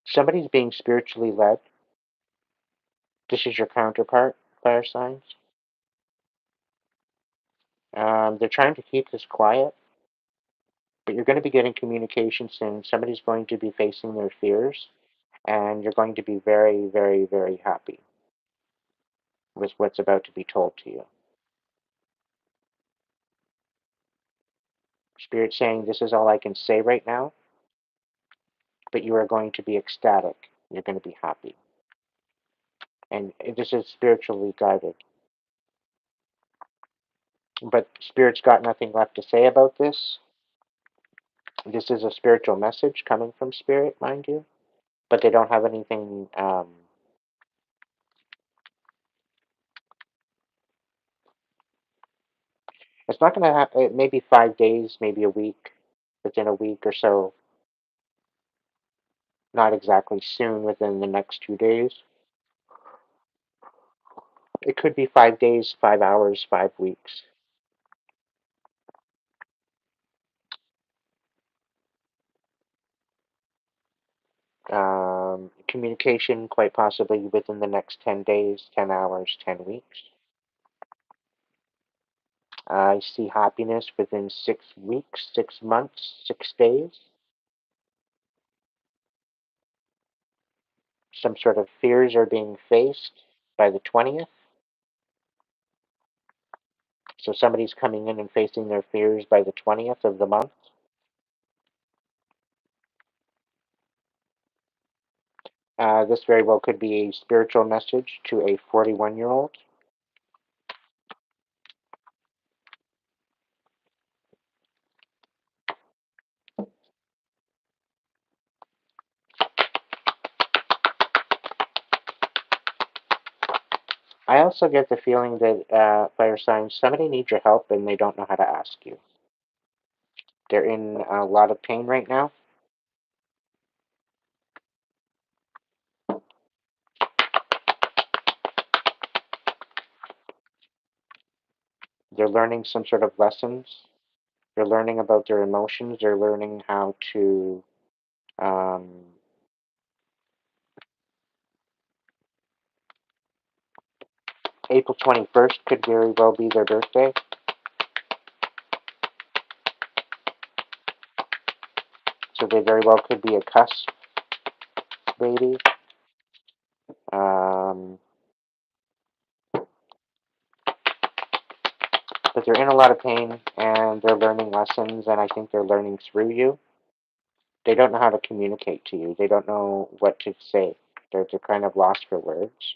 A: Somebody's being spiritually led. This is your counterpart, fire signs. They're trying to keep this quiet, but you're going to be getting communication soon. Somebody's going to be facing their fears, and you're going to be very, very, very happy with what's about to be told to you. Spirit saying, this is all I can say right now, but you are going to be ecstatic. You're going to be happy. And this is spiritually guided. But Spirit's got nothing left to say about this. This is a spiritual message coming from Spirit, mind you, but they don't have anything. It's not going to happen. Maybe 5 days, maybe a week, within a week or so. Not exactly soon, within the next 2 days. It could be 5 days, 5 hours, 5 weeks. Communication, quite possibly within the next 10 days, 10 hours, 10 weeks. I see happiness within 6 weeks, 6 months, 6 days. Some sort of fears are being faced by the 20th. So somebody's coming in and facing their fears by the 20th of the month. This very well could be a spiritual message to a 41-year-old. I also get the feeling that fire signs, somebody needs your help and they don't know how to ask you. They're in a lot of pain right now. They're learning some sort of lessons. They're learning about their emotions. They're learning how to um, April 21st could very well be their birthday. So they very well could be a cusp baby. Um, but they're in a lot of pain and they're learning lessons, and I think they're learning through you. They don't know how to communicate to you. They don't know what to say. They're kind of lost for words.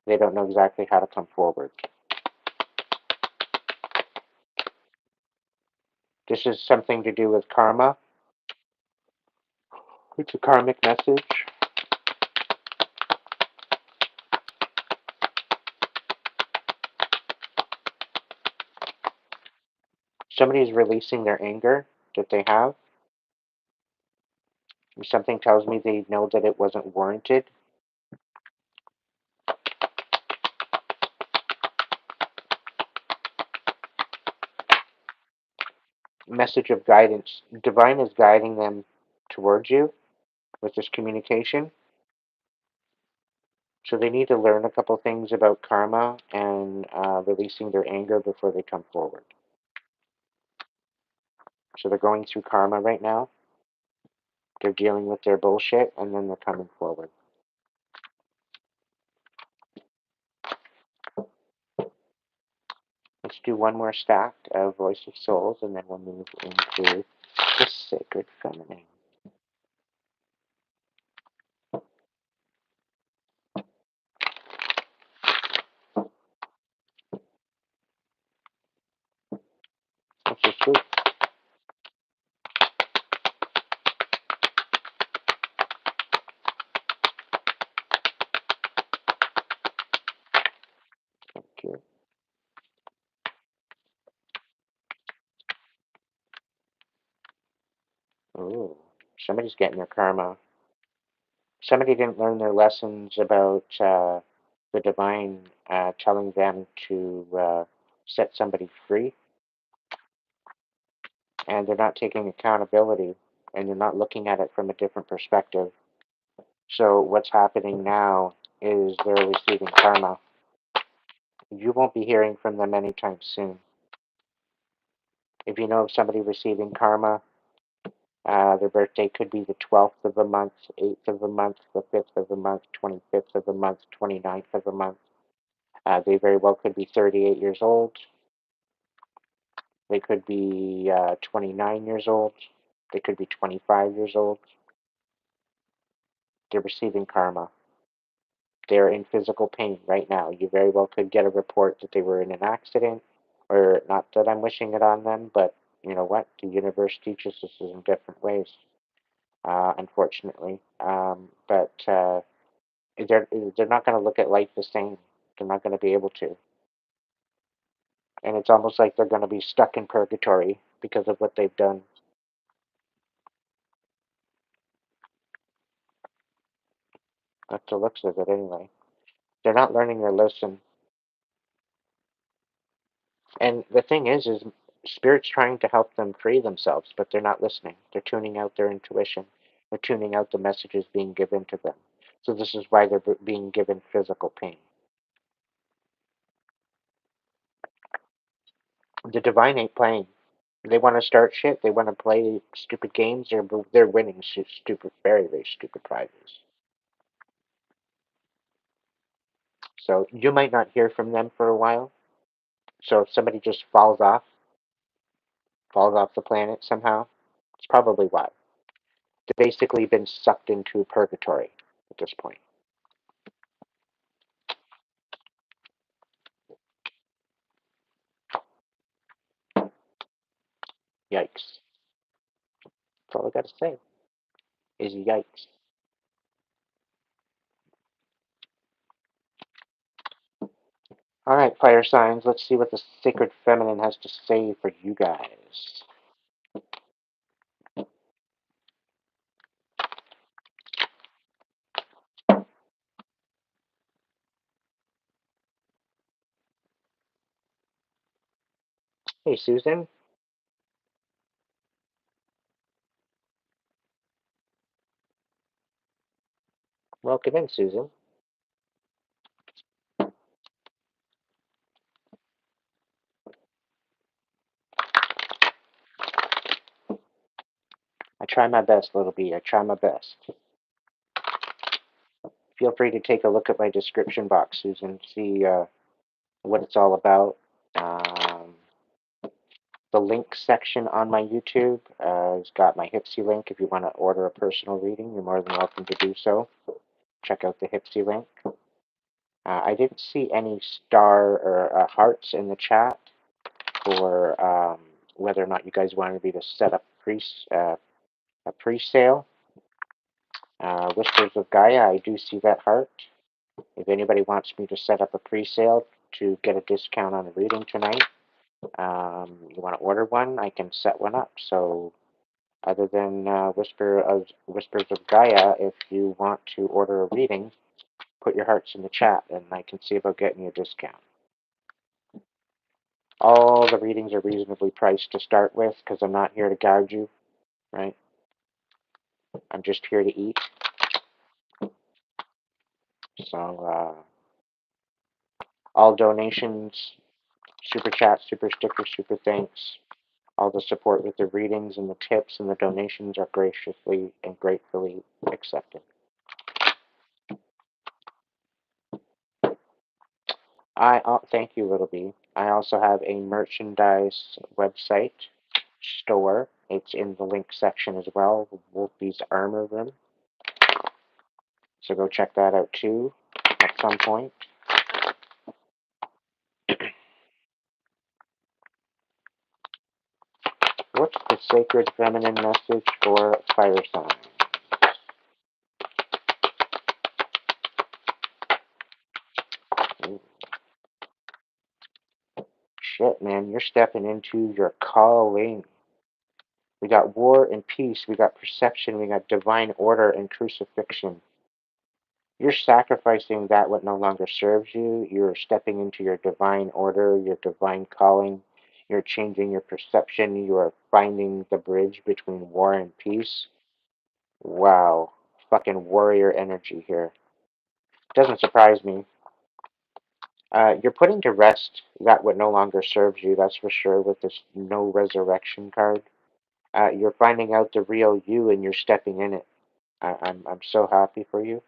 A: They don't know exactly how to come forward. This is something to do with karma. It's a karmic message. Somebody's releasing their anger that they have. Something tells me they know that it wasn't warranted. Message of guidance. Divine is guiding them towards you with this communication. So they need to learn a couple things about karma and releasing their anger before they come forward. So they're going through karma right now. They're dealing with their bullshit, and then they're coming forward. Let's do one more stack of Voice of Souls, and then we'll move into the Sacred Feminine. That's just sweet. Thank you. Ooh, somebody's getting their karma. Somebody didn't learn their lessons about the divine telling them to set somebody free, and they're not taking accountability, and they're not looking at it from a different perspective. So what's happening now is they're receiving karma. You won't be hearing from them anytime soon. If you know of somebody receiving karma, their birthday could be the 12th of the month, 8th of the month, the 5th of the month, 25th of the month, 29th of the month. They very well could be 38 years old. They could be 29 years old. They could be 25 years old. They're receiving karma. They're in physical pain right now. You very well could get a report that they were in an accident, Or not that I'm wishing it on them, but you know what? The universe teaches us in different ways, unfortunately. But they're not going to look at life the same. They're not going to be able to, and it's almost like they're going to be stuck in purgatory because of what they've done. That's the looks of it, anyway. They're not learning their lesson. And the thing is spirit's trying to help them free themselves, but they're not listening. They're tuning out their intuition. They're tuning out the messages being given to them. So this is why they're being given physical pain. The divine ain't playing. They want to start shit. They want to play stupid games. They're winning stupid, very very stupid prizes. So you might not hear from them for a while. So if somebody just falls off the planet somehow, it's probably why. They've basically been sucked into purgatory at this point. Yikes. That's all I got to say is yikes. All right, fire signs. Let's see what the sacred feminine has to say for you guys. Hey, Susan. Welcome in, Susan. I try my best, little bee. I try my best. Feel free to take a look at my description box, Susan. See what it's all about. Um, the link section on my YouTube has got my Hipsy link. If you want to order a personal reading, you're more than welcome to do so. Check out the Hipsy link. I didn't see any star or hearts in the chat for whether or not you guys wanted me to set up a pre-sale. Whispers of Gaia, I do see that heart. If anybody wants me to set up a pre-sale to get a discount on the reading tonight, you want to order one, I can set one up. So other than Whispers of Gaia, if you want to order a reading, put your hearts in the chat, and I can see about getting you a discount. All the readings are reasonably priced to start with, because I'm not here to gouge you, right? I'm just here to eat. So all donations, super chat, super stickers, super thanks, all the support with the readings and the tips and the donations are graciously and gratefully accepted. Thank you, Little B. I also have a merchandise website store. It's in the link section as well, Wolfie's Armor Room. So go check that out too at some point. What's the sacred feminine message for fire signs? Shit, man, you're stepping into your calling. We got war and peace. We got perception. We got divine order and crucifixion. You're sacrificing that what no longer serves you. You're stepping into your divine order, your divine calling. You're changing your perception. You are finding the bridge between war and peace. Wow. Fucking warrior energy here. Doesn't surprise me. You're putting to rest that what no longer serves you, that's for sure, with this no resurrection card. You're finding out the real you and you're stepping in it. I'm so happy for you.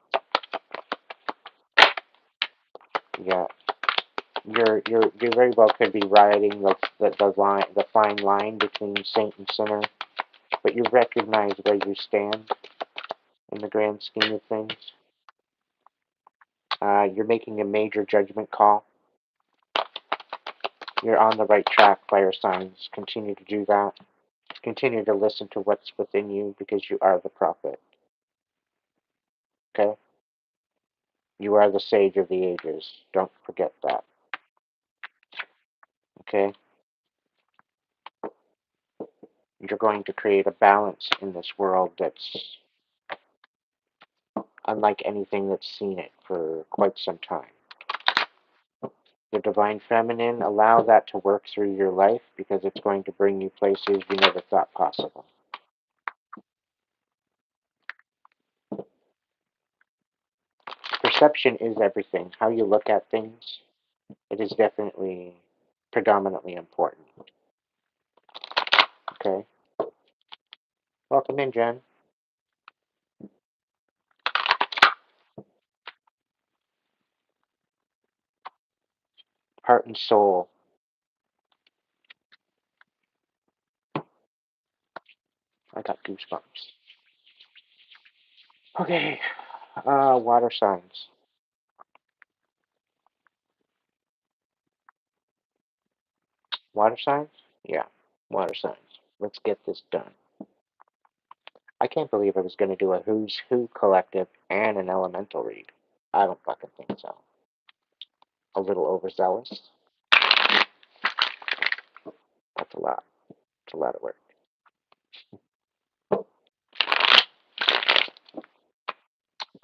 A: Yeah, you very well could be riding the fine line between saint and sinner, but you recognize where you stand in the grand scheme of things. You're making a major judgment call. You're on the right track, fire signs. Continue to do that. Continue to listen to what's within you because you are the prophet. Okay? You are the sage of the ages. Don't forget that. Okay? You're going to create a balance in this world that's unlike anything that's seen it for quite some time. The divine feminine, allow that to work through your life because it's going to bring you places you never thought possible. Perception is everything. How you look at things, it is definitely predominantly important. Okay? Welcome in, Jen. Heart and soul. I got goosebumps. Okay. Water signs. Water signs? Yeah, water signs. Let's get this done. I can't believe I was going to do a Who's Who collective and an elemental read. I don't fucking think so. A little overzealous. That's a lot. It's a lot of work.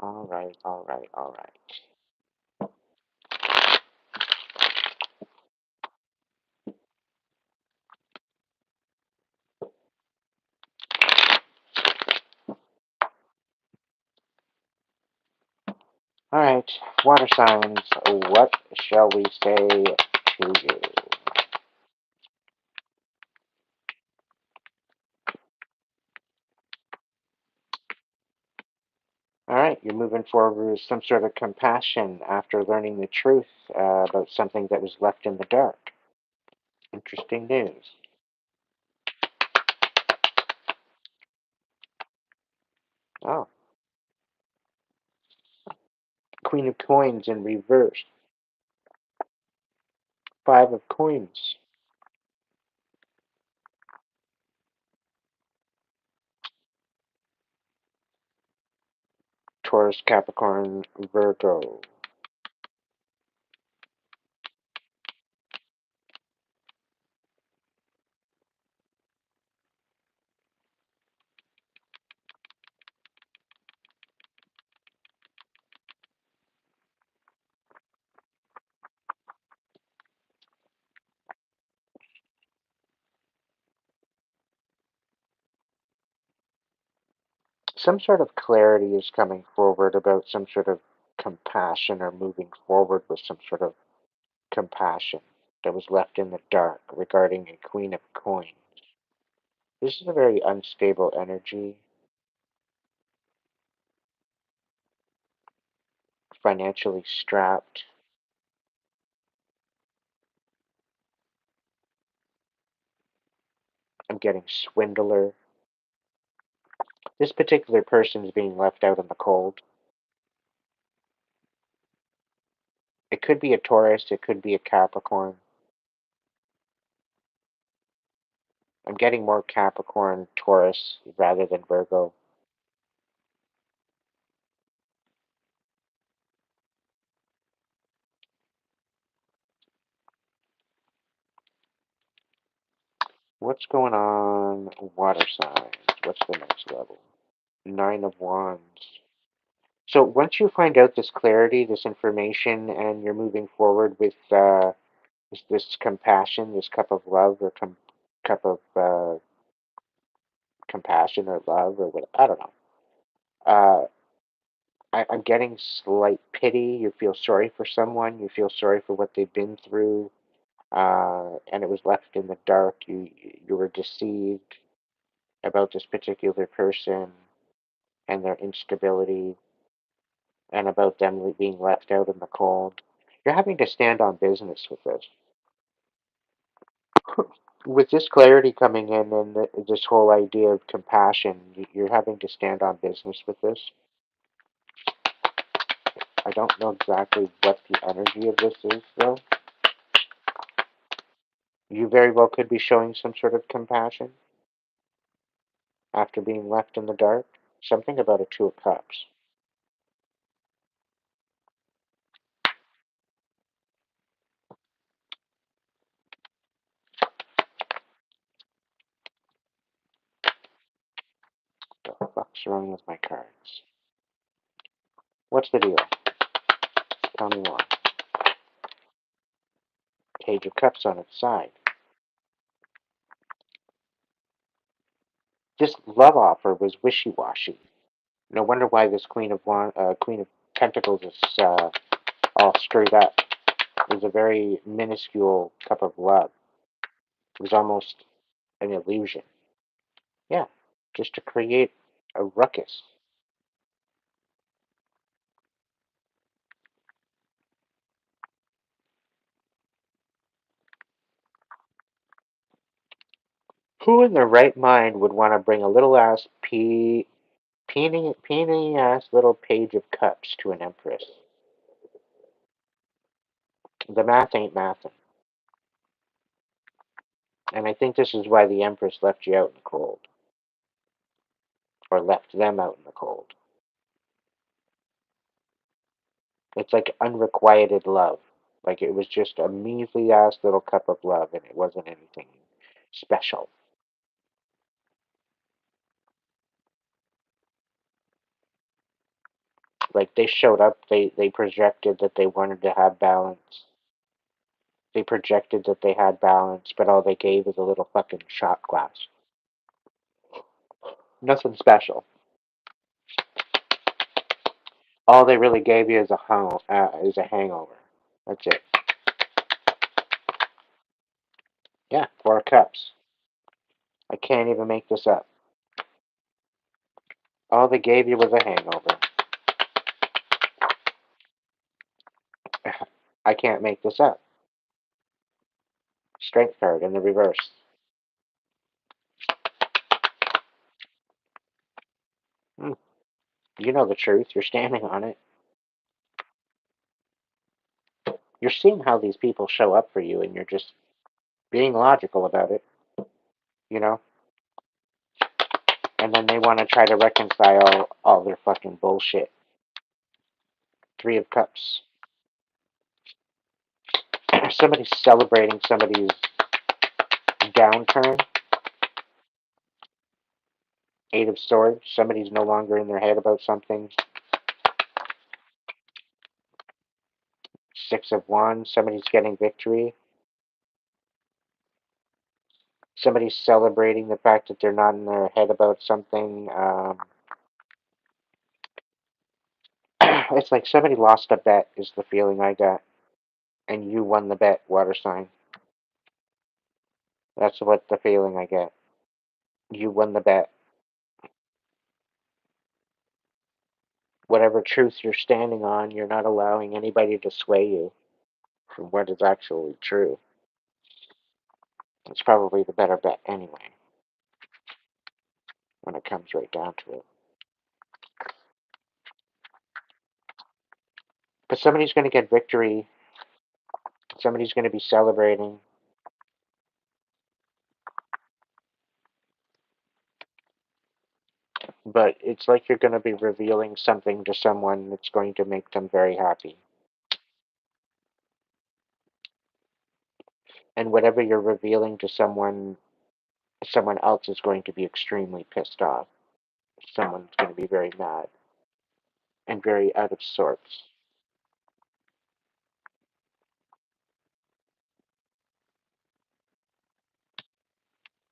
A: All right, all right, all right. All right, water signs. What shall we say to you? All right, you're moving forward with some sort of compassion after learning the truth about something that was left in the dark. Interesting news. Oh, Queen of Coins in reverse. Five of Coins. Taurus, Capricorn, Virgo. Some sort of clarity is coming forward about some sort of compassion or moving forward with some sort of compassion that was left in the dark regarding a Queen of Coins. This is a very unstable energy, financially strapped. I'm getting swindler. This particular person is being left out in the cold. It could be a Taurus, it could be a Capricorn. I'm getting more Capricorn, Taurus rather than Virgo. What's going on? Water signs. What's the next level? Nine of Wands. So once you find out this clarity, this information, and you're moving forward with this compassion, this cup of love, or cup of compassion or love, or what, I don't know. Uh, I'm getting slight pity. You feel sorry for someone. You feel sorry for what they've been through, and it was left in the dark. You were deceived about this particular person and their instability, and about them being left out in the cold. You're having to stand on business with this. With this clarity coming in and this whole idea of compassion, you're having to stand on business with this. I don't know exactly what the energy of this is, though. You very well could be showing some sort of compassion after being left in the dark. Something about a Two of Cups. What the fuck's wrong with my cards? What's the deal? Tell me more. Page of Cups on its side. This love offer was wishy-washy. No wonder why this Queen of Pentacles is all screwed up. It was a very minuscule cup of love. It was almost an illusion. Yeah, just to create a ruckus. Who in their right mind would want to bring a little ass peeny ass little page of cups to an empress? The math ain't mathin'. And I think this is why the empress left you out in the cold. Or left them out in the cold. It's like unrequited love. Like it was just a measly ass little cup of love and it wasn't anything special. Like they showed up, they projected that they wanted to have balance. They projected that they had balance, but all they gave was a little fucking shot glass. Nothing special. All they really gave you is a hangover. That's it. Yeah, 4 cups. I can't even make this up. All they gave you was a hangover. I can't make this up. Strength card in the reverse. Hmm. You know the truth. You're standing on it. You're seeing how these people show up for you, and you're just being logical about it. You know? And then they want to try to reconcile all their fucking bullshit. 3 of Cups. Somebody's celebrating somebody's downturn. 8 of Swords. Somebody's no longer in their head about something. 6 of Wands. Somebody's getting victory. Somebody's celebrating the fact that they're not in their head about something. It's like somebody lost a bet, is the feeling I got. And you won the bet, water sign. That's what the feeling I get. You won the bet. Whatever truth you're standing on, you're not allowing anybody to sway you from what is actually true. It's probably the better bet anyway, when it comes right down to it. But somebody's going to get victory. Somebody's going to be celebrating. But it's like you're going to be revealing something to someone that's going to make them very happy. And whatever you're revealing to someone else is going to be extremely pissed off. Someone's going to be very mad and very out of sorts.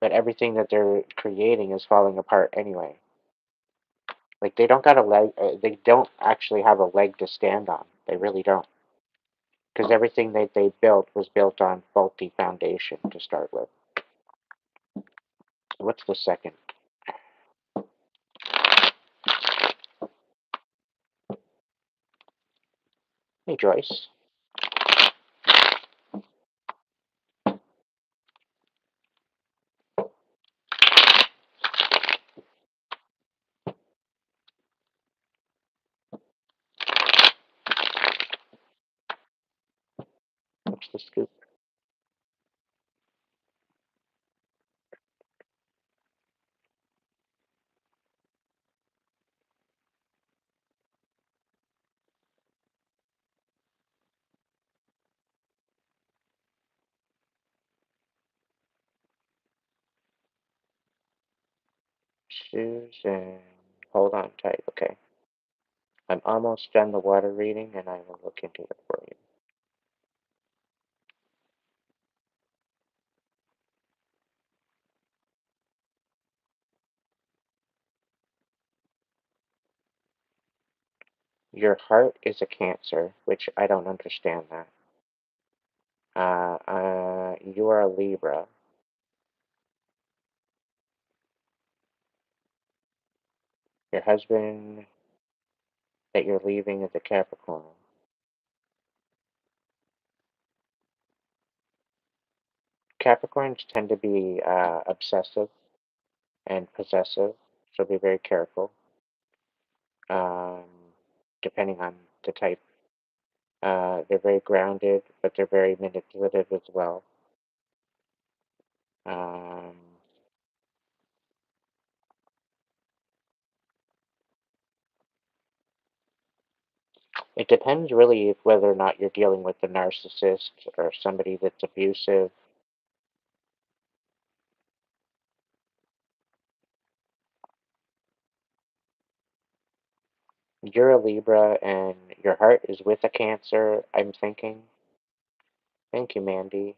A: But everything that they're creating is falling apart anyway. Like they don't got a leg. They don't actually have a leg to stand on. They really don't, because everything that they built was built on faulty foundation to start with. What's the second? Hey Joyce. What's the scoop? Susan, hold on tight, okay? I'm almost done the water reading and I will look into it for you. Your heart is a Cancer, which I don't understand that. You are a Libra. Your husband that you're leaving is a Capricorn. Capricorns tend to be obsessive and possessive, so be very careful, um, depending on the type. They're very grounded, but they're very manipulative as well. Um, it depends really if whether or not you're dealing with a narcissist or somebody that's abusive. You're a Libra and your heart is with a Cancer, I'm thinking. Thank you, Mandy.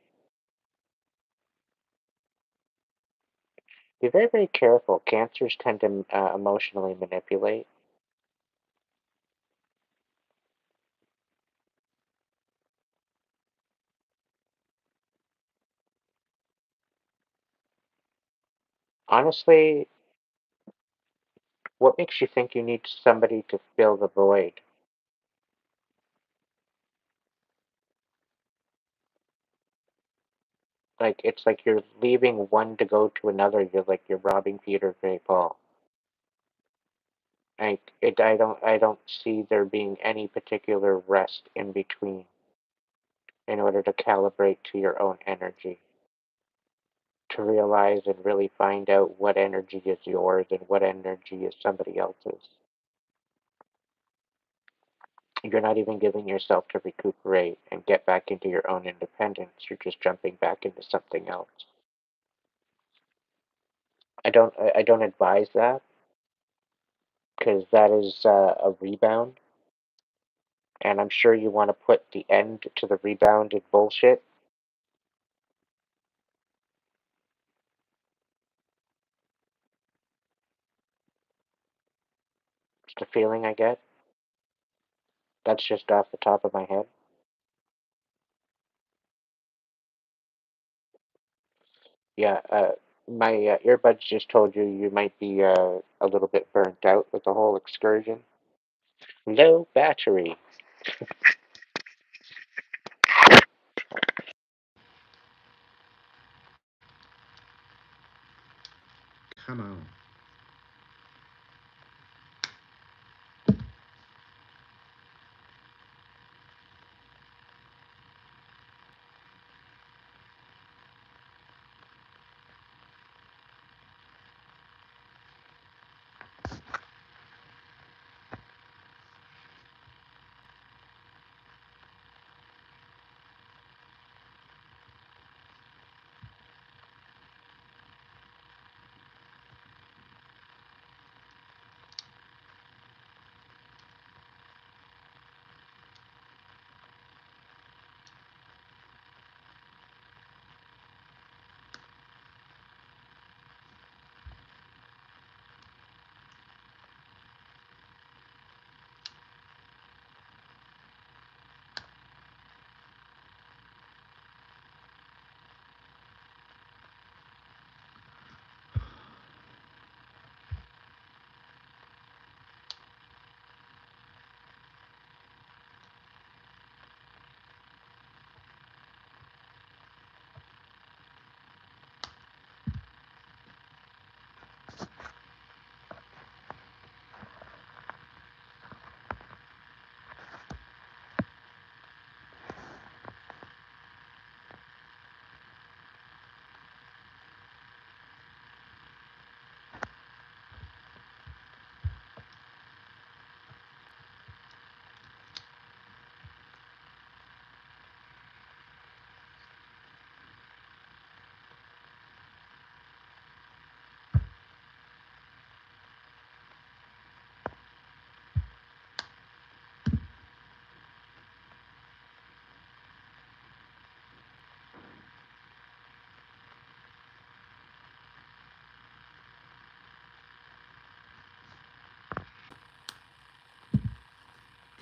A: Be very, very careful. Cancers tend to emotionally manipulate. Honestly, what makes you think you need somebody to fill the void? Like it's like you're leaving one to go to another. You're robbing Peter to pay Paul. I don't see there being any particular rest in between in order to calibrate to your own energy, to realize and really find out what energy is yours and what energy is somebody else's. You're not even giving yourself to recuperate and get back into your own independence. You're just jumping back into something else. I don't advise that because that is a rebound, and I'm sure you want to put the end to the rebounded bullshit. It's the feeling I get. That's just off the top of my head. Yeah, my earbuds just told you you might be a little bit burnt out with the whole excursion. Low battery.
B: Come on.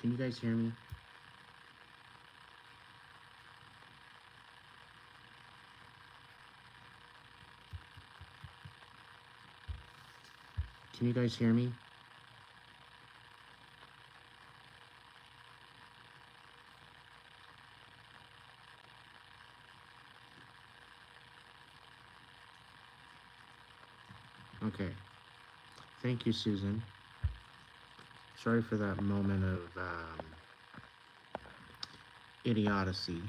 B: Can you guys hear me? Can you guys hear me? Okay. Thank you, Susan. Sorry for that moment of idiocy.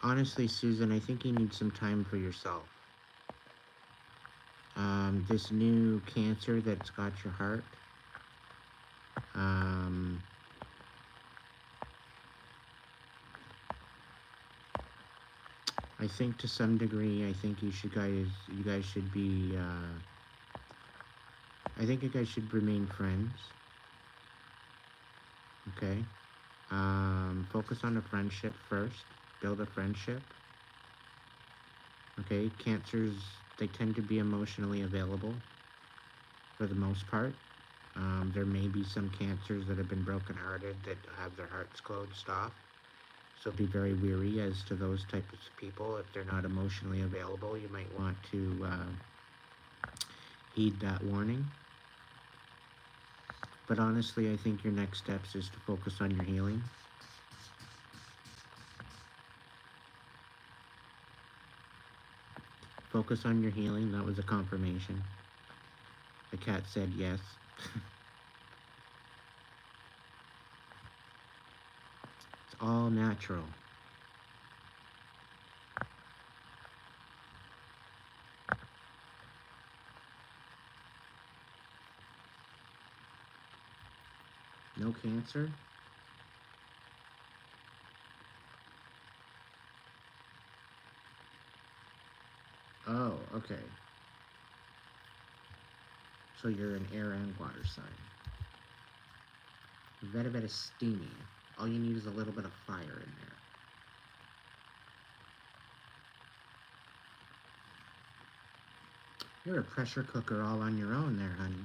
B: Honestly, Susan, I think you need some time for yourself. This new cancer that's got your heart, um, I think to some degree, I think you guys should be, I think you guys should remain friends. Okay. Focus on the friendship first. Build a friendship. Okay. Cancers, they tend to be emotionally available for the most part. There may be some cancers that have been brokenhearted that have their hearts closed off. So be very weary as to those types of people. If they're not emotionally available, you might want to heed that warning. But honestly, I think your next steps is to focus on your healing. Focus on your healing. That was a confirmation. The cat said yes. It's all natural. No cancer? Oh, okay. So you're an air and water sign. Very steamy. All you need is a little bit of fire in there. You're a pressure cooker all on your own there, honey.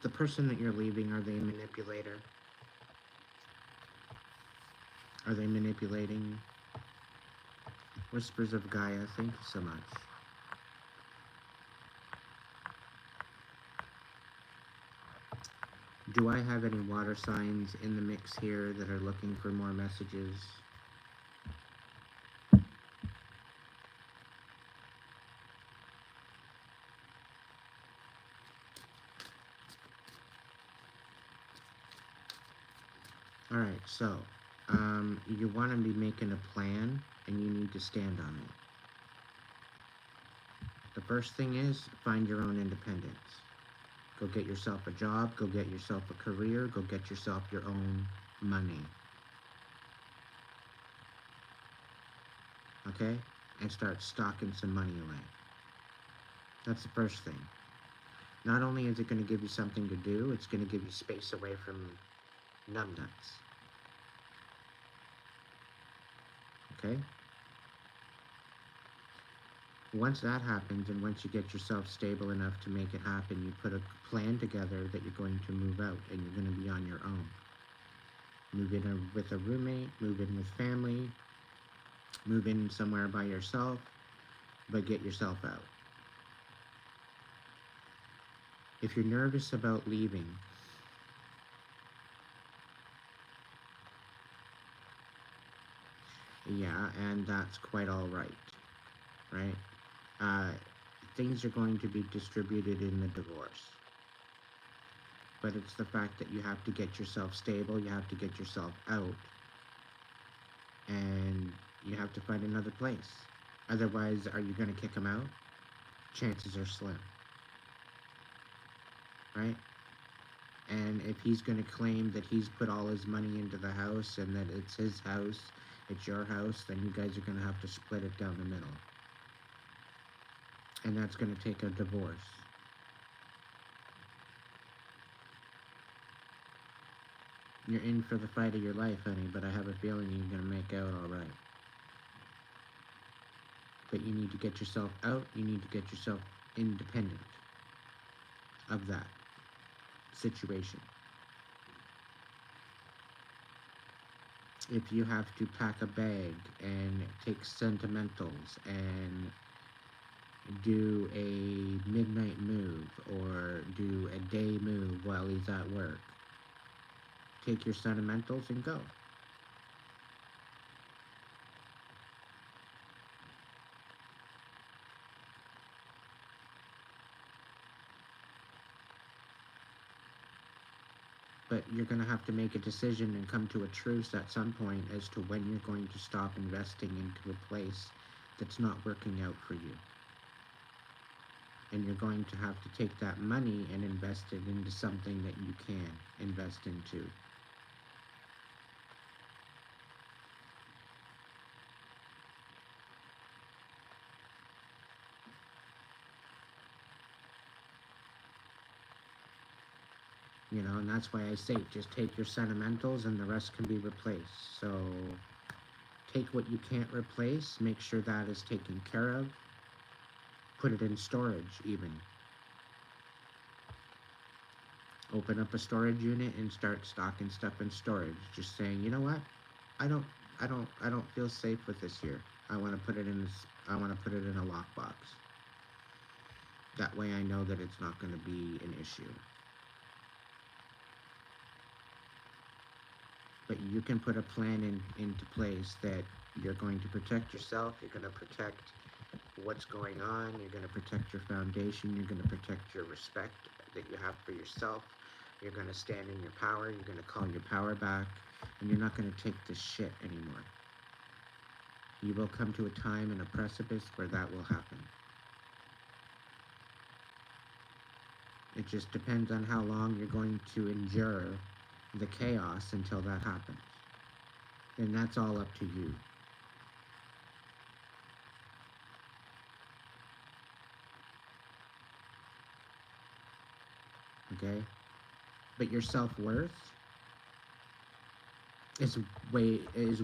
B: The person that you're leaving, are they a manipulator? Are they manipulating? Whispers of Gaia, thank you so much. Do I have any water signs in the mix here that are looking for more messages? Alright, so you want to be making a plan and you need to stand on it. The first thing is find your own independence. Go get yourself a job, go get yourself a career, go get yourself your own money. Okay? And start stocking some money away. That's the first thing. Not only is it going to give you something to do, it's going to give you space away from numbnuts. Okay? Once that happens, and once you get yourself stable enough to make it happen, you put a plan together that you're going to move out and you're going to be on your own. Move in with a roommate, move in with family, move in somewhere by yourself, but get yourself out. If you're nervous about leaving, yeah, and that's quite all right, right? Things are going to be distributed in the divorce. But it's the fact that you have to get yourself stable, you have to get yourself out, and you have to find another place. Otherwise, are you going to kick him out? Chances are slim, right? And if he's going to claim that he's put all his money into the house and that it's his house, it's your house, then you guys are going to have to split it down the middle. And that's going to take a divorce. You're in for the fight of your life, honey, but I have a feeling you're going to make out all right. But you need to get yourself out. You need to get yourself independent of that situation. If you have to pack a bag and take sentimentals and do a midnight move or do a day move while he's at work, take your sentimentals and go. But you're going to have to make a decision and come to a truce at some point as to when you're going to stop investing into a place that's not working out for you. And you're going to have to take that money and invest it into something that you can invest into. And that's why I say just take your sentimentals and the rest can be replaced. So take what you can't replace, make sure that is taken care of, put it in storage even. Open up a storage unit and start stocking stuff in storage. Just saying, you know what? I don't I don't feel safe with this here. I want to put it in this I want to put it in a lockbox. That way I know that it's not going to be an issue. But you can put a plan into place that you're going to protect yourself, you're going to protect what's going on, you're going to protect your foundation, you're going to protect your respect that you have for yourself, you're going to stand in your power, you're going to call your power back, and you're not going to take this shit anymore. You will come to a time and a precipice where that will happen. It just depends on how long you're going to endure the chaos until that happens. And that's all up to you. Okay? But your self-worth is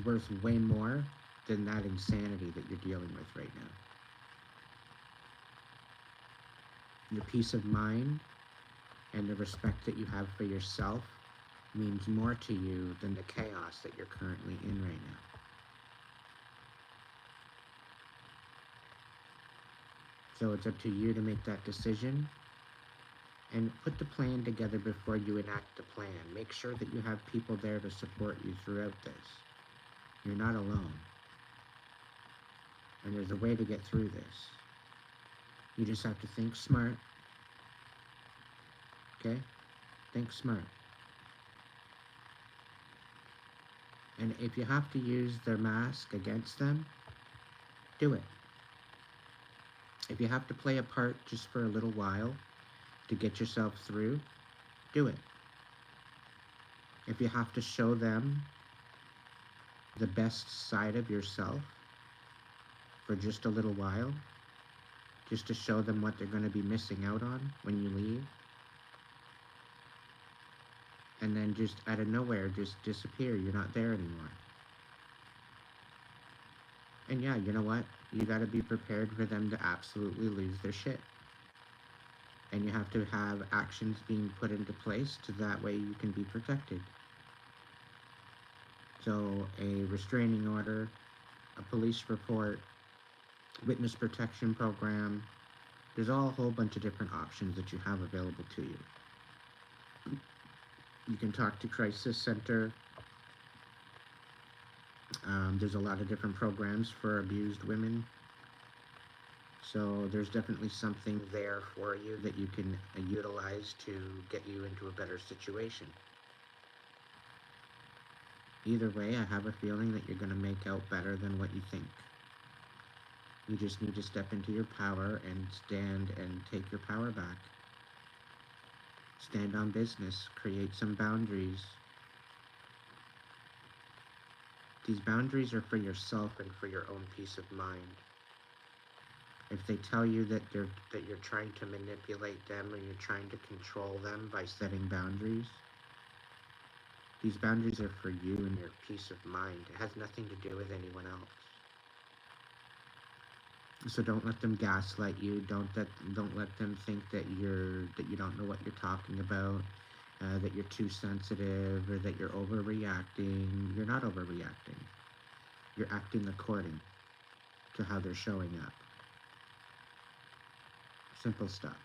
B: worth way more than that insanity that you're dealing with right now. Your peace of mind and the respect that you have for yourself means more to you than the chaos that you're currently in right now. So it's up to you to make that decision and put the plan together before you enact the plan. Make sure that you have people there to support you throughout this. You're not alone. And there's a way to get through this. You just have to think smart. Okay? Think smart. And if you have to use their mask against them, do it. If you have to play a part just for a little while to get yourself through, do it. If you have to show them the best side of yourself for just a little while, just to show them what they're going to be missing out on when you leave, and then just out of nowhere, just disappear. You're not there anymore. And yeah, you know what? You got to be prepared for them to absolutely lose their shit. And you have to have actions being put into place to that way you can be protected. So a restraining order, a police report, witness protection program, there's all a whole bunch of different options that you have available to you. You can talk to Crisis Center. There's a lot of different programs for abused women. So there's definitely something there for you that you can utilize to get you into a better situation. Either way, I have a feeling that you're going to make out better than what you think. You just need to step into your power and stand and take your power back. Stand on business, create some boundaries. These boundaries are for yourself and for your own peace of mind. If they tell you that you're trying to manipulate them or you're trying to control them by setting boundaries, these boundaries are for you and your peace of mind. It has nothing to do with anyone else. So don't let them gaslight you. Don't let them think that you don't know what you're talking about, that you're too sensitive or that you're overreacting. You're not overreacting. You're acting according to how they're showing up. Simple stuff.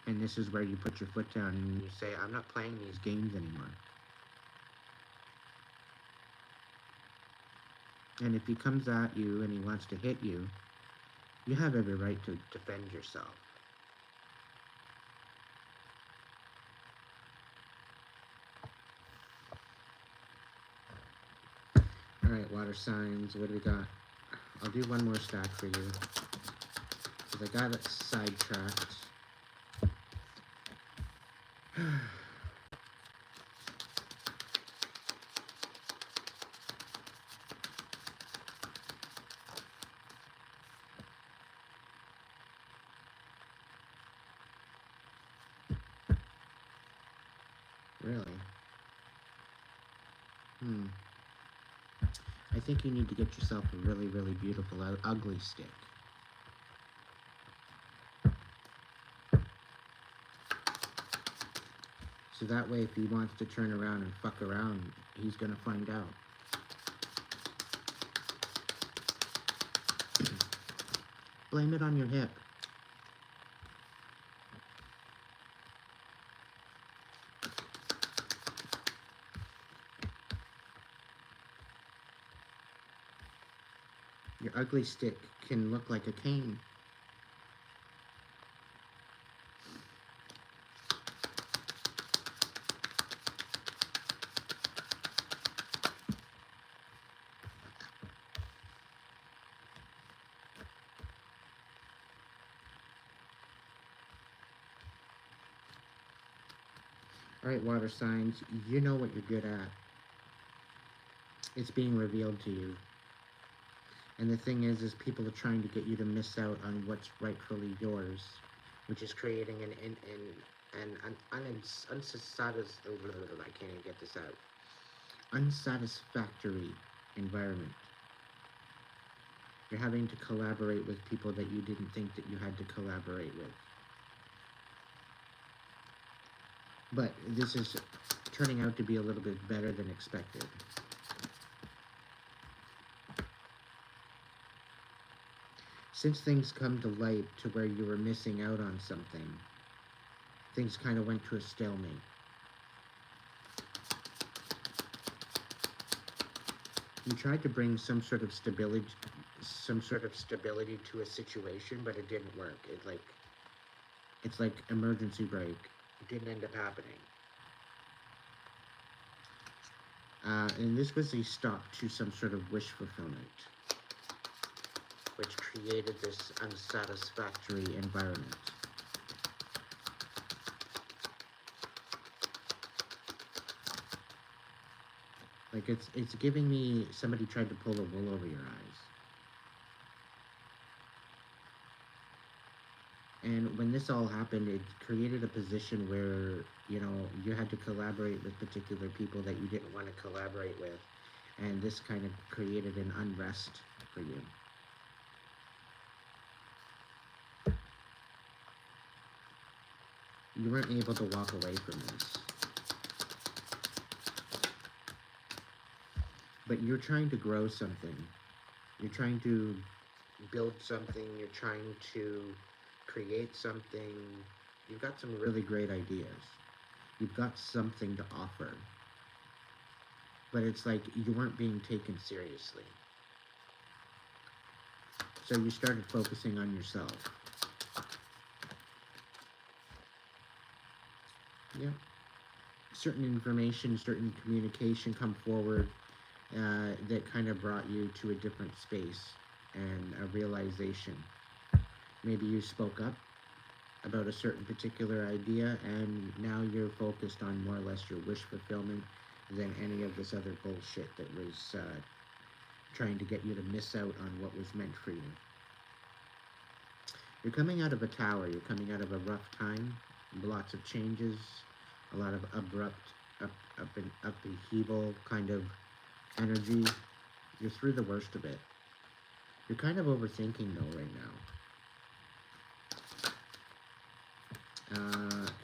B: And this is where you put your foot down and you say, I'm not playing these games anymore. And if he comes at you and he wants to hit you, you have every right to defend yourself. Alright, water signs, what do we got? I'll do one more stack for you. Because I got it sidetracked. Really? I think you need to get yourself a really, really beautiful, ugly stick. So that way, if he wants to turn around and fuck around, he's gonna find out. Blame it on your hip. Your ugly stick can look like a cane. Alright, water signs, you know what you're good at. It's being revealed to you. And the thing is people are trying to get you to miss out on what's rightfully yours, which is creating I can't even get this out. Unsatisfactory environment. You're having to collaborate with people that you didn't think that you had to collaborate with. But this is turning out to be a little bit better than expected. Since things come to light to where you were missing out on something, things kind of went to a stalemate. You tried to bring some sort of stability to a situation, but it didn't work. It's like emergency brake. It didn't end up happening. And this was a stop to some sort of wish fulfillment, which created this unsatisfactory environment. Like it's giving me somebody tried to pull the wool over your eyes. And when this all happened, it created a position where, you had to collaborate with particular people that you didn't want to collaborate with. And this kind of created an unrest for you. You weren't able to walk away from this. But you're trying to grow something. You're trying to build something. You're trying to create something. You've got some really great ideas. You've got something to offer. But it's like you weren't being taken seriously. So you started focusing on yourself. Yeah. Certain information, certain communication come forward that kind of brought you to a different space and a realization. Maybe you spoke up about a certain particular idea, and now you're focused on more or less your wish fulfillment than any of this other bullshit that was trying to get you to miss out on what was meant for you. You're coming out of a tower, you're coming out of a rough time, lots of changes, a lot of abrupt upheaval kind of energy. You're through the worst of it. You're kind of overthinking though right now.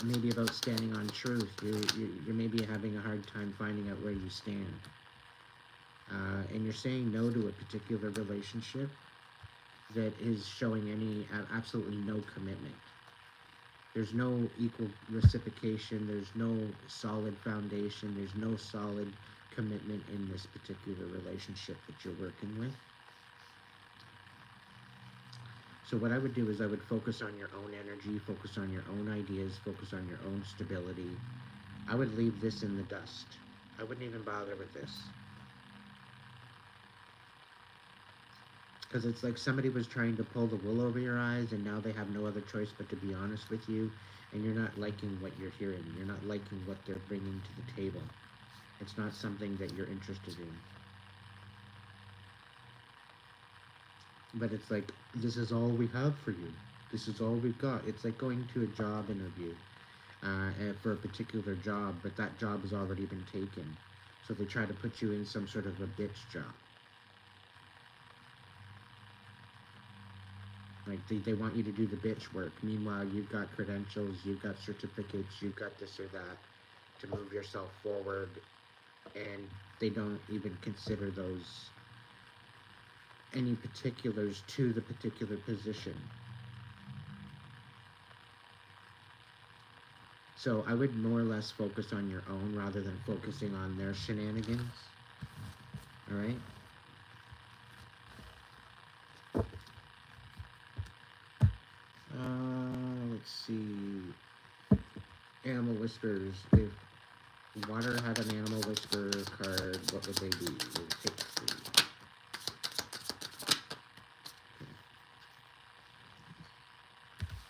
B: Maybe about standing on truth. You're maybe having a hard time finding out where you stand. And you're saying no to a particular relationship that is showing absolutely no commitment. There's no equal reciprocation, there's no solid foundation, there's no solid commitment in this particular relationship that you're working with. So what I would do is I would focus on your own energy, focus on your own ideas, focus on your own stability. I would leave this in the dust. I wouldn't even bother with this. Because it's like somebody was trying to pull the wool over your eyes and now they have no other choice but to be honest with you, and you're not liking what you're hearing. You're not liking what they're bringing to the table. It's not something that you're interested in. But it's like, this is all we have for you. This is all we've got. It's like going to a job interview for a particular job, but that job has already been taken. So they try to put you in some sort of a bitch job. Like they want you to do the bitch work. Meanwhile, you've got credentials, you've got certificates, you've got this or that to move yourself forward, and they don't even consider those any particulars to the particular position. So I would more or less focus on your own rather than focusing on their shenanigans. All right? Let's see. Animal whispers. If water had an animal whisperer card, what would they be? We'll take 3.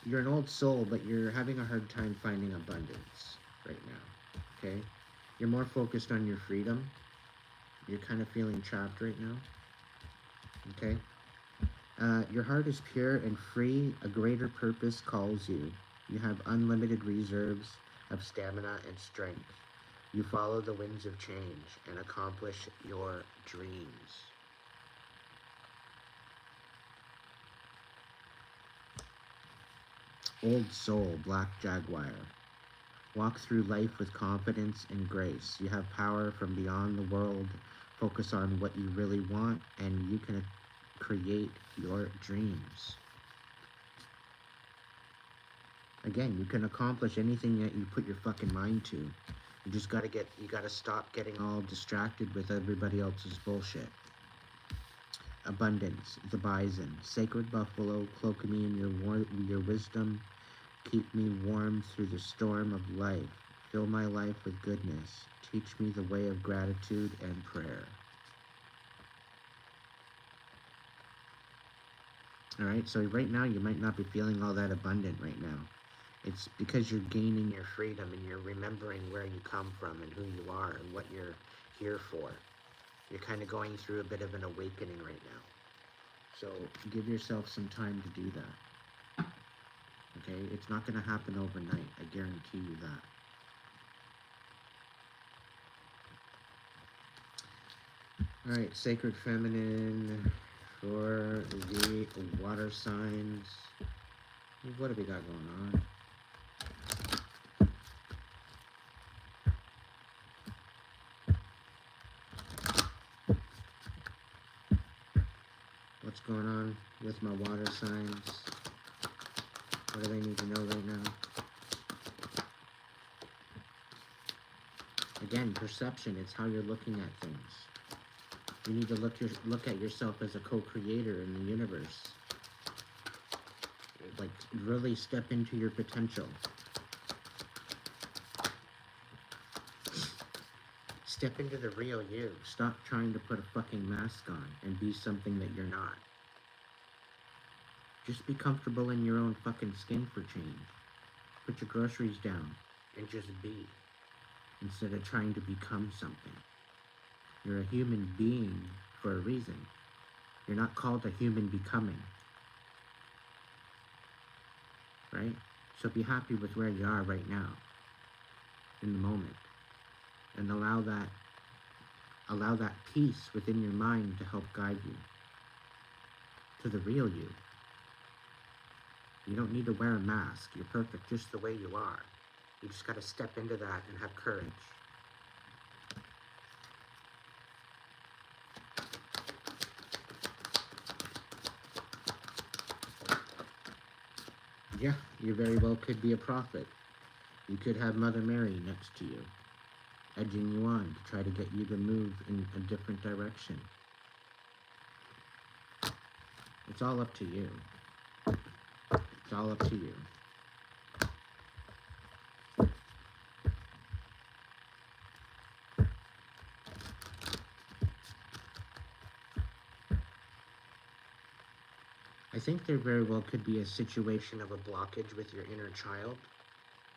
B: You're an old soul, but you're having a hard time finding abundance right now. Okay? You're more focused on your freedom. You're kind of feeling trapped right now. Okay? Your heart is pure and free. A greater purpose calls you. You have unlimited reserves of stamina and strength. You follow the winds of change and accomplish your dreams. Old soul, black jaguar. Walk through life with confidence and grace. You have power from beyond the world. Focus on what you really want, and you can create your dreams. Again, you can accomplish anything that you put your fucking mind to. You just you gotta stop getting all distracted with everybody else's bullshit. Abundance, the bison, sacred buffalo, cloak me in your wisdom. Keep me warm through the storm of life. Fill my life with goodness. Teach me the way of gratitude and prayer. All right, so right now you might not be feeling all that abundant right now. It's because you're gaining your freedom and you're remembering where you come from and who you are and what you're here for. You're kind of going through a bit of an awakening right now. So give yourself some time to do that. Okay? It's not going to happen overnight. I guarantee you that. All right, sacred feminine for the water signs. What have we got going on? What's going on with my water signs? What do they need to know right now? Again, perception, it's how you're looking at things. You need to look at yourself as a co-creator in the universe. Like, really step into your potential. Step into the real you. Stop trying to put a fucking mask on and be something that you're not. Just be comfortable in your own fucking skin for change. Put your groceries down and just be, instead of trying to become something. You're a human being for a reason. You're not called a human becoming, right? So be happy with where you are right now, in the moment, and allow that peace within your mind to help guide you to the real you. You don't need to wear a mask. You're perfect just the way you are. You just got to step into that and have courage. Yeah, you very well could be a prophet. You could have Mother Mary next to you, edging you on to try to get you to move in a different direction. It's all up to you. It's all up to you. I think there very well could be a situation of a blockage with your inner child.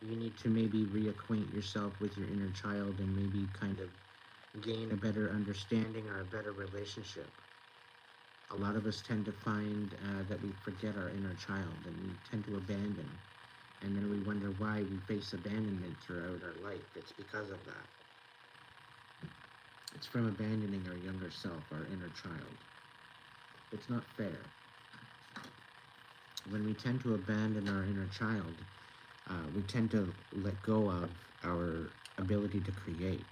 B: You need to maybe reacquaint yourself with your inner child and maybe kind of gain a better understanding or a better relationship. A lot of us tend to find that we forget our inner child and we tend to abandon. And then we wonder why we face abandonment throughout our life. It's because of that. It's from abandoning our younger self, our inner child. It's not fair. When we tend to abandon our inner child, we tend to let go of our ability to create.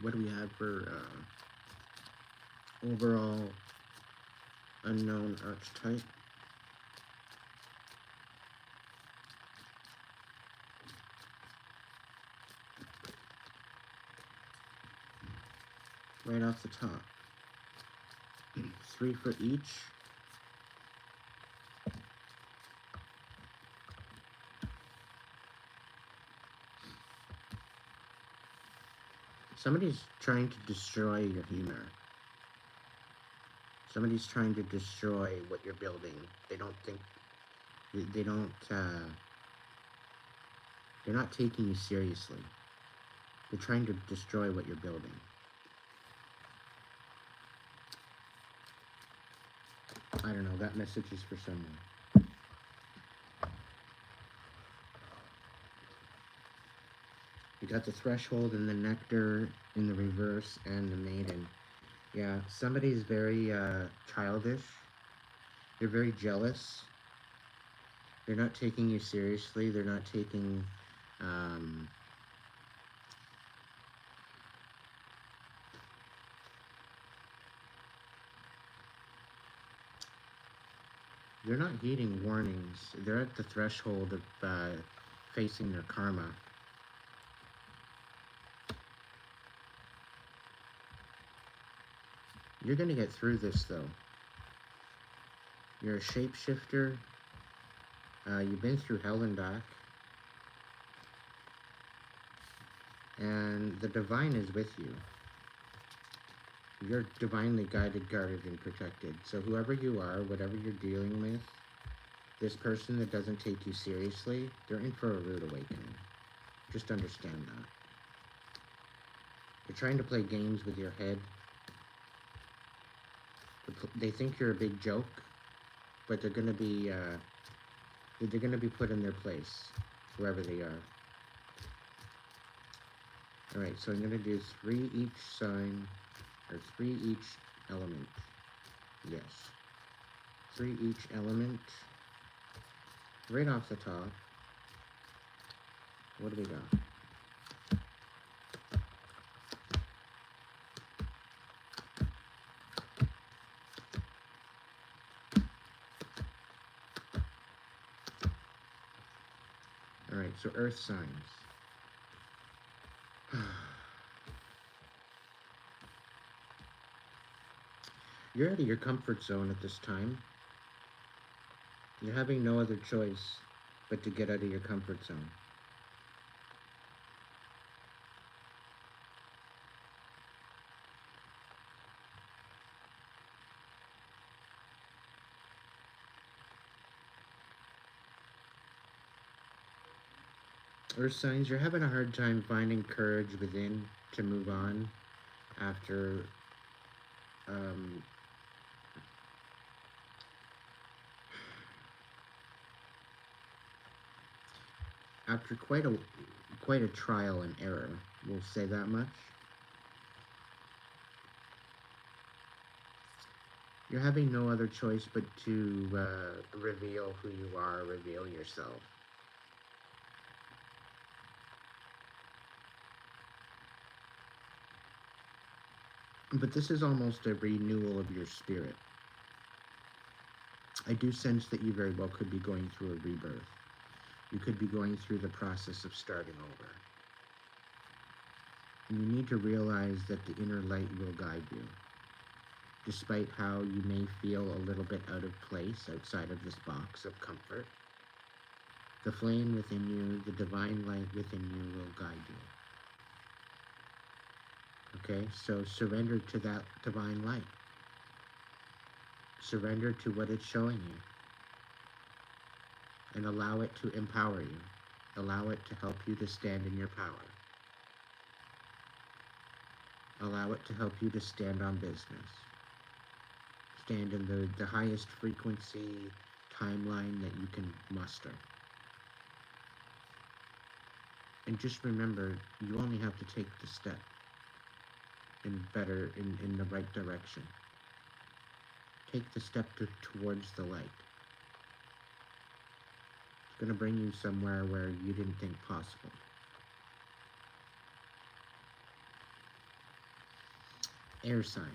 B: What do we have for overall unknown archetype? Right off the top. 3 for each. Somebody's trying to destroy your humor. Somebody's trying to destroy what you're building. They don't think, they don't, they're not taking you seriously. They're trying to destroy what you're building. I don't know, that message is for someone. You got the threshold and the nectar in the reverse and the maiden. Yeah, somebody's very childish. They're very jealous. They're not taking you seriously. They're not taking they're not heeding warnings. They're at the threshold of facing their karma. You're gonna get through this though. You're a shapeshifter. You've been through hell and back. And the divine is with you. You're divinely guided, guarded, and protected. So whoever you are, whatever you're dealing with, this person that doesn't take you seriously, they're in for a rude awakening. Just understand that. They're trying to play games with your head. They think you're a big joke, but they're gonna be put in their place, wherever they are. Alright, so I'm gonna do 3 each sign, or 3 each element. Yes. 3 each element. Right off the top. What do we got? So earth signs. You're out of your comfort zone at this time. You're having no other choice but to get out of your comfort zone. Earth signs, you're having a hard time finding courage within to move on after um, after quite a trial and error. We'll say that much. You're having no other choice but to reveal who you are, reveal yourself. But this is almost a renewal of your spirit. I do sense that you very well could be going through a rebirth. You could be going through the process of starting over. And you need to realize that the inner light will guide you. Despite how you may feel a little bit out of place outside of this box of comfort, the flame within you, the divine light within you will guide you. Okay, so surrender to that divine light. Surrender to what it's showing you. And allow it to empower you. Allow it to help you to stand in your power. Allow it to help you to stand on business. Stand in the highest frequency timeline that you can muster. And just remember, you only have to take the step in the right direction. Take the step towards the light. It's going to bring you somewhere where you didn't think possible. Air signs.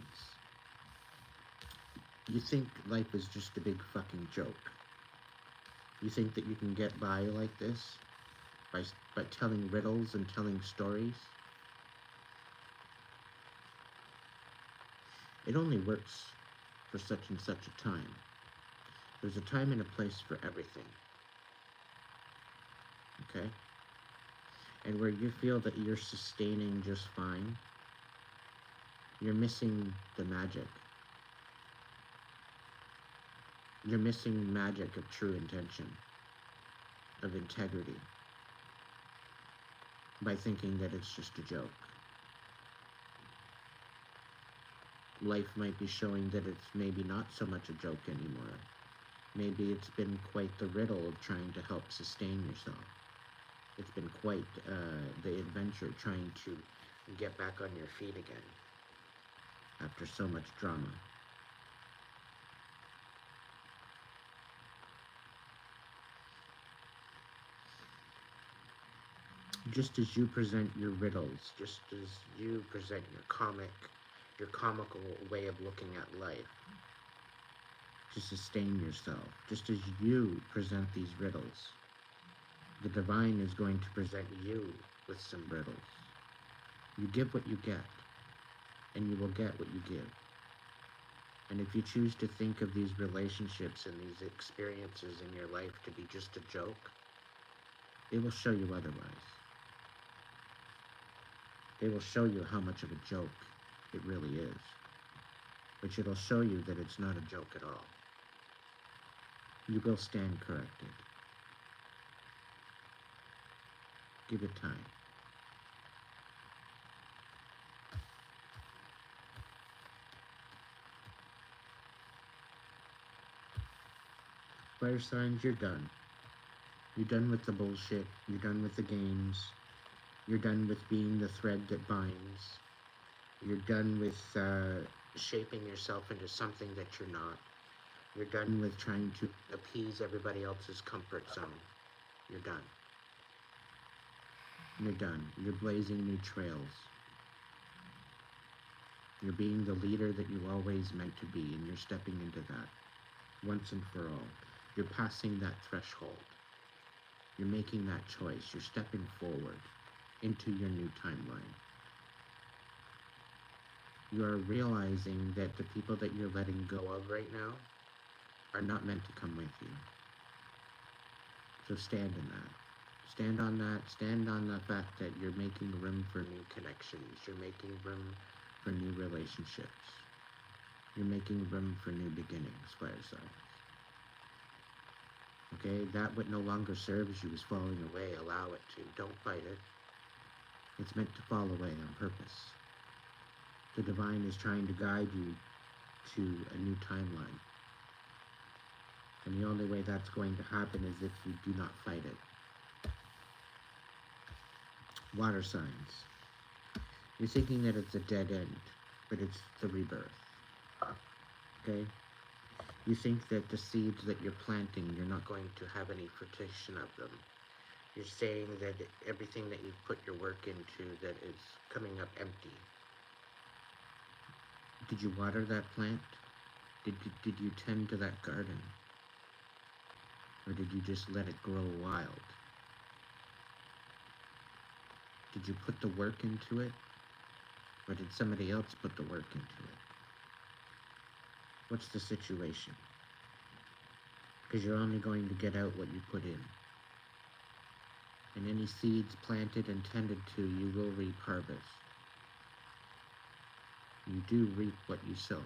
B: You think life is just a big fucking joke. You think that you can get by like this by telling riddles and telling stories. It only works for such and such a time. There's a time and a place for everything. Okay? And where you feel that you're sustaining just fine, you're missing the magic. You're missing magic of true intention, of integrity, by thinking that it's just a joke. Life might be showing that it's maybe not so much a joke anymore. Maybe it's been quite the riddle of trying to help sustain yourself. It's been quite the adventure trying to get back on your feet again after so much drama. Just as you present your riddles, just as you present your comical way of looking at life to sustain yourself, just as you present these riddles, the divine is going to present you with some riddles. You give what you get, and you will get what you give. And if you choose to think of these relationships and these experiences in your life to be just a joke, it will show you otherwise. They will show you how much of a joke it really is. But it'll show you that it's not a joke at all. You will stand corrected. Give it time. Fire signs, you're done. You're done with the bullshit. You're done with the games. You're done with being the thread that binds. You're done with shaping yourself into something that you're not. You're done with trying to appease everybody else's comfort zone. You're done. You're done. You're blazing new trails. You're being the leader that you always meant to be, and you're stepping into that once and for all. You're passing that threshold. You're making that choice. You're stepping forward into your new timeline. You are realizing that the people that you're letting go of right now are not meant to come with you. So stand in that. Stand on that. Stand on the fact that you're making room for new connections. You're making room for new relationships. You're making room for new beginnings, fire signs. Okay, that what no longer serves you is falling away. Allow it to. Don't fight it. It's meant to fall away on purpose. The divine is trying to guide you to a new timeline. And the only way that's going to happen is if you do not fight it. Water signs. You're thinking that it's a dead end, but it's the rebirth. Okay? You think that the seeds that you're planting, you're not going to have any fruition of them. You're saying that everything that you've put your work into, that is coming up empty. Did you water that plant? Did you tend to that garden? Or did you just let it grow wild? Did you put the work into it? Or did somebody else put the work into it? What's the situation? Because you're only going to get out what you put in. And any seeds planted and tended to, you will reap harvest. You do reap what you sow.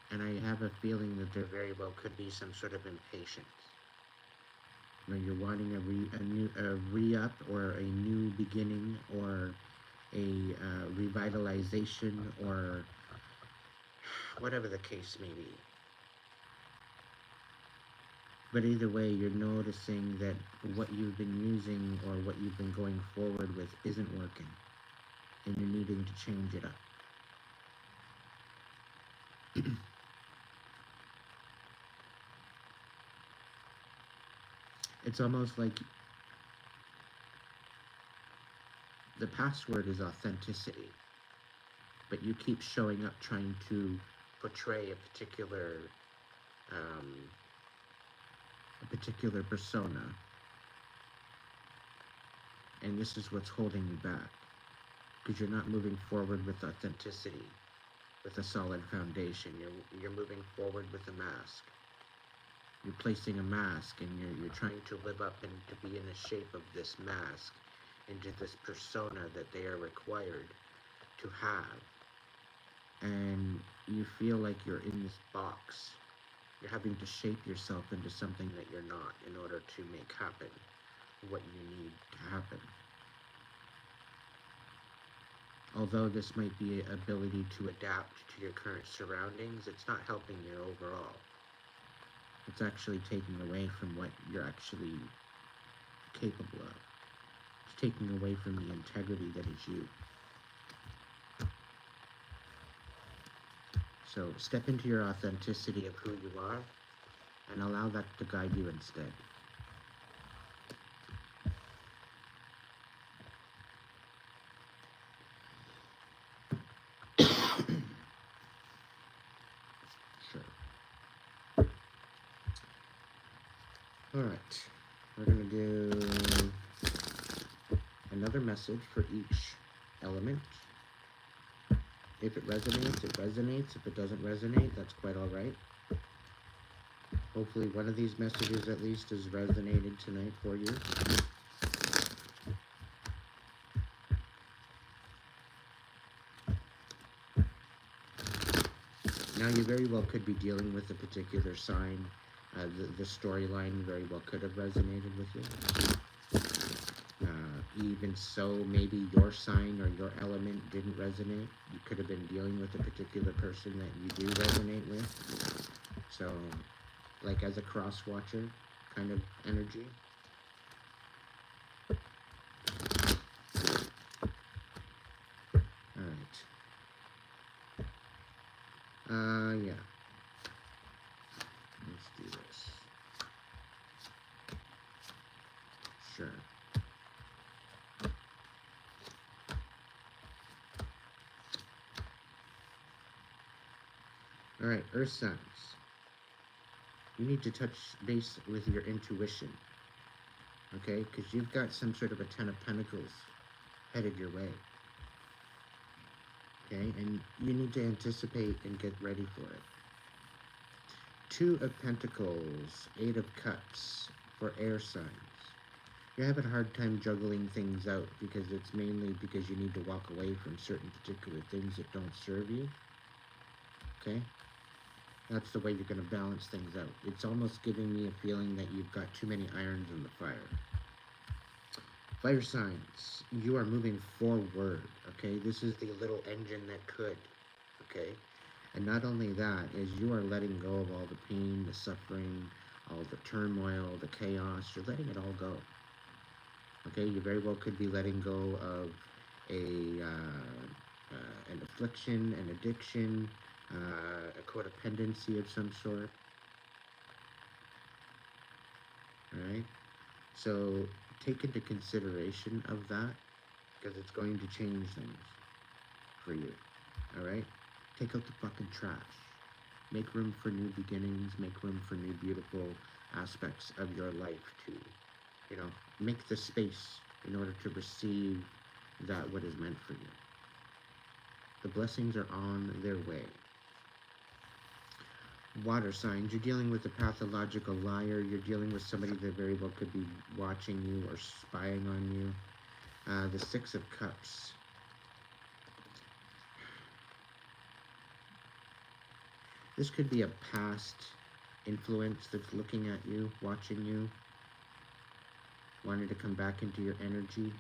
B: And I have a feeling that there very well could be some sort of impatience. Where you're wanting a re-up or a new beginning or a revitalization or whatever the case may be. But either way, you're noticing that what you've been using or what you've been going forward with isn't working. And you're needing to change it up. It's almost like the password is authenticity. But you keep showing up trying to portray a particular persona. And this is what's holding you back. Because you're not moving forward with authenticity, with a solid foundation. You're moving forward with a mask. You're placing a mask and you're trying to live up and to be in the shape of this mask, into this persona that they are required to have. And you feel like you're in this box. You're having to shape yourself into something that you're not in order to make happen what you need to happen. Although this might be an ability to adapt to your current surroundings, it's not helping you overall. It's actually taking away from what you're actually capable of. It's taking away from the integrity that is you. So step into your authenticity of who you are and allow that to guide you instead. Sure. Alright, we're going to do another message for each element. If it resonates, it resonates. If it doesn't resonate, that's quite alright. Hopefully one of these messages at least has resonated tonight for you. Now you very well could be dealing with a particular sign. The storyline very well could have resonated with you. Even so, maybe your sign or your element didn't resonate. You could have been dealing with a particular person that you do resonate with. So, like as a cross-watcher kind of energy. Alright. Yeah. Let's do this. Sure. Alright, Earth signs. You need to touch base with your intuition, okay? Because you've got some sort of a Ten of Pentacles headed your way, okay? And you need to anticipate and get ready for it. Two of Pentacles, Eight of Cups for air signs. You're having a hard time juggling things out because it's mainly because you need to walk away from certain particular things that don't serve you, okay? That's the way you're going to balance things out. It's almost giving me a feeling that you've got too many irons in the fire. Fire signs, you are moving forward, okay? This is the little engine that could, okay? And not only that, is you are letting go of all the pain, the suffering, all the turmoil, the chaos. You're letting it all go, okay? You very well could be letting go of an affliction, an addiction, a codependency of some sort, all right? So take into consideration of that because it's going to change things for you, all right? Take out the fucking trash. Make room for new beginnings. Make room for new beautiful aspects of your life to, make the space in order to receive that what is meant for you. The blessings are on their way. Water signs, you're dealing with a pathological liar. You're dealing with somebody that very well could be watching you or spying on you. The Six of Cups. This could be a past influence that's looking at you, watching you, wanting to come back into your energy.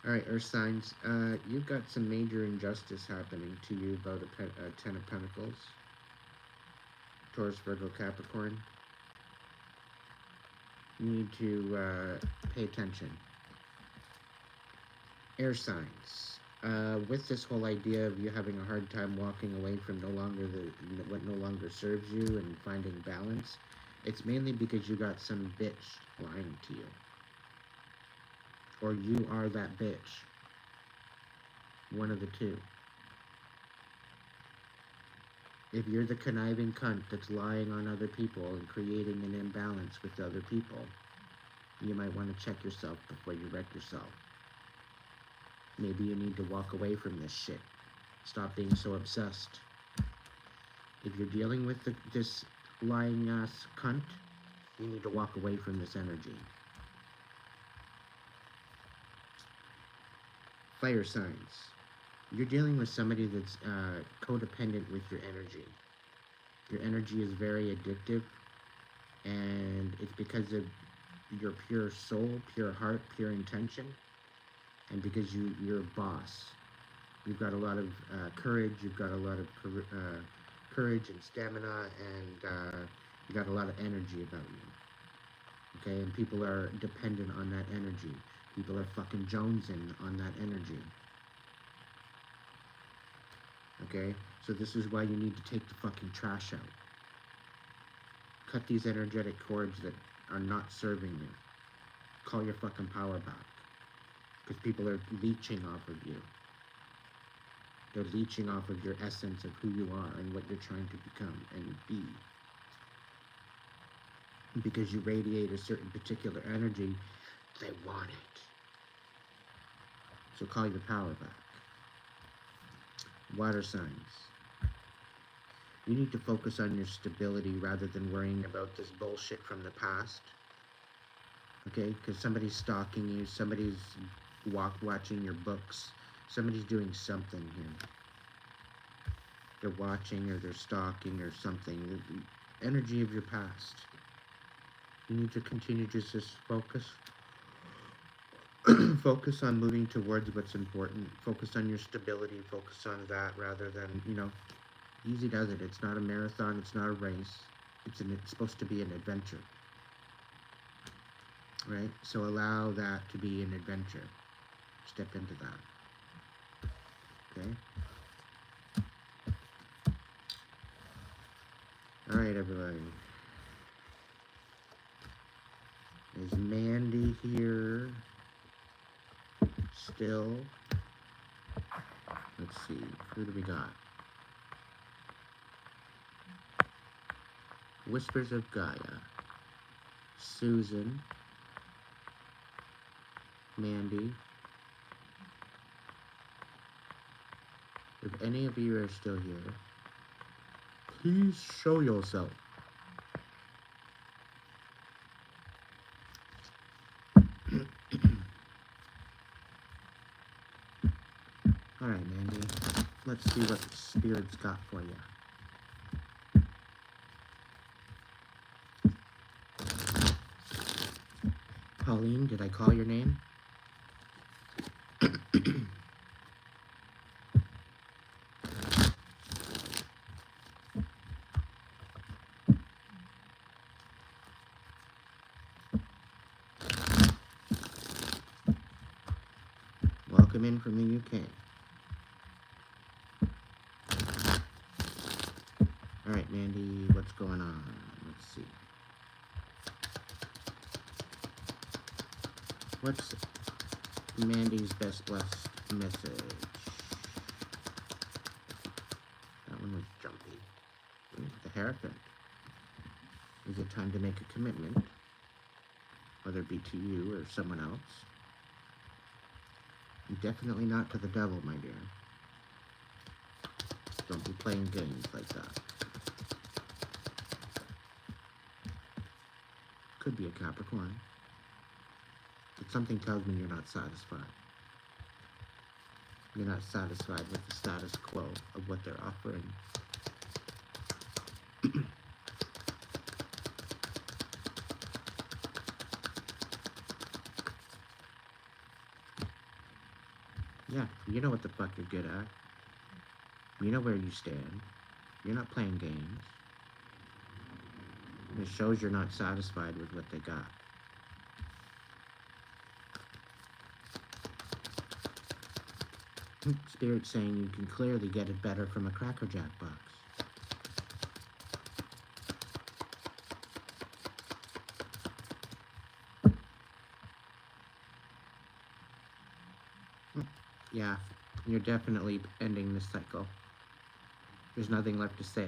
B: All right, Earth signs, you've got some major injustice happening to you about a Ten of Pentacles. Taurus, Virgo, Capricorn. You need to pay attention. Air signs. With this whole idea of you having a hard time walking away from what no longer serves you and finding balance, it's mainly because you got some bitch lying to you. Or you are that bitch. One of the two. If you're the conniving cunt that's lying on other people and creating an imbalance with other people, you might want to check yourself before you wreck yourself. Maybe you need to walk away from this shit. Stop being so obsessed. If you're dealing with this lying ass cunt, you need to walk away from this energy. Fire signs. You're dealing with somebody that's codependent with your energy. Your energy is very addictive, and it's because of your pure soul, pure heart, pure intention, and because you're a boss. You've got a lot of courage, you've got a lot of courage and stamina, and you got a lot of energy about you. Okay, and people are dependent on that energy. People are fucking jonesing on that energy. Okay, so this is why you need to take the fucking trash out. Cut these energetic cords that are not serving you. Call your fucking power back. Because people are leeching off of you. They're leeching off of your essence of who you are and what you're trying to become and be. Because you radiate a certain particular energy, they want it. So call your power back. Water signs. You need to focus on your stability rather than worrying about this bullshit from the past. Okay? Because somebody's stalking you, somebody's watching your books, somebody's doing something here. They're watching or they're stalking or something. The energy of your past. You need to continue to just focus. Focus on moving towards what's important. Focus on your stability. Focus on that rather than, easy does it. It's not a marathon. It's not a race. It's supposed to be an adventure. Right? So allow that to be an adventure. Step into that. Okay? All right, everybody. hear still. Let's see, who do we got? Whispers of Gaia, Susan, Mandy. If any of you are still here, please show yourself. Alright, Mandy, let's see what Spirit's got for you. Pauline, did I call your name? Welcome in from the UK. Alright, Mandy, what's going on? Let's see. What's Mandy's best blessed message? That one was jumpy. Ooh, the Hierophant. Is it time to make a commitment? Whether it be to you or someone else? Definitely not to the devil, my dear. Don't be playing games like that. Could be a Capricorn. But something tells me you're not satisfied. You're not satisfied with the status quo of what they're offering. Yeah, you know what the fuck you're good at. You know where you stand. You're not playing games. And it shows you're not satisfied with what they got. Spirit's saying you can clearly get it better from a Cracker Jack box. Yeah, you're definitely ending this cycle. There's nothing left to say.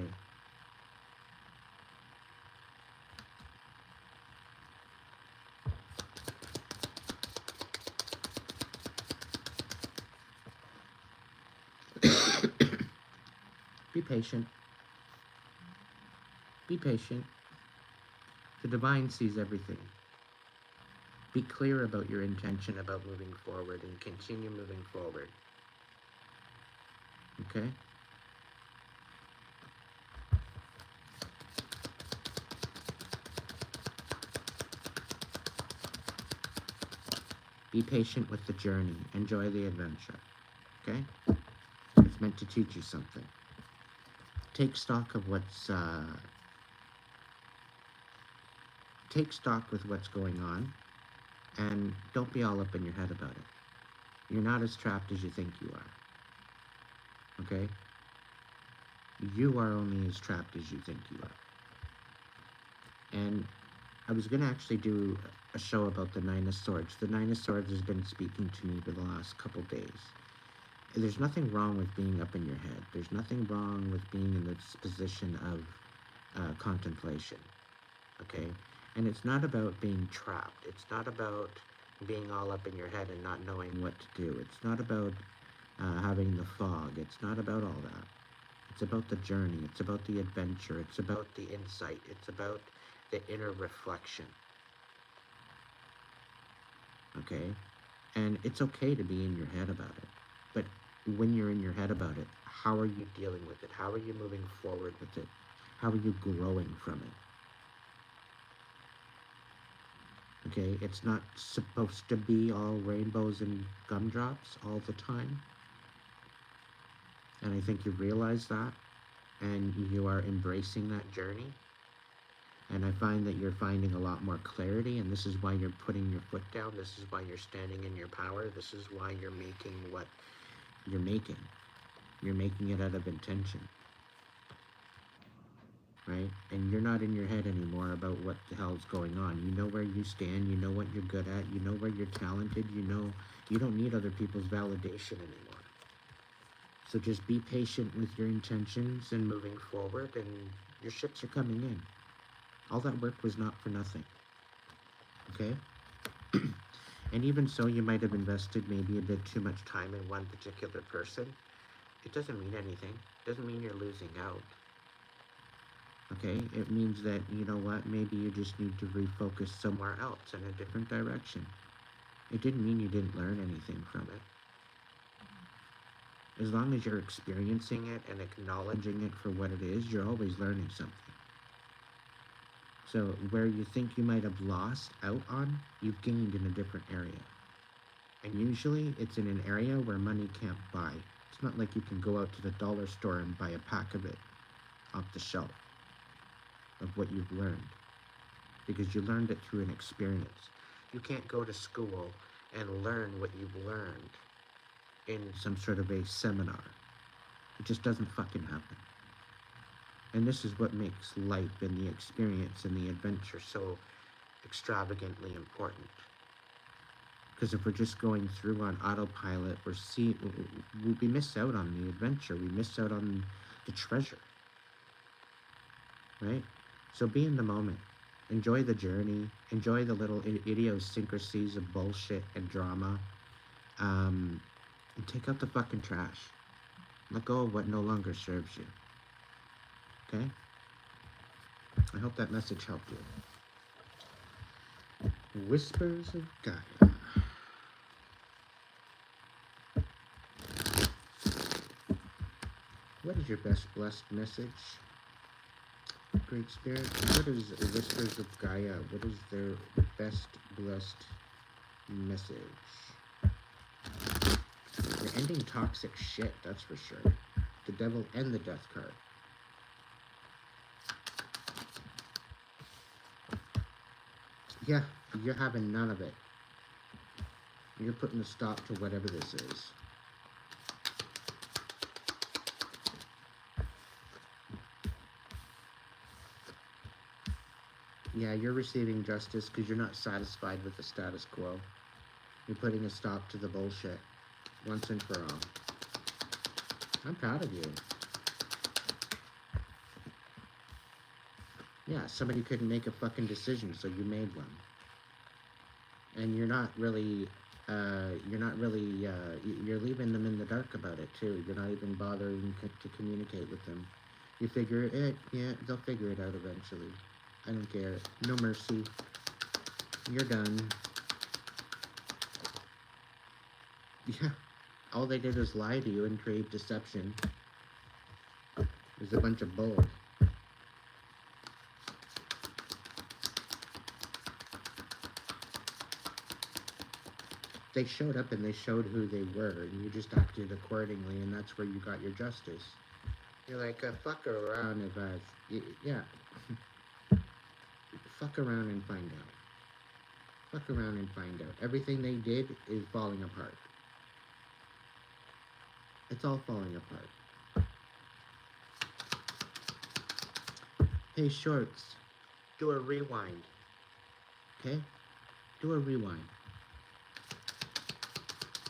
B: Be patient. Be patient. The divine sees everything. Be clear about your intention about moving forward and continue moving forward. Okay? Be patient with the journey. Enjoy the adventure. Okay? It's meant to teach you something. Take stock of take stock with what's going on, and don't be all up in your head about it. You're not as trapped as you think you are. Okay? You are only as trapped as you think you are. And I was going to actually do a show about the Nine of Swords. The Nine of Swords has been speaking to me for the last couple days. There's nothing wrong with being up in your head. There's nothing wrong with being in this position of contemplation. Okay? And it's not about being trapped. It's not about being all up in your head and not knowing what to do. It's not about having the fog. It's not about all that. It's about the journey. It's about the adventure. It's about the insight. It's about the inner reflection. Okay? And it's okay to be in your head about it. But when you're in your head about it, how are you dealing with it? How are you moving forward with it? How are you growing from it? Okay, it's not supposed to be all rainbows and gumdrops all the time. And I think you realize that, and you are embracing that journey. And I find that you're finding a lot more clarity, and this is why you're putting your foot down. This is why you're standing in your power. This is why you're making what you're making. You're making it out of intention. right? And you're not in your head anymore about what the hell's going on. You know where you stand, you know what you're good at, you know where you're talented, you know you don't need other people's validation anymore. So just be patient with your intentions and moving forward, and your ships are coming in. All that work was not for nothing, okay? And even so, you might have invested maybe a bit too much time in one particular person. It doesn't mean anything. It doesn't mean you're losing out. Okay? It means that, you know what, maybe you just need to refocus somewhere else in a different direction. It didn't mean you didn't learn anything from it. As long as you're experiencing it and acknowledging it for what it is, you're always learning something. So where you think you might have lost out on, you've gained in a different area. And usually it's in an area where money can't buy. It's not like you can go out to the dollar store and buy a pack of it off the shelf of what you've learned, because you learned it through an experience. You can't go to school and learn what you've learned in some sort of a seminar. It just doesn't fucking happen. And this is what makes life and the experience and the adventure so extravagantly important. Because if we're just going through on autopilot, we miss out on the adventure. We miss out on the treasure, right? So be in the moment. Enjoy the journey. Enjoy the little idiosyncrasies of bullshit and drama. And take out the fucking trash. Let go of what no longer serves you. Okay? I hope that message helped you. Whispers of Gaia. What is your best blessed message? Great Spirit, what is Whispers of Gaia? What is their best blessed message? You're ending toxic shit, that's for sure. The Devil and the Death card. Yeah, you're having none of it. You're putting a stop to whatever this is. Yeah, you're receiving justice because you're not satisfied with the status quo. You're putting a stop to the bullshit once and for all. I'm proud of you. Yeah, somebody couldn't make a fucking decision, so you made one. And you're not really, you're leaving them in the dark about it too. You're not even bothering to communicate with them. You figure it, yeah, they'll figure it out eventually. I don't care. No mercy. You're done. Yeah. All they did was lie to you and create deception. It was a bunch of bull. They showed up and they showed who they were, and you just acted accordingly, and that's where you got your justice. You're like, fuck around if yeah. Fuck around and find out. Fuck around and find out. Everything they did is falling apart. It's all falling apart. Hey, Shorts, do a rewind. Okay? Do a rewind.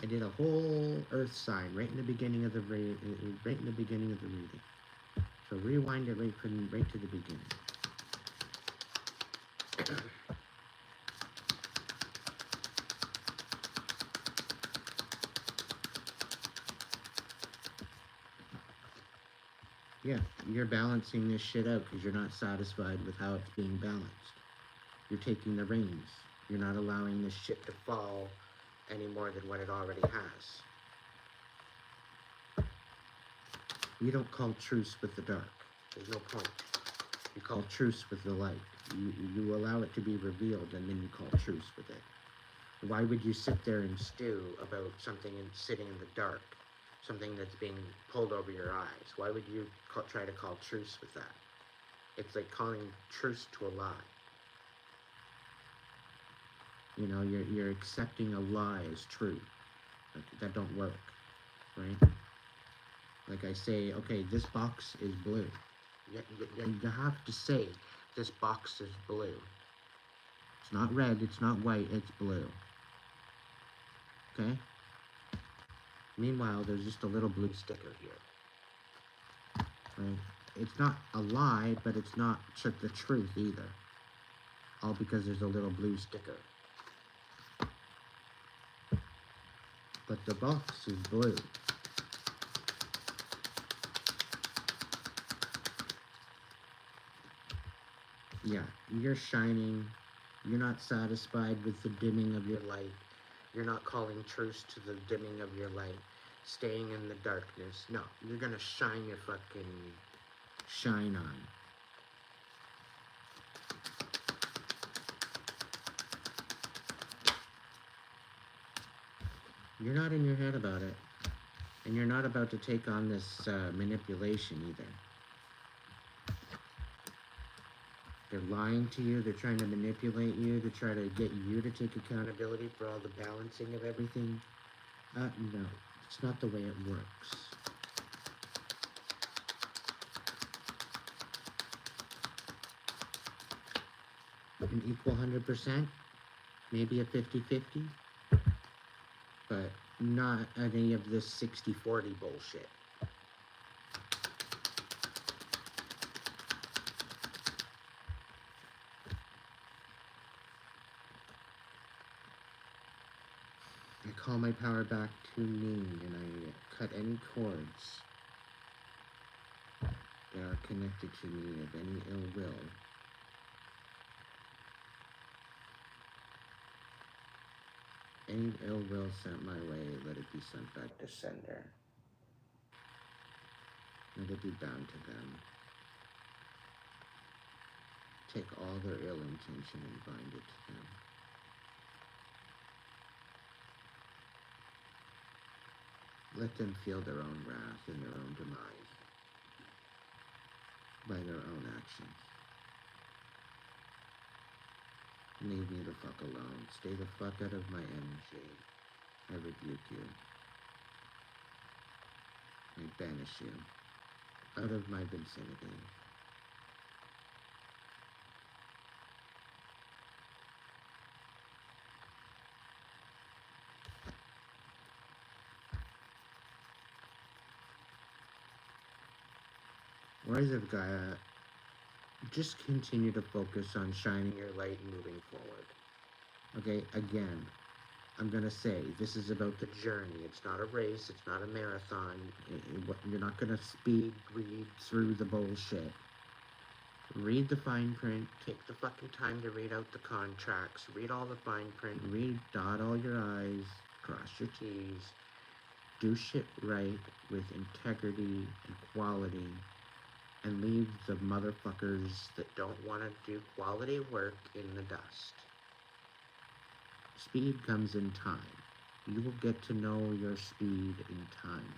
B: I did a whole earth sign right in the beginning of the reading. So rewind it right to the beginning. Yeah, you're balancing this shit out because you're not satisfied with how it's being balanced. You're taking the reins. You're not allowing this shit to fall any more than what it already has. You don't call truce with the dark. There's no point. You call truce with the light. You allow it to be revealed, and then you call truce with it. Why would you sit there and stew about something sitting in the dark, something that's being pulled over your eyes? Why would you try to call truce with that? It's like calling truce to a lie. You know, you're accepting a lie as true. That don't work, right? Like I say, okay, this box is blue. You have to say, this box is blue. It's not red, it's not white, it's blue. Okay? Meanwhile, there's just a little blue sticker here. Right? It's not a lie, but it's not the truth either. All because there's a little blue sticker. But the box is blue. Yeah, you're shining. You're not satisfied with the dimming of your light. You're not calling truce to the dimming of your light. Staying in the darkness. No, you're gonna shine your fucking shine on. You're not in your head about it. And you're not about to take on this manipulation either. They're lying to you. They're trying to manipulate you to try to get you to take accountability for all the balancing of everything. No, it's not the way it works. An equal 100%, maybe a 50-50, but not any of this 60-40 bullshit. I call my power back to me, and I cut any cords that are connected to me of any ill will. Any ill will sent my way, let it be sent back to sender. Let it be bound to them. Take all their ill intention and bind it to them. Let them feel their own wrath and their own demise by their own actions. Leave me the fuck alone. Stay the fuck out of my energy. I rebuke you. I banish you out of my vicinity. Rise of Gaia, just continue to focus on shining your light and moving forward. Okay, again, I'm going to say this is about the journey. It's not a race. It's not a marathon. You're not going to read through the bullshit. Read the fine print. Take the fucking time to read out the contracts. Read all the fine print. Dot all your I's. Cross your T's. Do shit right with integrity and quality. And leave the motherfuckers that don't want to do quality work in the dust. Speed comes in time. You will get to know your speed in time.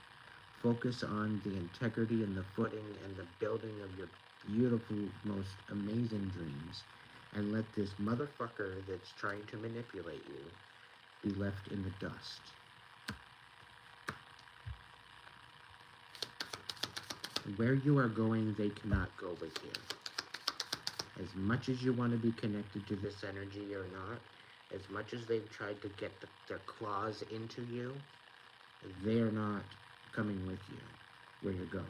B: Focus on the integrity and the footing and the building of your beautiful, most amazing dreams. And let this motherfucker that's trying to manipulate you be left in the dust. Where you are going, they cannot go with you. As much as you want to be connected to this energy or not, as much as they've tried to get their claws into you, they are not coming with you where you're going.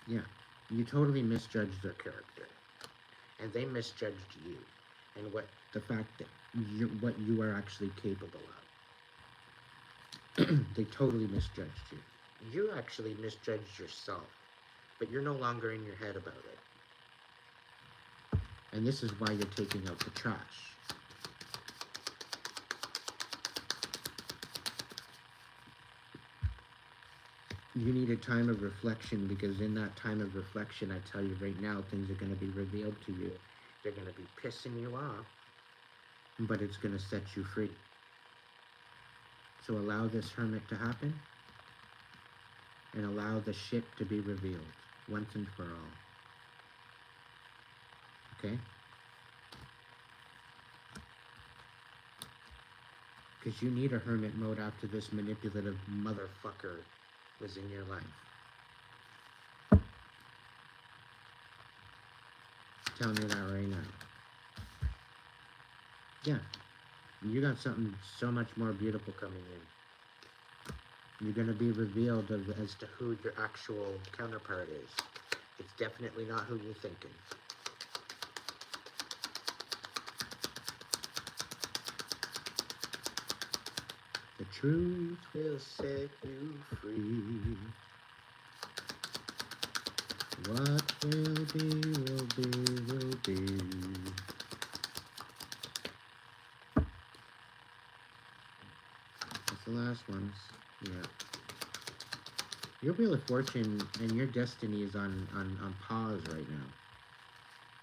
B: Yeah, you totally misjudged their character. And they misjudged you. And the fact that what you are actually capable of. They totally misjudged you. You actually misjudged yourself, but you're no longer in your head about it. And this is why you're taking out the trash. You need a time of reflection, because in that time of reflection, I tell you right now, things are going to be revealed to you. They're going to be pissing you off, but it's going to set you free. So allow this hermit to happen, and allow the shit to be revealed once and for all. Okay? Because you need a hermit mode after this manipulative motherfucker was in your life. I'm telling you that right now. Yeah, you got something so much more beautiful coming in. You're going to be revealed as to who your actual counterpart is. It's definitely not who you're thinking. The truth will set you free. What will be, will be, will be. That's the last ones. Yeah. Your wheel of fortune and your destiny is on pause right now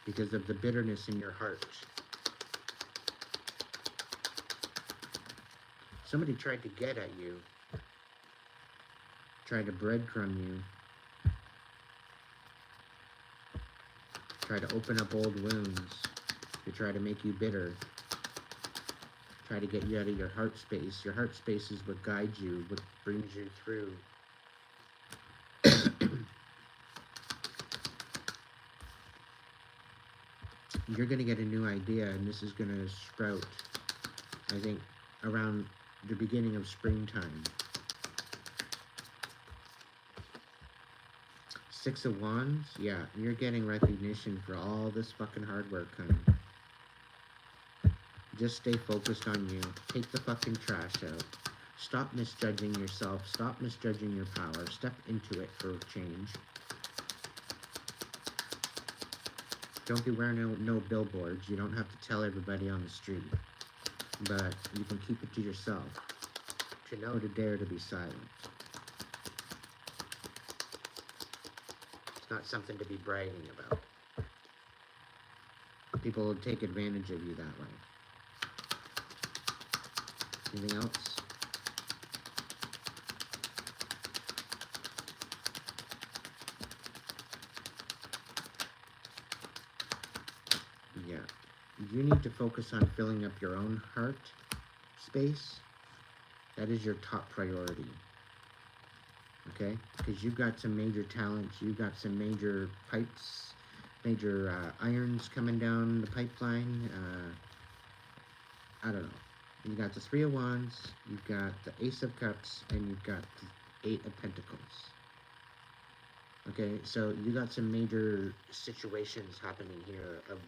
B: because of the bitterness in your heart. Somebody tried to get at you, tried to breadcrumb you, tried to open up old wounds, to try to make you bitter, try to get you out of your heart space. Your heart space is what guides you, what brings you through. You're going to get a new idea, and this is going to sprout, I think, around the beginning of springtime. Six of Wands, yeah, you're getting recognition for all this fucking hard work, honey. Just stay focused on you. Take the fucking trash out. Stop misjudging yourself. Stop misjudging your power. Step into it for change. Don't be wearing no billboards. You don't have to tell everybody on the street. But you can keep it to yourself. To know to dare to be silent. It's not something to be bragging about. People will take advantage of you that way. Anything else? Yeah. You need to focus on filling up your own heart space. That is your top priority. Okay? Because you've got some major talents. You've got some major pipes, major irons coming down the pipeline. I don't know. You got the Three of Wands, you've got the Ace of Cups, and you've got the Eight of Pentacles. Okay, so you got some major situations happening here of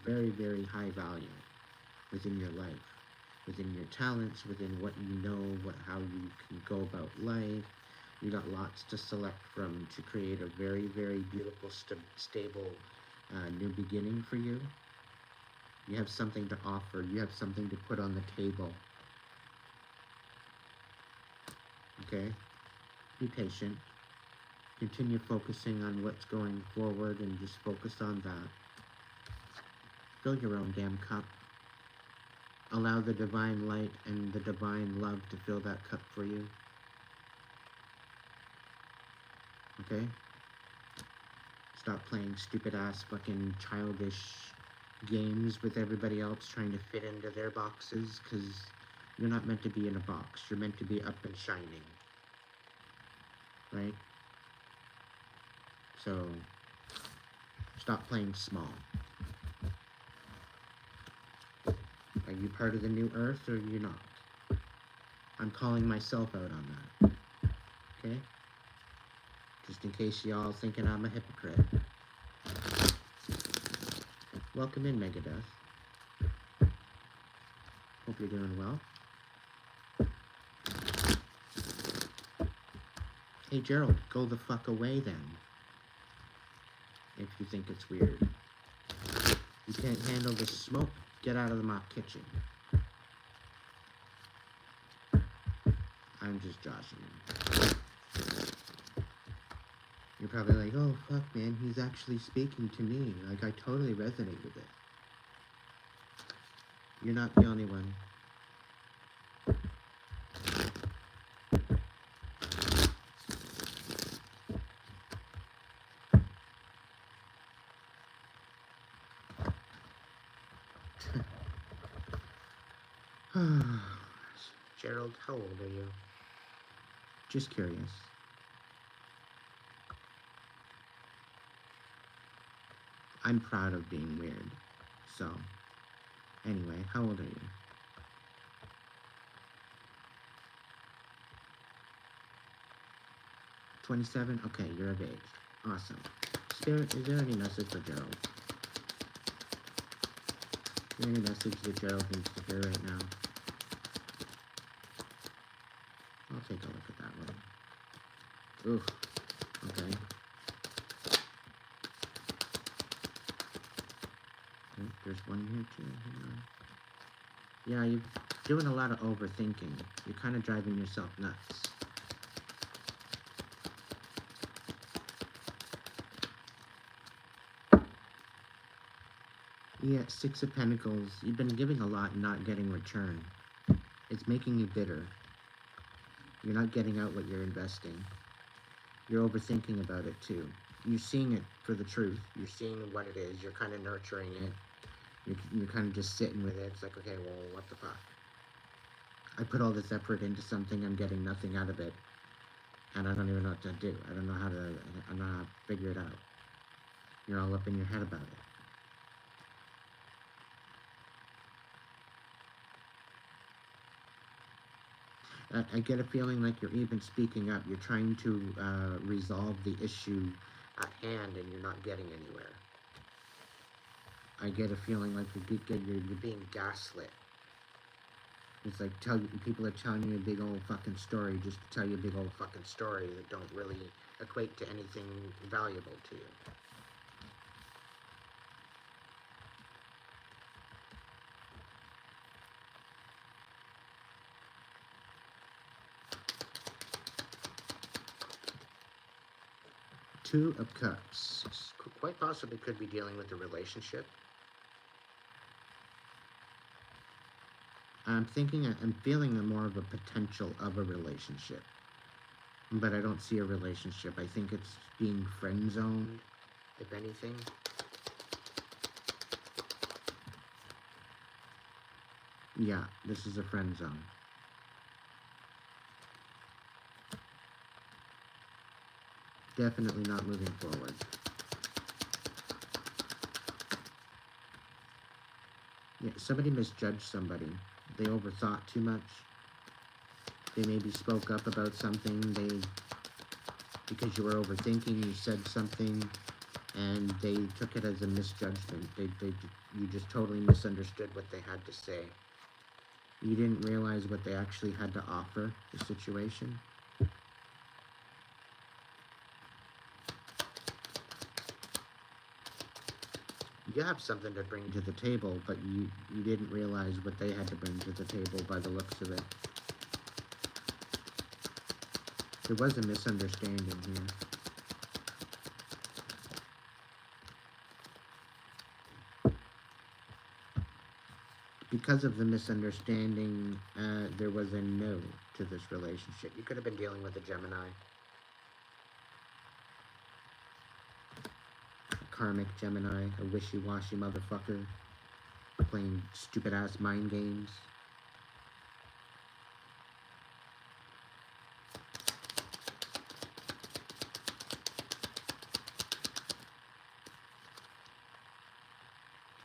B: very, very high value within your life, within your talents, within what you know, how you can go about life. You got lots to select from to create a very, very beautiful, stable new beginning for you. You have something to offer. You have something to put on the table. Okay? Be patient. Continue focusing on what's going forward and just focus on that. Fill your own damn cup. Allow the divine light and the divine love to fill that cup for you. Okay? Stop playing stupid ass fucking childish games with everybody else trying to fit into their boxes, because you're not meant to be in a box. You're meant to be up and shining. Right? So, stop playing small. Are you part of the new earth or you're not? I'm calling myself out on that. Okay? Just in case y'all thinking I'm a hypocrite. Welcome in, Megadeth. Hope you're doing well. Hey, Gerald, go the fuck away then. If you think it's weird. You can't handle the smoke? Get out of my kitchen. I'm just joshing you. You're probably like, oh, fuck, man, he's actually speaking to me. Like, I totally resonate with it. You're not the only one. Gerald, how old are you? Just curious. I'm proud of being weird. So, anyway, how old are you? 27? Okay, you're of age. Awesome. Is there any message for Gerald? Is there any message that Gerald needs to hear right now? I'll take a look at that one. Oof. Okay. There's one here too. Hang on. Yeah, you're doing a lot of overthinking. You're kind of driving yourself nuts. Yeah, Six of Pentacles. You've been giving a lot and not getting return. It's making you bitter. You're not getting out what you're investing. You're overthinking about it too. You're seeing it for the truth. You're seeing what it is. You're kind of nurturing it. You're kind of just sitting with it. It's like, okay, well, what the fuck? I put all this effort into something. I'm getting nothing out of it. And I don't even know what to do. I don't know how to figure it out. You're all up in your head about it. I get a feeling like you're even speaking up. You're trying to resolve the issue at hand, and you're not getting anywhere. I get a feeling like you're being gaslit. It's like people are telling you a big old fucking story just to tell you a big old fucking story that don't really equate to anything valuable to you. Two of Cups. Quite possibly could be dealing with a relationship. I'm feeling more of a potential of a relationship. But I don't see a relationship. I think it's being friend-zoned, if anything. Yeah, this is a friend zone. Definitely not moving forward. Yeah, somebody misjudged somebody. They overthought too much. They maybe spoke up about something. Because you were overthinking, you said something, and they took it as a misjudgment. You just totally misunderstood what they had to say. You didn't realize what they actually had to offer the situation. You have something to bring to the table, but you didn't realize what they had to bring to the table by the looks of it. There was a misunderstanding here. Because of the misunderstanding, there was a no to this relationship. You could have been dealing with a Gemini. A karmic Gemini, a wishy-washy motherfucker, playing stupid-ass mind games.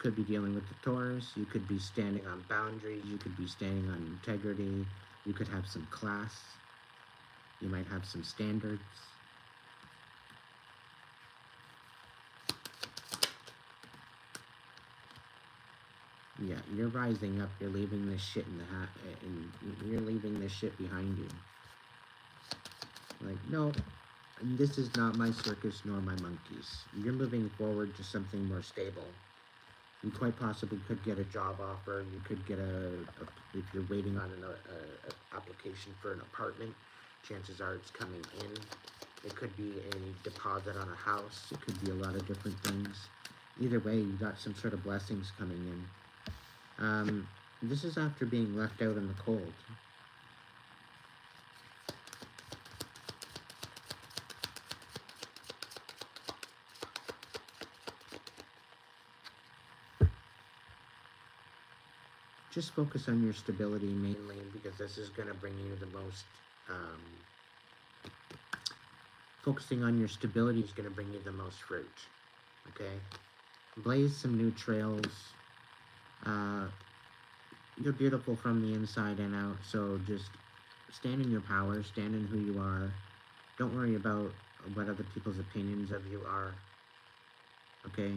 B: Could be dealing with the Taurus. You could be standing on boundaries. You could be standing on integrity. You could have some class. You might have some standards. Yeah, you're rising up. You're leaving this shit and you're leaving this shit behind you. Like, no, this is not my circus nor my monkeys. You're moving forward to something more stable. You quite possibly could get a job offer. You could get if you're waiting on an application for an apartment, chances are it's coming in. It could be a deposit on a house. It could be a lot of different things. Either way, you got some sort of blessings coming in. This is after being left out in the cold. just focus on your stability mainly, because this is going to bring you the most, um, focusing on your stability is going to bring you the most fruit. Okay? Blaze some new trails. Uh, you're beautiful from the inside and out, so just stand in your power, stand in who you are. Don't worry about what other people's opinions of you are. Okay?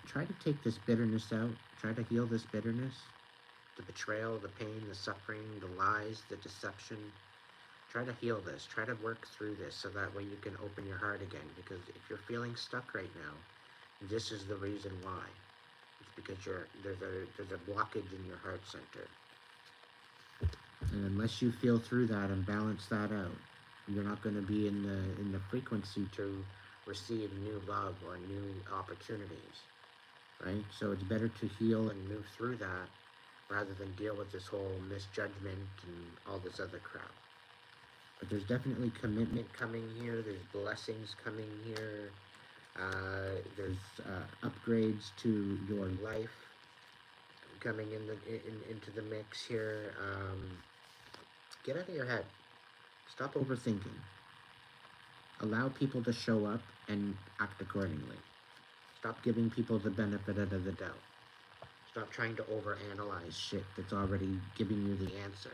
B: Try to take this bitterness out. Try to heal this bitterness. The betrayal, the pain, the suffering, the lies, the deception. Try to heal this. Try to work through this so that way you can open your heart again. Because if you're feeling stuck right now, this is the reason why. It's because there's a blockage in your heart center. And unless you feel through that and balance that out, you're not going to be in the frequency to receive new love or new opportunities, right? So it's better to heal and move through that rather than deal with this whole misjudgment and all this other crap. But there's definitely commitment coming here. There's blessings coming here. There's upgrades to your life coming into the mix here. Get out of your head. Stop overthinking. Allow people to show up and act accordingly. Stop giving people the benefit of the doubt. Stop trying to overanalyze shit that's already giving you the answer.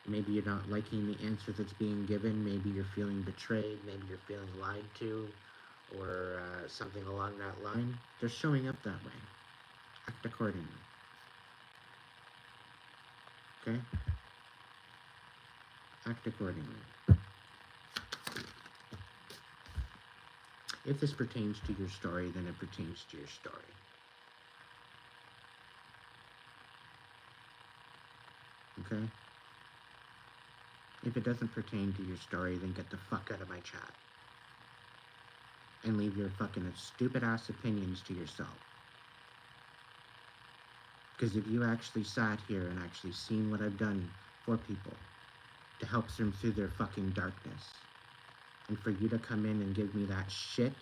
B: Maybe you're not liking the answer that's being given. Maybe you're feeling betrayed. Maybe you're feeling lied to, or something along that line. They're showing up that way. Act accordingly. Okay? Act accordingly. If this pertains to your story, then it pertains to your story. Okay? If it doesn't pertain to your story, then get the fuck out of my chat. And leave your fucking stupid ass opinions to yourself. Because if you actually sat here and actually seen what I've done for people to help them through their fucking darkness, and for you to come in and give me that shit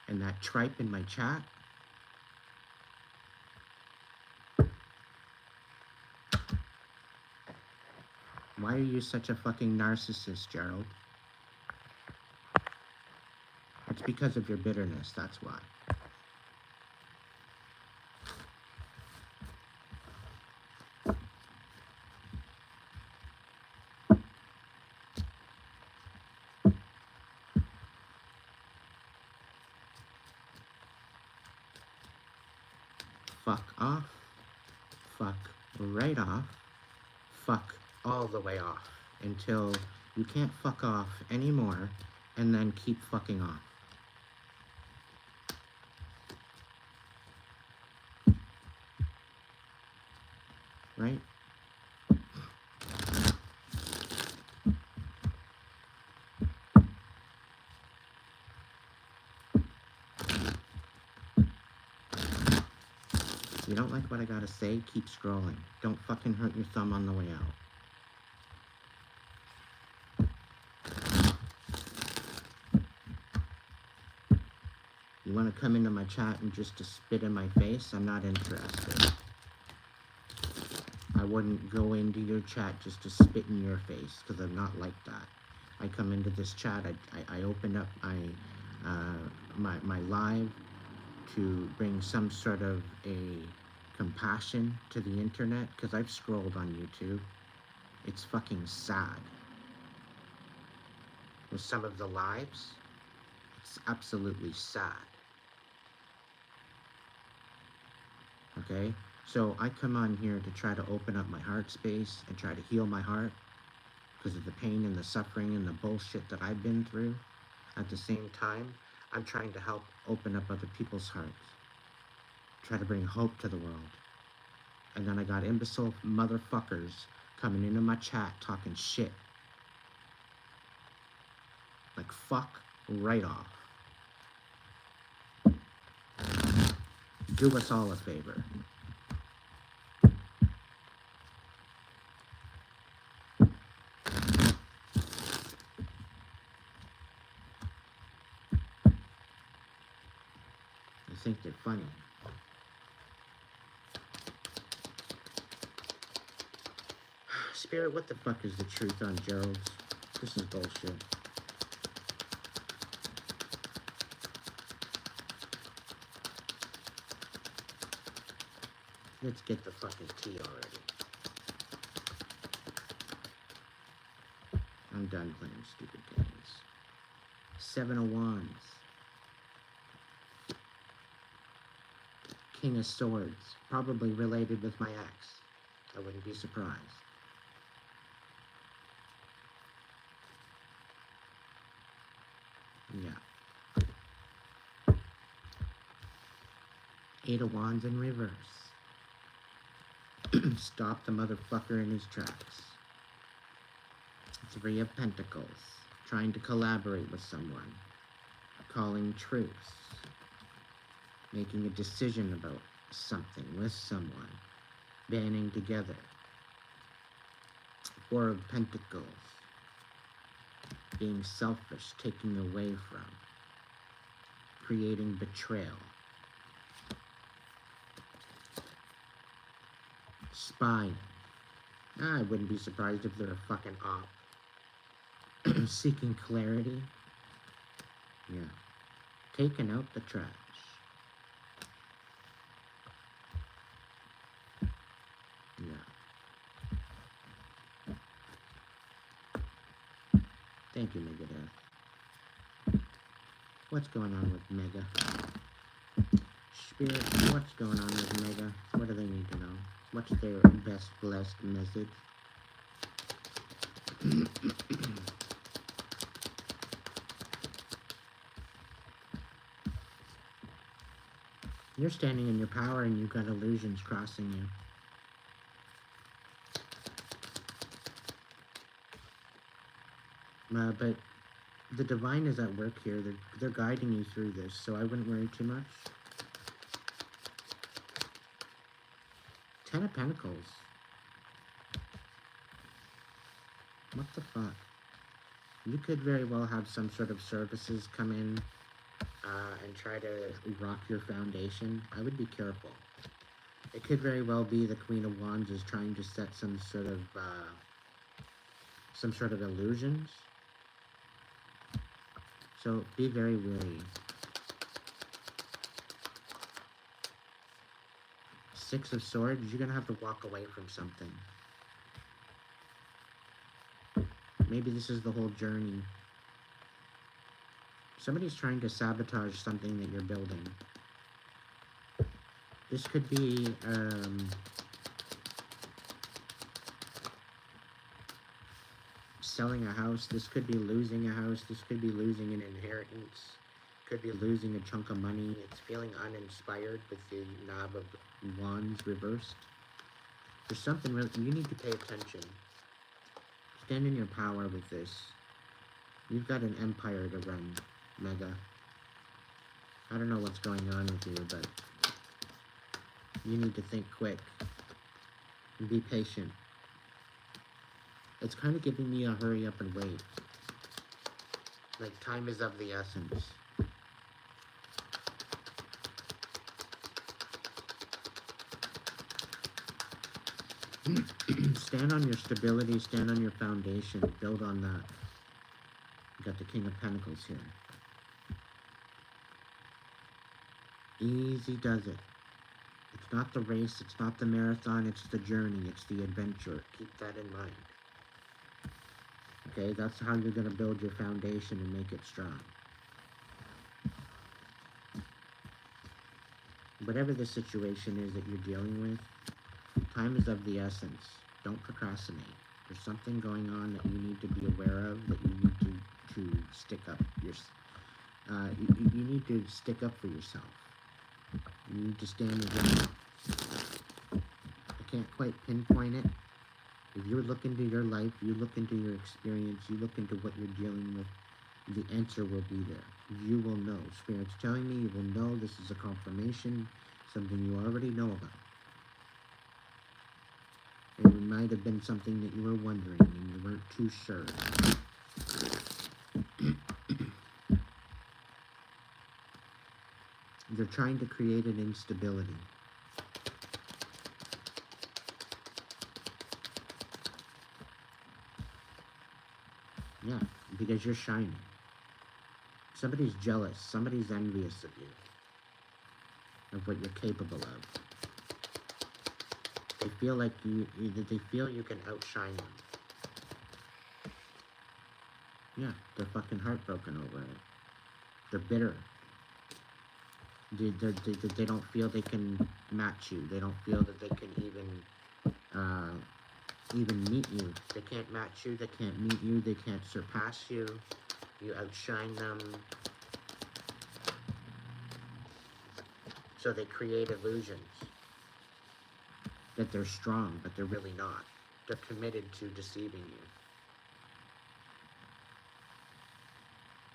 B: and that tripe in my chat, why are you such a fucking narcissist, Gerald? It's because of your bitterness, that's why. Fuck off. Fuck right off. Fuck all the way off until you can't fuck off anymore, and then keep fucking off. Right? You don't like what I gotta say? Keep scrolling. Don't fucking hurt your thumb on the way out. You want to come into my chat and just to spit in my face? I'm not interested. I wouldn't go into your chat just to spit in your face, because I'm not like that. I come into this chat, I open up my live to bring some sort of a compassion to the internet, because I've scrolled on YouTube. It's fucking sad. With some of the lives, it's absolutely sad. Okay? So I come on here to try to open up my heart space and try to heal my heart because of the pain and the suffering and the bullshit that I've been through. At the same time, I'm trying to help open up other people's hearts. Try to bring hope to the world. And then I got imbecile motherfuckers coming into my chat talking shit. Like, fuck right off. Do us all a favor. I think they're funny. Spirit, what the fuck is the truth on Gerald's? This is bullshit. Let's get the fucking tea already. I'm done playing stupid games. 7 of Wands. King of Swords. Probably related with my ex. I wouldn't be surprised. Yeah. 8 of Wands in reverse. Stop the motherfucker in his tracks. 3 of Pentacles. Trying to collaborate with someone. Calling truce. Making a decision about something with someone. Banding together. 4 of Pentacles. Being selfish, taking away from. Creating betrayal. Spying. I wouldn't be surprised if they're a fucking op. Seeking clarity. Yeah. Taking out the trash. Yeah. Thank you, Megadeth. What's going on with Mega? Spirit, what's going on with Mega? What do they need to know? What's their best blessed message? You're standing in your power and you've got illusions crossing you. But the divine is at work here. They're guiding you through this, so I wouldn't worry too much. 10 of Pentacles. What the fuck? You could very well have some sort of services come in and try to rock your foundation. I would be careful. It could very well be the Queen of Wands is trying to set some sort of illusions. So be very wary. 6 of Swords, you're gonna have to walk away from something. Maybe this is the whole journey. Somebody's trying to sabotage something that you're building. This could be, selling a house. This could be losing a house. This could be losing an inheritance. Could be losing a chunk of money. It's feeling uninspired with the knob of Wands reversed. There's something really, you need to pay attention. Stand in your power with this. You've got an empire to run, Mega. I don't know what's going on with you, but you need to think quick and be patient. It's kind of giving me a hurry up and wait. Like time is of the essence. Stand on your stability, stand on your foundation, build on that. You got the King of Pentacles here. Easy does it. It's not the race, it's not the marathon, it's the journey, it's the adventure. Keep that in mind. Okay, that's how you're going to build your foundation and make it strong. Whatever the situation is that you're dealing with, time is of the essence. Don't procrastinate. There's something going on that you need to be aware of, that you need to stick up. You need to stick up for yourself. You need to stand your ground. I can't quite pinpoint it. If you look into your life, you look into your experience, you look into what you're dealing with, the answer will be there. You will know. Spirit's telling me you will know. This is a confirmation, something you already know about. And it might have been something that you were wondering and you weren't too sure. They're trying to create an instability. Yeah, because you're shining. Somebody's jealous. Somebody's envious of you, of what you're capable of. They feel like they feel you can outshine them. Yeah, they're fucking heartbroken over it. They're bitter. They don't feel they can match you. They don't feel that they can even meet you. They can't match you. They can't meet you. They can't surpass you. You outshine them. So they create illusions that they're strong, but they're really not. They're committed to deceiving you.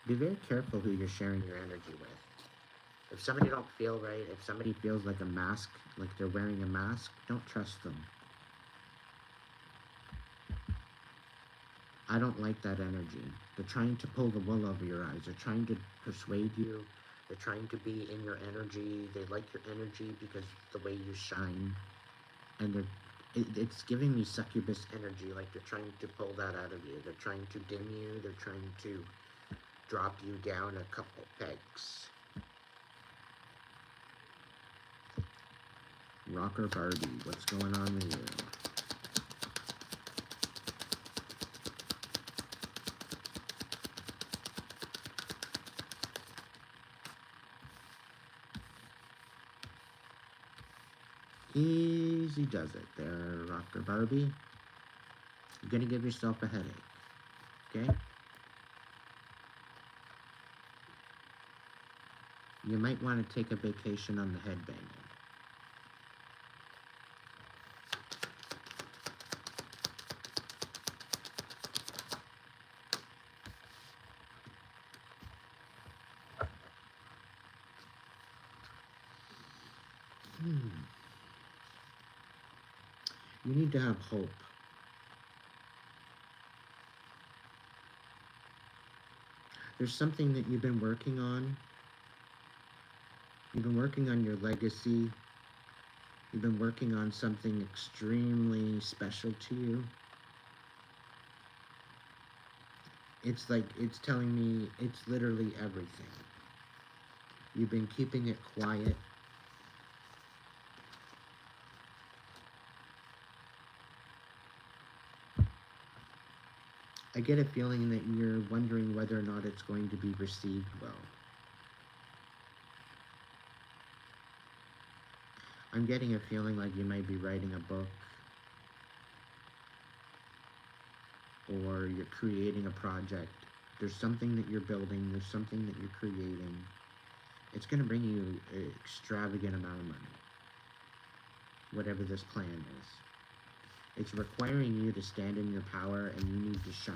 B: Be very careful who you're sharing your energy with. If somebody don't feel right, if somebody feels like a mask, like they're wearing a mask, don't trust them. I don't like that energy. They're trying to pull the wool over your eyes. They're trying to persuade you. They're trying to be in your energy. They like your energy because the way you shine. And it's giving me succubus energy, like they're trying to pull that out of you. They're trying to dim you. They're trying to drop you down a couple pegs. Rocker Barbie, what's going on with you? Easy does it there, Rocker Barbie. You're gonna give yourself a headache, okay? You might want to take a vacation on the headbanging. You need to have hope. There's something that you've been working on. You've been working on your legacy. You've been working on something extremely special to you. It's like, it's telling me it's literally everything. You've been keeping it quiet. I get a feeling that you're wondering whether or not it's going to be received well. I'm getting a feeling like you might be writing a book, or you're creating a project. There's something that you're building, there's something that you're creating. It's going to bring you an extravagant amount of money, whatever this plan is. It's requiring you to stand in your power, and you need to shine.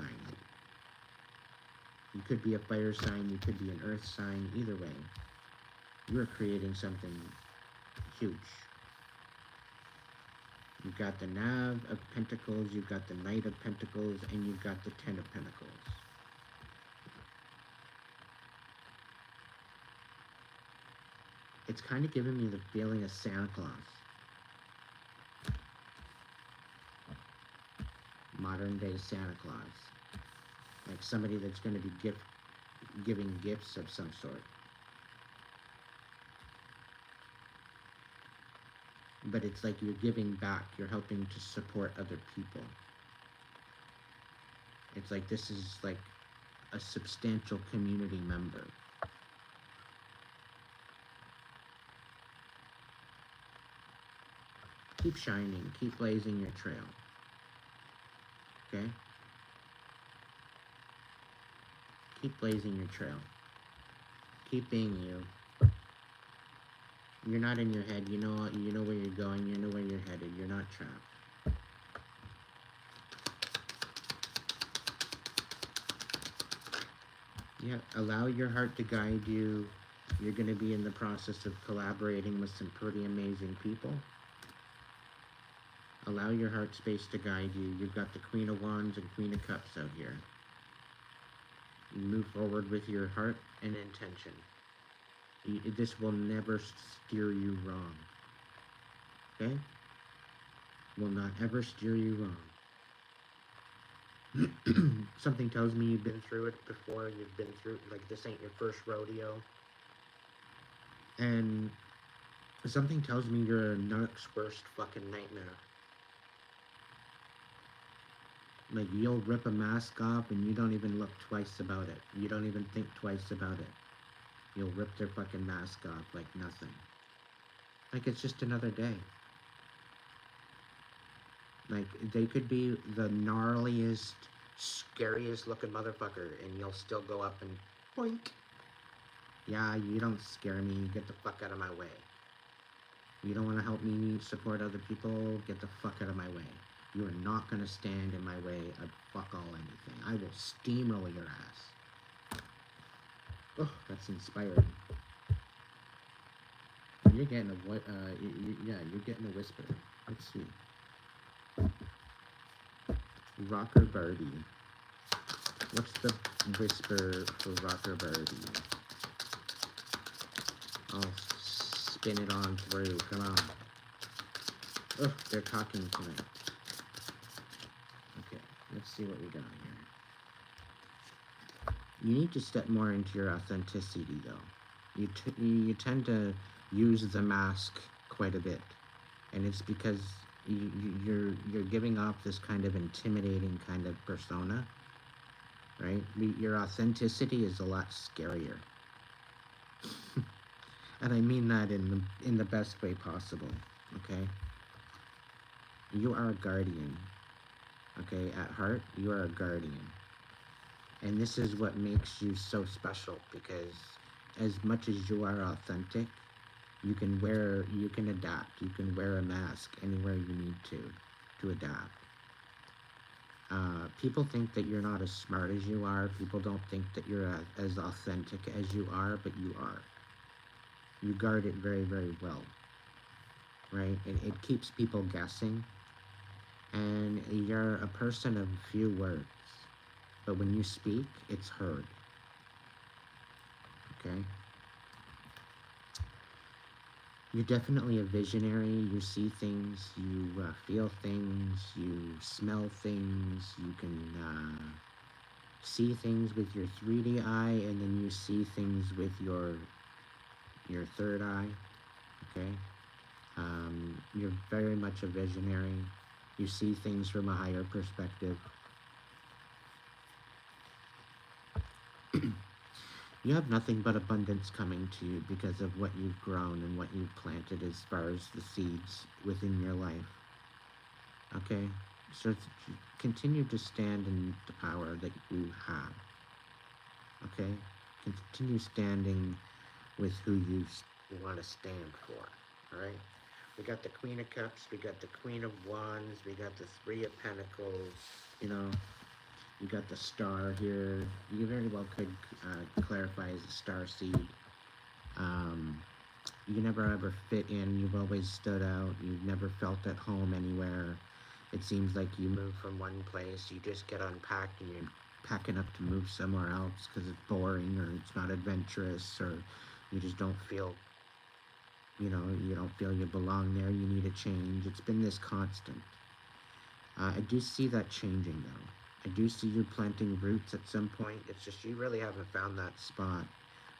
B: You could be a fire sign, you could be an earth sign, either way. You're creating something huge. You've got the Nav of Pentacles, you've got the Knight of Pentacles, and you've got the Ten of Pentacles. It's kind of giving me the feeling of Santa Claus. Modern day Santa Claus. Like somebody that's going to be giving gifts of some sort. But it's like you're giving back. You're helping to support other people. It's like this is like a substantial community member. Keep shining. Keep blazing your trail. Okay? Keep blazing your trail. Keep being you. You're not in your head. You know where you're going. You know where you're headed. You're not trapped. Yeah, allow your heart to guide you. You're going to be in the process of collaborating with some pretty amazing people. Allow your heart space to guide you. You've got the Queen of Wands and Queen of Cups out here. You move forward with your heart and intention. This will never steer you wrong. Okay? Will not ever steer you wrong. Something tells me you've been through it before. You've been through, like, this ain't your first rodeo. And something tells me you're a narc's worst fucking nightmare. Like, you'll rip a mask off and you don't even look twice about it. You don't even think twice about it. You'll rip their fucking mask off like nothing. Like it's just another day. Like, they could be the gnarliest, scariest looking motherfucker, and you'll still go up and boink. Yeah, you don't scare me. Get the fuck out of my way. You don't want to help me support other people? Get the fuck out of my way. You are not going to stand in my way of fuck all anything. I will steamroll your ass. Oh, that's inspiring. You're getting a yeah, you're getting a whisper. Let's see. Rocker Birdie. What's the whisper for Rocker Birdie? I'll spin it on through. Come on. Oh, they're talking tonight. Okay, let's see what we got here. You need to step more into your authenticity, though. You tend to use the mask quite a bit, and it's because you're giving off this kind of intimidating kind of persona, right? Your authenticity is a lot scarier, and I mean that in the best way possible. Okay, you are a guardian. Okay, at heart, you are a guardian. And this is what makes you so special because as much as you are authentic, you can adapt. You can wear a mask anywhere you need to adapt. People think that you're not as smart as you are. People don't think that you're as authentic as you are, but you are. You guard it very, very well, right? It keeps people guessing. And you're a person of few words. But when you speak, it's heard. Okay? You're definitely a visionary. You see things, you feel things, you smell things, you can see things with your 3D eye, and then you see things with your third eye. Okay? You're very much a visionary. You see things from a higher perspective. You have nothing but abundance coming to you because of what you've grown and what you've planted as far as the seeds within your life. Okay? So continue to stand in the power that you have. Okay? Continue standing with who you want to stand for. Alright? We got the Queen of Cups, we got the Queen of Wands, we got the Three of Pentacles, you know. You got the star here. You very well could clarify as a star seed. You never ever fit in. You've always stood out. You've never felt at home anywhere. It seems like you move from one place, you just get unpacked and you're packing up to move somewhere else because it's boring or it's not adventurous or you just don't feel, you don't feel you belong there. You need a change. It's been this constant. I do see that changing though. I do see you planting roots at some point. It's just you really haven't found that spot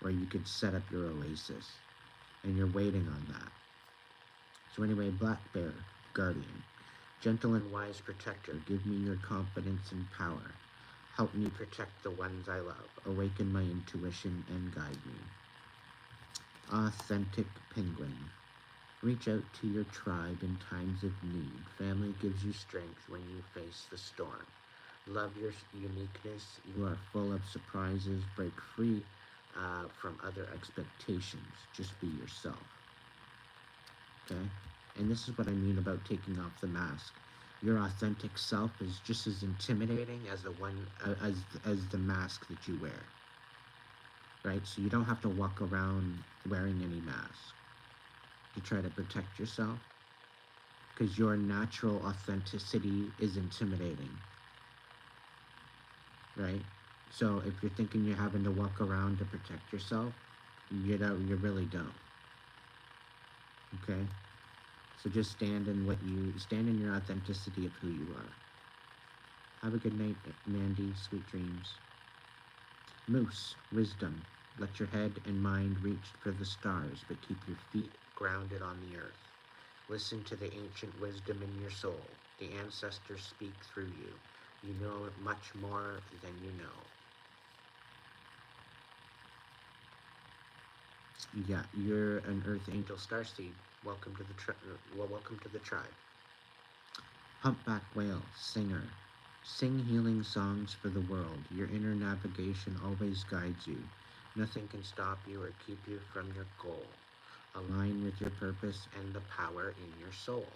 B: where you could set up your oasis. And you're waiting on that. So anyway, Black Bear, Guardian. Gentle and wise protector, give me your confidence and power. Help me protect the ones I love. Awaken my intuition and guide me. Authentic Penguin. Reach out to your tribe in times of need. Family gives you strength when you face the storm. Love your uniqueness. You are full of surprises. Break free from other expectations. Just be yourself. Okay? And this is what I mean about taking off the mask. Your authentic self is just as intimidating as the mask that you wear. Right? So you don't have to walk around wearing any mask to try to protect yourself because your natural authenticity is intimidating. Right? So if you're thinking you're having to walk around to protect yourself, you really don't. Okay? So just stand in your authenticity of who you are. Have a good night, Mandy. Sweet dreams. Moose, wisdom. Let your head and mind reach for the stars, but keep your feet grounded on the earth. Listen to the ancient wisdom in your soul. The ancestors speak through you. You know much more than you know. Yeah, you're an Earth Angel Starseed. Welcome to the tribe. Humpback whale, singer. Sing healing songs for the world. Your inner navigation always guides you. Nothing can stop you or keep you from your goal. Align with your purpose and the power in your soul.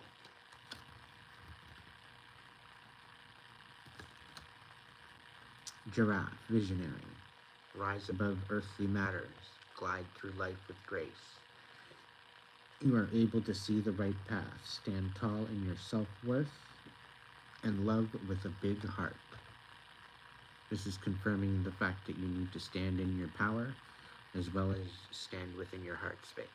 B: Giraffe, visionary. Rise above earthly matters. Glide through life with grace. You are able to see the right path. Stand tall in your self-worth and love with a big heart. This is confirming the fact that you need to stand in your power as well as stand within your heart space.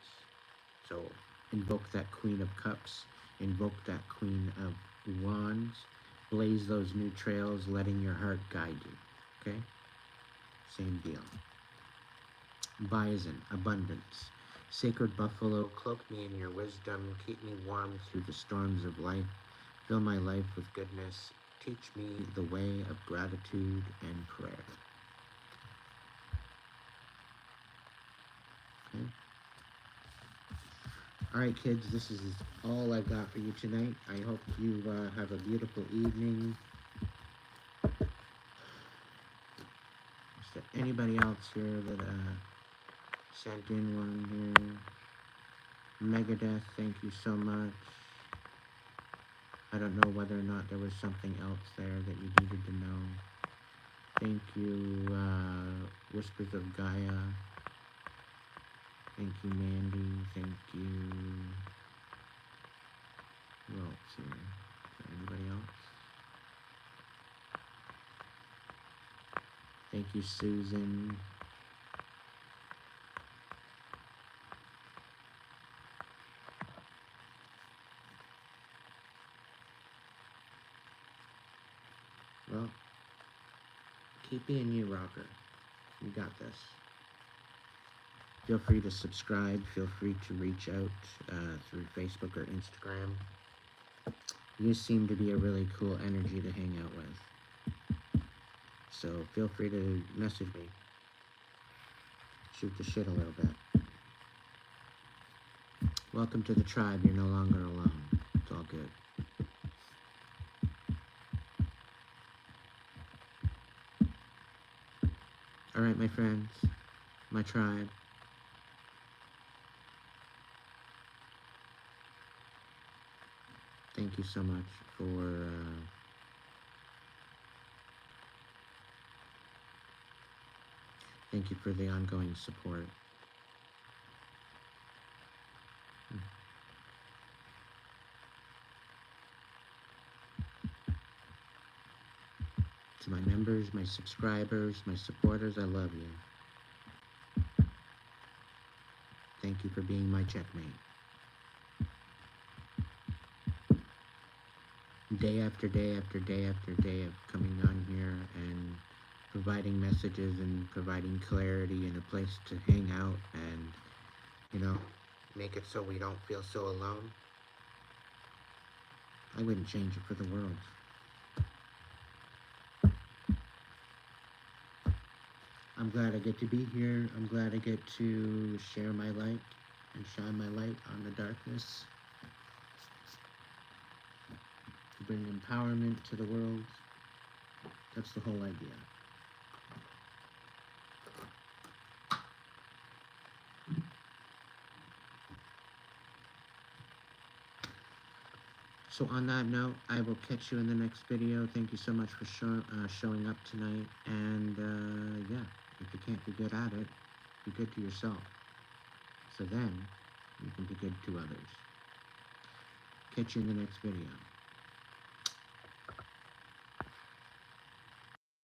B: So invoke that Queen of Cups, invoke that Queen of Wands, blaze those new trails, letting your heart guide you. Okay? Same deal. Bison, abundance. Sacred buffalo, cloak me in your wisdom, keep me warm through the storms of life, fill my life with goodness, teach me the way of gratitude and prayer. Okay? All right, kids, this is all I got for you tonight. I hope you have a beautiful evening. Is there anybody else here that sent in one here? Megadeth, thank you so much. I don't know whether or not there was something else there that you needed to know. Thank you, Whispers of Gaia. Thank you, Mandy. Thank you. Who else here? Is there anybody else? Thank you, Susan. Well, keep being you, rocker. You got this. Feel free to subscribe. Feel free to reach out through Facebook or Instagram. You seem to be a really cool energy to hang out with. So feel free to message me. Shoot the shit a little bit. Welcome to the tribe. You're no longer alone. It's all good. All right, my friends, my tribe. Thank you so much for thank you for the ongoing support. To my members, my subscribers, my supporters, I love you. Thank you for being my checkmate. Day after day after day after day of coming on here and providing messages and providing clarity and a place to hang out and, you know, make it so we don't feel so alone. I wouldn't change it for the world. I'm glad I get to be here. I'm glad I get to share my light and shine my light on the darkness. Bring empowerment to the world. That's the whole idea. So on that note, I will catch you in the next video. Thank you so much for showing up tonight. And yeah, if you can't be good at it, be good to yourself. So then you can be good to others. Catch you in the next video.